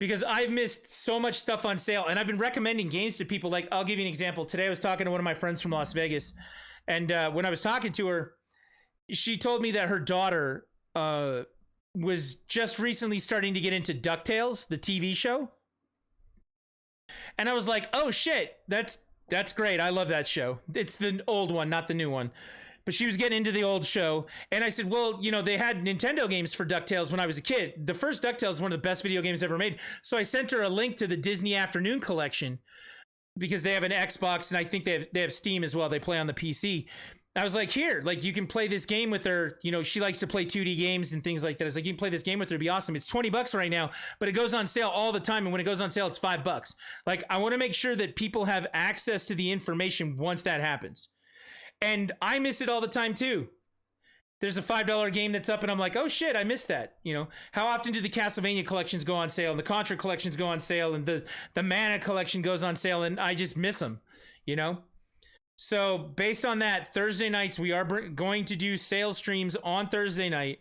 because I've missed so much stuff on sale and I've been recommending games to people. Like, I'll give you an example. Today I was talking to one of my friends from Las Vegas, and when I was talking to her, she told me that her daughter was just recently starting to get into DuckTales, the TV show. And I was like, oh shit, that's great. I love that show. It's the old one, not the new one. But she was getting into the old show. And I said, well, you know, they had Nintendo games for DuckTales when I was a kid. The first DuckTales is one of the best video games ever made. So I sent her a link to the Disney Afternoon Collection because they have an Xbox and I think they have Steam as well. They play on the PC. I was like, here, like you can play this game with her. You know, she likes to play 2D games and things like that. I was like, you can play this game with her. It'd be awesome. It's $20 right now, but it goes on sale all the time. And when it goes on sale, it's $5. Like, I want to make sure that people have access to the information once that happens. And I miss it all the time too. There's a $5 game that's up and I'm like, oh shit, I missed that. You know, how often do the Castlevania collections go on sale and the Contra collections go on sale and the Mana collection goes on sale and I just miss them, you know? So based on that, Thursday nights, we are going to do sales streams on Thursday night.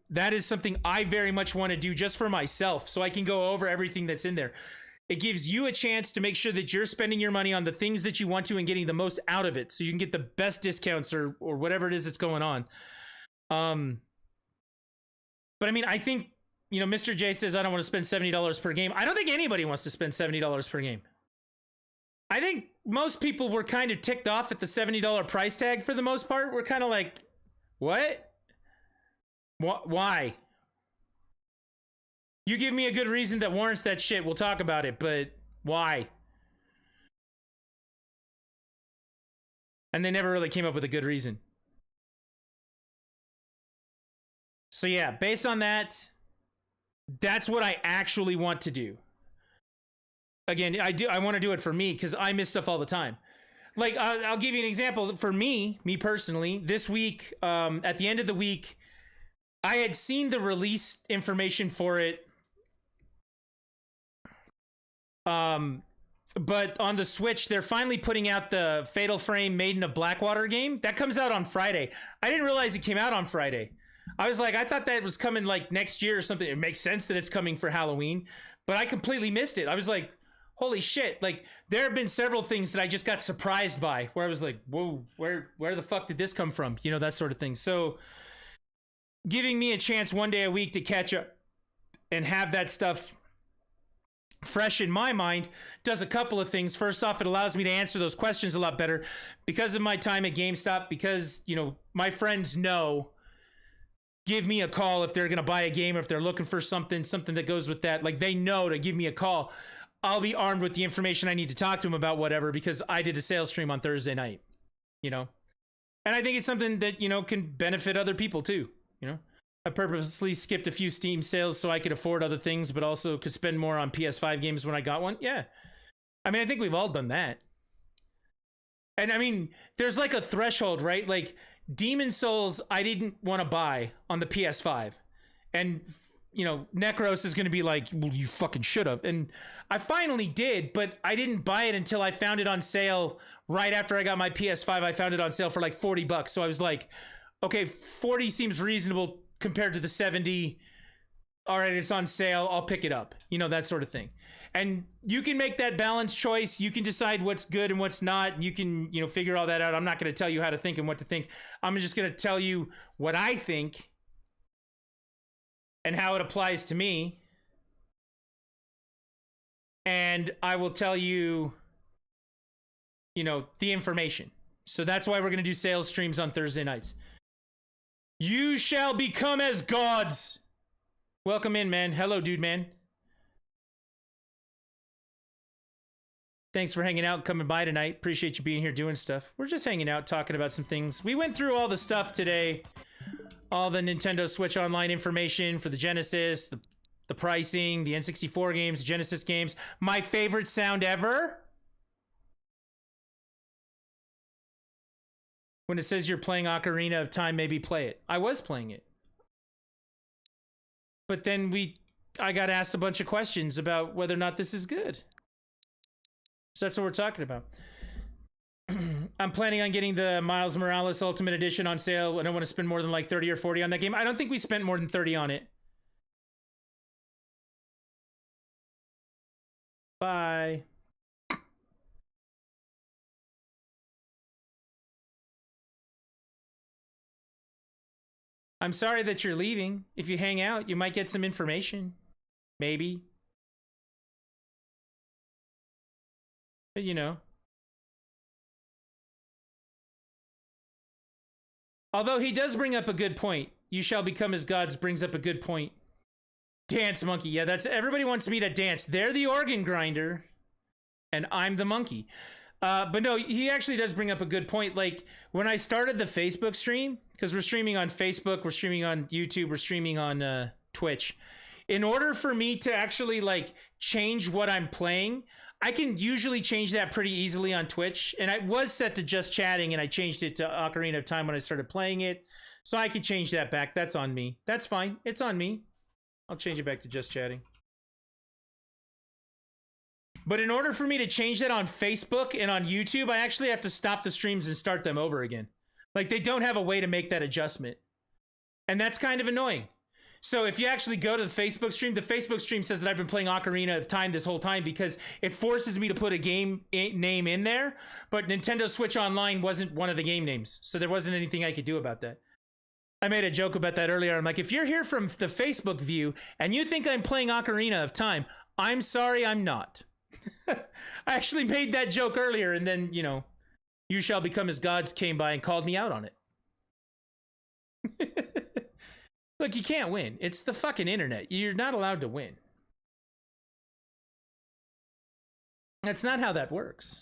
That is something I very much want to do just for myself so I can go over everything that's in there. It gives you a chance to make sure that you're spending your money on the things that you want to and getting the most out of it so you can get the best discounts or whatever it is that's going on. But I mean, I think, you know, Mr. J says I don't want to spend $70 per game. I don't think anybody wants to spend $70 per game. I think most people were kind of ticked off at the $70 price tag for the most part. We're kind of like, what? Why? You give me a good reason that warrants that shit, we'll talk about it, but why? And they never really came up with a good reason. So yeah, based on that, that's what I actually want to do. Again, I want to do it for me because I miss stuff all the time. Like, I'll give you an example. For me personally, this week, at the end of the week, I had seen the release information for it. But on the Switch, they're finally putting out the Fatal Frame Maiden of Blackwater game. That comes out on Friday. I didn't realize it came out on Friday. I was like, I thought that was coming like next year or something. It makes sense that it's coming for Halloween, but I completely missed it. I was like, holy shit. Like, there have been several things that I just got surprised by where I was like, whoa, where the fuck did this come from? You know, that sort of thing. So giving me a chance one day a week to catch up and have that stuff fresh in my mind does a couple of things. First off, it allows me to answer those questions a lot better because of my time at GameStop, because, you know, my friends know, give me a call if they're going to buy a game, or if they're looking for something that goes with that. Like, they know to give me a call. I'll be armed with the information I need to talk to them about whatever, because I did a sales stream on Thursday night, you know? And I think it's something that, you know, can benefit other people too. You know, I purposely skipped a few Steam sales so I could afford other things, but also could spend more on PS5 games when I got one. Yeah. I mean, I think we've all done that. And I mean, there's like a threshold, right? Like Demon Souls, I didn't want to buy on the PS5. And, you know, Necros is going to be like, well, you fucking should have. And I finally did, but I didn't buy it until I found it on sale right after I got my PS5. I found it on sale for like $40. So I was like, okay, 40 seems reasonable compared to the 70. All right, it's on sale. I'll pick it up. You know, that sort of thing. And you can make that balanced choice. You can decide what's good and what's not. You can, you know, figure all that out. I'm not going to tell you how to think and what to think. I'm just going to tell you what I think and how it applies to me. And I will tell you, you know, the information. So that's why we're going to do sales streams on Thursday nights. You shall become as gods. Welcome in, man. Hello, dude, man. Thanks for hanging out, coming by tonight. Appreciate you being here doing stuff. We're just hanging out, talking about some things. We went through all the stuff today. All the Nintendo Switch Online information for the Genesis, the pricing, the N64 games, Genesis games. My favorite sound ever. When it says you're playing Ocarina of Time, maybe play it. I was playing it. But then I got asked a bunch of questions about whether or not this is good. So that's what we're talking about. I'm planning on getting the Miles Morales Ultimate Edition on sale. I don't want to spend more than like 30 or 40 on that game. I don't think we spent more than 30 on it. Bye. I'm sorry that you're leaving. If you hang out, you might get some information. Maybe. But you know. Although he does bring up a good point. You shall become as gods brings up a good point. Dance monkey. Yeah, that's everybody wants me to dance. They're the organ grinder. And I'm the monkey. But no, he actually does bring up a good point. Like when I started the Facebook stream, because we're streaming on Facebook, we're streaming on YouTube, we're streaming on Twitch. In order for me to actually like change what I'm playing, I can usually change that pretty easily on Twitch. And I was set to just chatting and I changed it to Ocarina of Time when I started playing it. So I could change that back. That's on me. That's fine. It's on me. I'll change it back to just chatting. But in order for me to change that on Facebook and on YouTube, I actually have to stop the streams and start them over again. Like they don't have a way to make that adjustment. And that's kind of annoying. So if you actually go to the Facebook stream says that I've been playing Ocarina of Time this whole time because it forces me to put a game name in there. But Nintendo Switch Online wasn't one of the game names. So there wasn't anything I could do about that. I made a joke about that earlier. I'm like, if you're here from the Facebook view and you think I'm playing Ocarina of Time, I'm sorry, I'm not. I actually made that joke earlier and then, you know, You Shall Become as Gods came by and called me out on it. Look, you can't win. It's the fucking internet. You're not allowed to win. That's not how that works.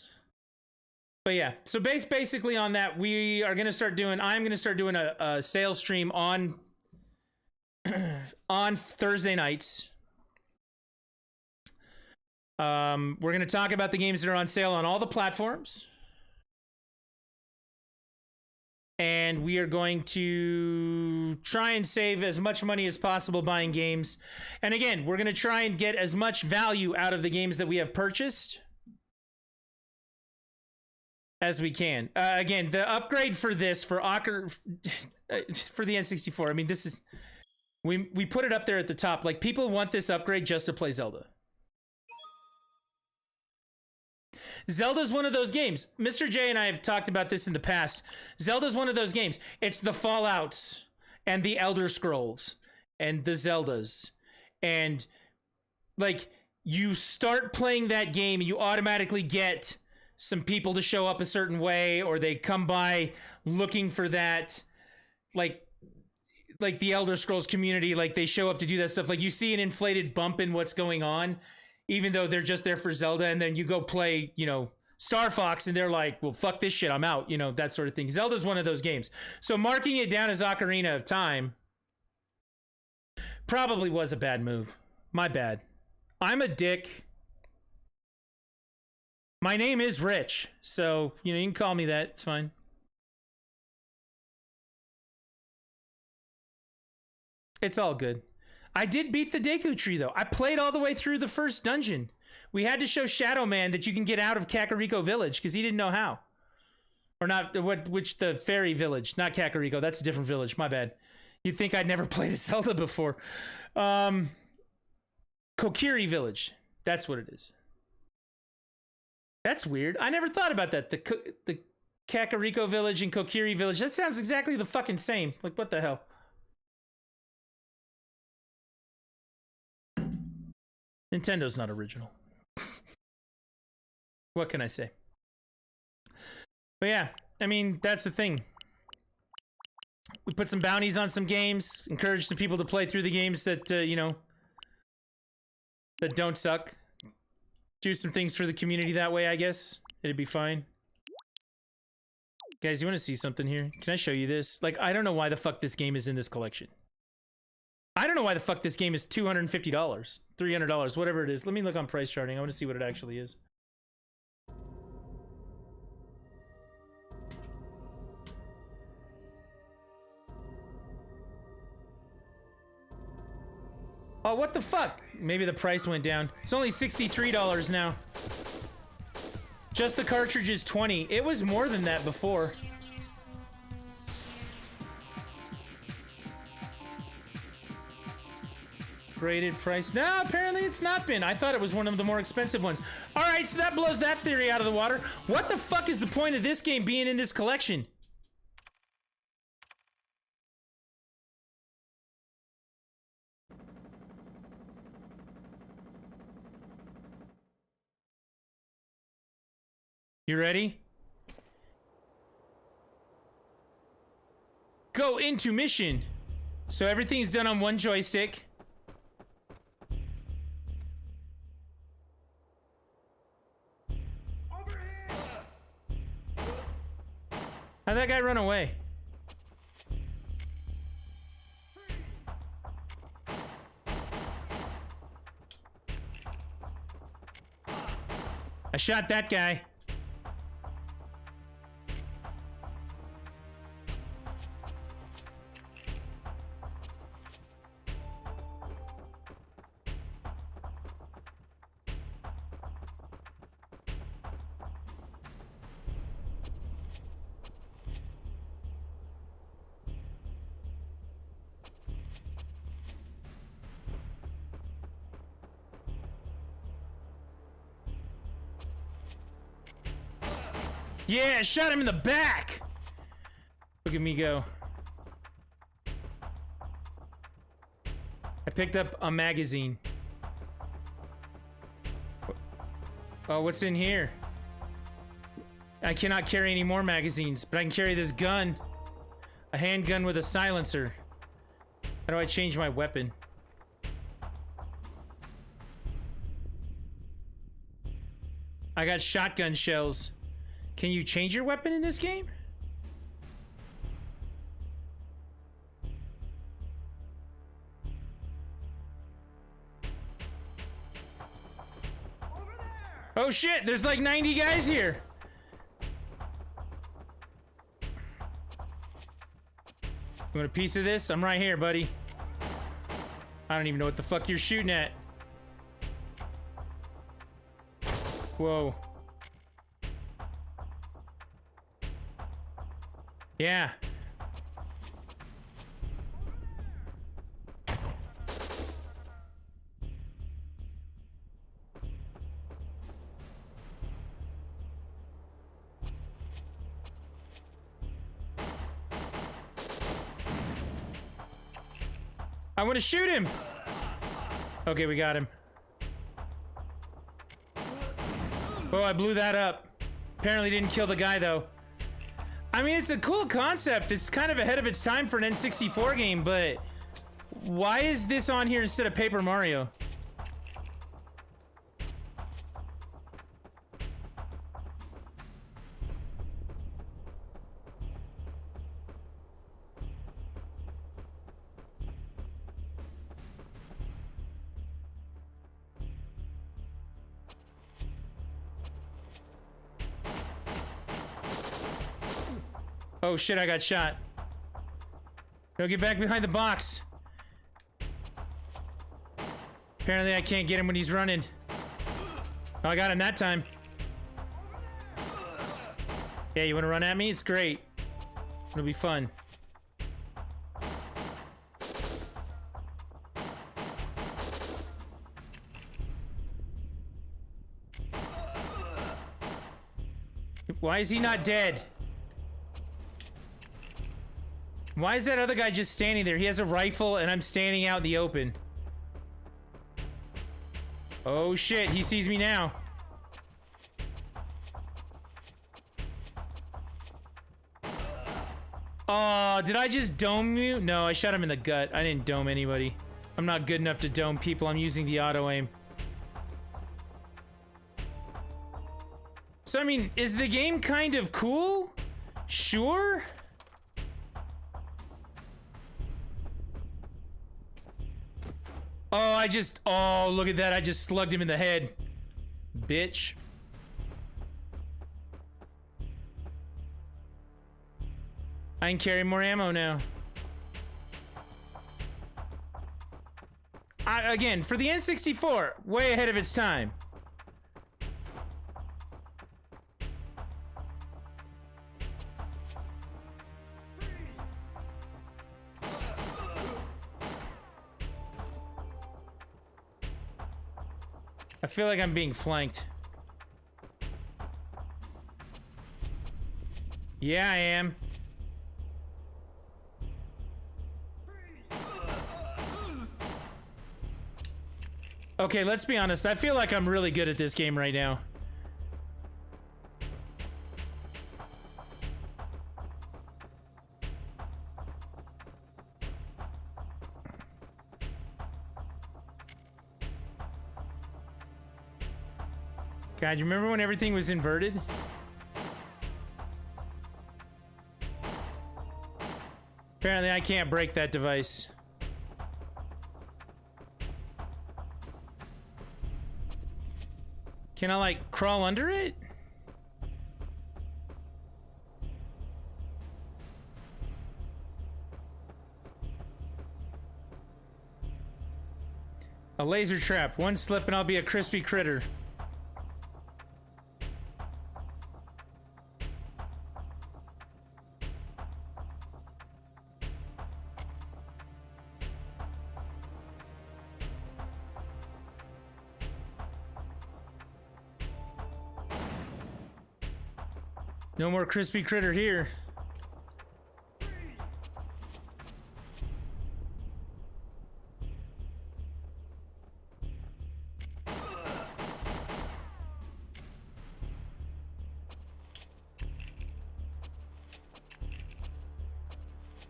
But yeah, so basically on that, we are going to start doing, I'm going to start doing a sales stream on, on Thursday nights. We're going to talk about the games that are on sale on all the platforms. And we are going to try and save as much money as possible buying games. And again, we're going to try and get as much value out of the games that we have purchased as we can. Again, the upgrade for this, for the N64, I mean, this is, we put it up there at the top. Like, people want this upgrade just to play Zelda. Zelda's one of those games. Mr. J and I have talked about this in the past. Zelda's one of those games. It's the Fallouts and the Elder Scrolls and the Zeldas. And, like, you start playing that game and you automatically get some people to show up a certain way, or they come by looking for that, like the Elder Scrolls community, like they show up to do that stuff. Like you see an inflated bump in what's going on, even though they're just there for Zelda, and then you go play, you know, Star Fox, and they're like, well, fuck this shit, I'm out, you know, that sort of thing. Zelda's one of those games. So marking it down as Ocarina of Time probably was a bad move. My bad. I'm a dick. My name is Rich, so, you know, you can call me that. It's fine. It's all good. I did beat the Deku Tree, though. I played all the way through the first dungeon. We had to show Shadow Man that you can get out of Kakariko Village, because he didn't know how. Or not, which the fairy village, not Kakariko. That's a different village, my bad. You'd think I'd never played a Zelda before. Kokiri Village. That's what it is. That's weird. I never thought about that. The Kakariko Village and Kokiri Village. That sounds exactly the fucking same. Like, what the hell? Nintendo's not original. What can I say? But yeah, I mean, that's the thing. We put some bounties on some games, encourage some people to play through the games that, you know, that don't suck. Do some things for the community that way, I guess. It'd be fine. Guys, you want to see something here? Can I show you this? Like, I don't know why the fuck this game is in this collection. I don't know why the fuck this game is $250, $300, whatever it is. Let me look on price charting. I want to see what it actually is. Oh, what the fuck? Maybe the price went down. It's only $63 now. Just the cartridge is $20. It was more than that before. Graded price. No, apparently it's not been. I thought it was one of the more expensive ones. All right, so that blows that theory out of the water. What the fuck is the point of this game being in this collection? You ready? Go into mission. So everything's done on one joystick. How'd that guy run away? I shot that guy. Yeah, shot him in the back. Look at me go. I picked up a magazine. Oh, what's in here? I cannot carry any more magazines, but I can carry this gun. A handgun with a silencer. How do I change my weapon? I got shotgun shells. Can you change your weapon in this game? Oh shit, there's like 90 guys here. You want a piece of this? I'm right here, buddy. I don't even know what the fuck you're shooting at. Whoa. Yeah. I want to shoot him. Okay, we got him. Oh, I blew that up. Apparently didn't kill the guy, though. I mean, it's a cool concept. It's kind of ahead of its time for an N64 game, but why is this on here instead of Paper Mario? Oh shit, I got shot. No, get back behind the box. Apparently I can't get him when he's running. Oh, I got him that time. Yeah, you wanna run at me? It's great. It'll be fun. Why is he not dead? Why is that other guy just standing there? He has a rifle and I'm standing out in the open. Oh shit, he sees me now. Oh, did I just dome you? No, I shot him in the gut. I didn't dome anybody. I'm not good enough to dome people. I'm using the auto aim. So, I mean, is the game kind of cool? Sure. Oh, look at that. I just slugged him in the head. Bitch. I can carry more ammo now. Again, for the N64, way ahead of its time. I feel like I'm being flanked. Yeah, I am. Okay, let's be honest. I feel like I'm really good at this game right now. God, you remember when everything was inverted? Apparently I can't break that device. Can I, like, crawl under it? A laser trap. One slip and I'll be a crispy critter. No more crispy critter here.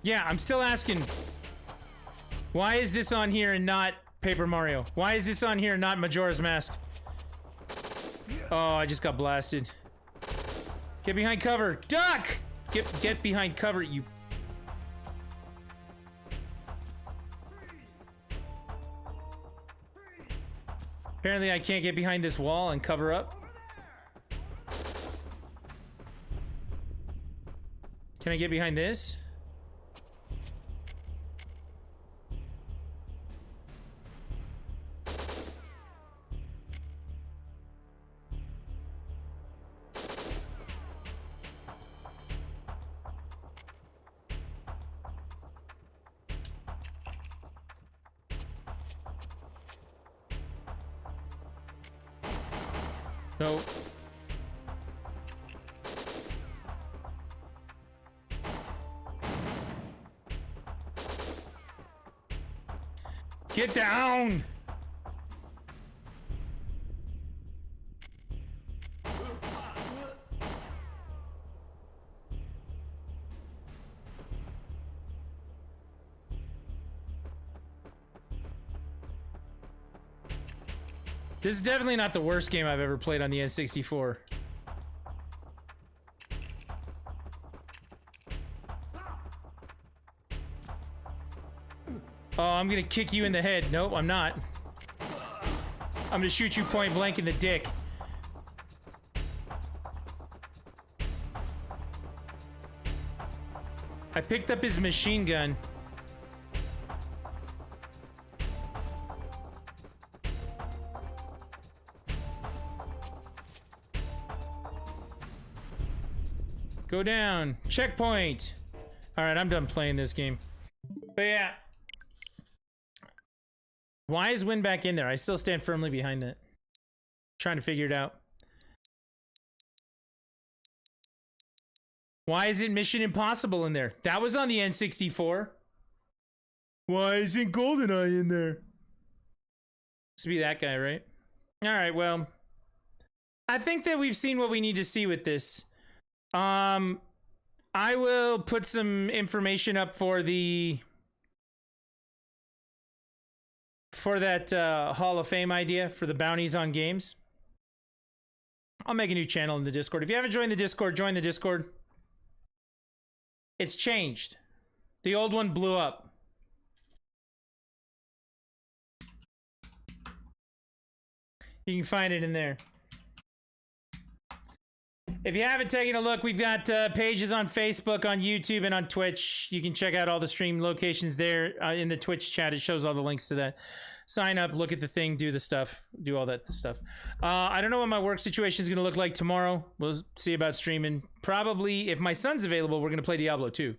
Yeah, I'm still asking. Why is this on here and not Paper Mario? Why is this on here and not Majora's Mask? Oh, I just got blasted. Get behind cover. Duck! Get behind cover, you... Apparently I can't get behind this wall and cover up. Can I get behind this? No. Get down! This is definitely not the worst game I've ever played on the N64. Oh, I'm gonna kick you in the head. Nope, I'm not. I'm gonna shoot you point blank in the dick. I picked up his machine gun. Go down. Checkpoint. Alright, I'm done playing this game. But yeah. Why is Win back in there? I still stand firmly behind that. Trying to figure it out. Why isn't Mission Impossible in there? That was on the N64. Why isn't GoldenEye in there? Must be that guy, right? Alright, well. I think that we've seen what we need to see with this. I will put some information up for the... for that Hall of Fame idea for the bounties on games. I'll make a new channel in the Discord. If you haven't joined the Discord, join the Discord. It's changed. The old one blew up. You can find it in there. If you haven't taken a look, we've got pages on Facebook, on YouTube, and on Twitch. You can check out all the stream locations there in the Twitch chat. It shows all the links to that. Sign up, look at the thing, do the stuff, do all that stuff. I don't know what my work situation is going to look like tomorrow. We'll see about streaming. Probably, if my son's available, we're going to play Diablo 2.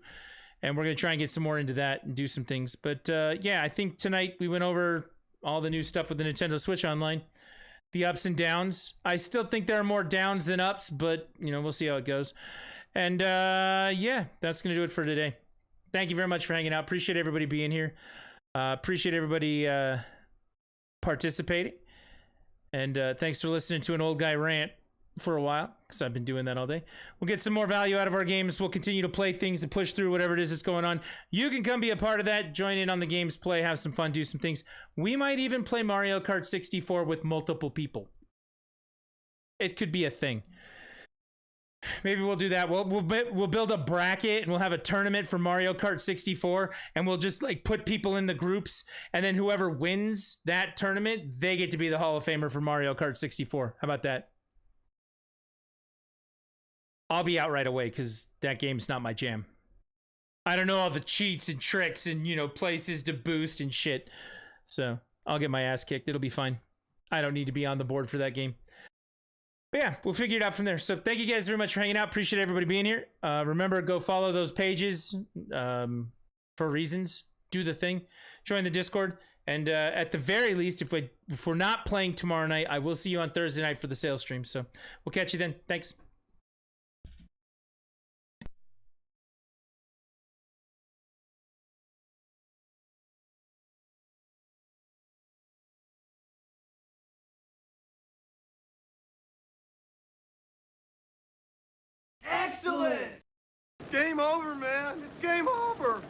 And we're going to try and get some more into that and do some things. But yeah, I think tonight we went over all the new stuff with the Nintendo Switch Online. The ups and downs. I still think there are more downs than ups, but, you know, we'll see how it goes. And yeah, that's going to do it for today. Thank you very much for hanging out. Appreciate everybody being here. Appreciate everybody participating. And thanks for listening to an old guy rant for a while, because I've been doing that all day. We'll get some more value out of our games. We'll continue to play things and push through whatever it is that's going on. You can come be a part of that. Join in on the games, play, have some fun, do some things. We might even play Mario Kart 64 with multiple people. It could be a thing. Maybe we'll do that. We'll build a bracket and we'll have a tournament for Mario Kart 64, and we'll just like put people in the groups, and then whoever wins that tournament, they get to be the Hall of Famer for Mario Kart 64. How about that? I'll be out right away because that game's not my jam. I don't know all the cheats and tricks and, you know, places to boost and shit. So I'll get my ass kicked. It'll be fine. I don't need to be on the board for that game. But yeah, we'll figure it out from there. So thank you guys very much for hanging out. Appreciate everybody being here. Remember, go follow those pages for reasons. Do the thing. Join the Discord. And at the very least, if we're not playing tomorrow night, I will see you on Thursday night for the sales stream. So we'll catch you then. Thanks.
Excellent! It's game over, man. It's game over.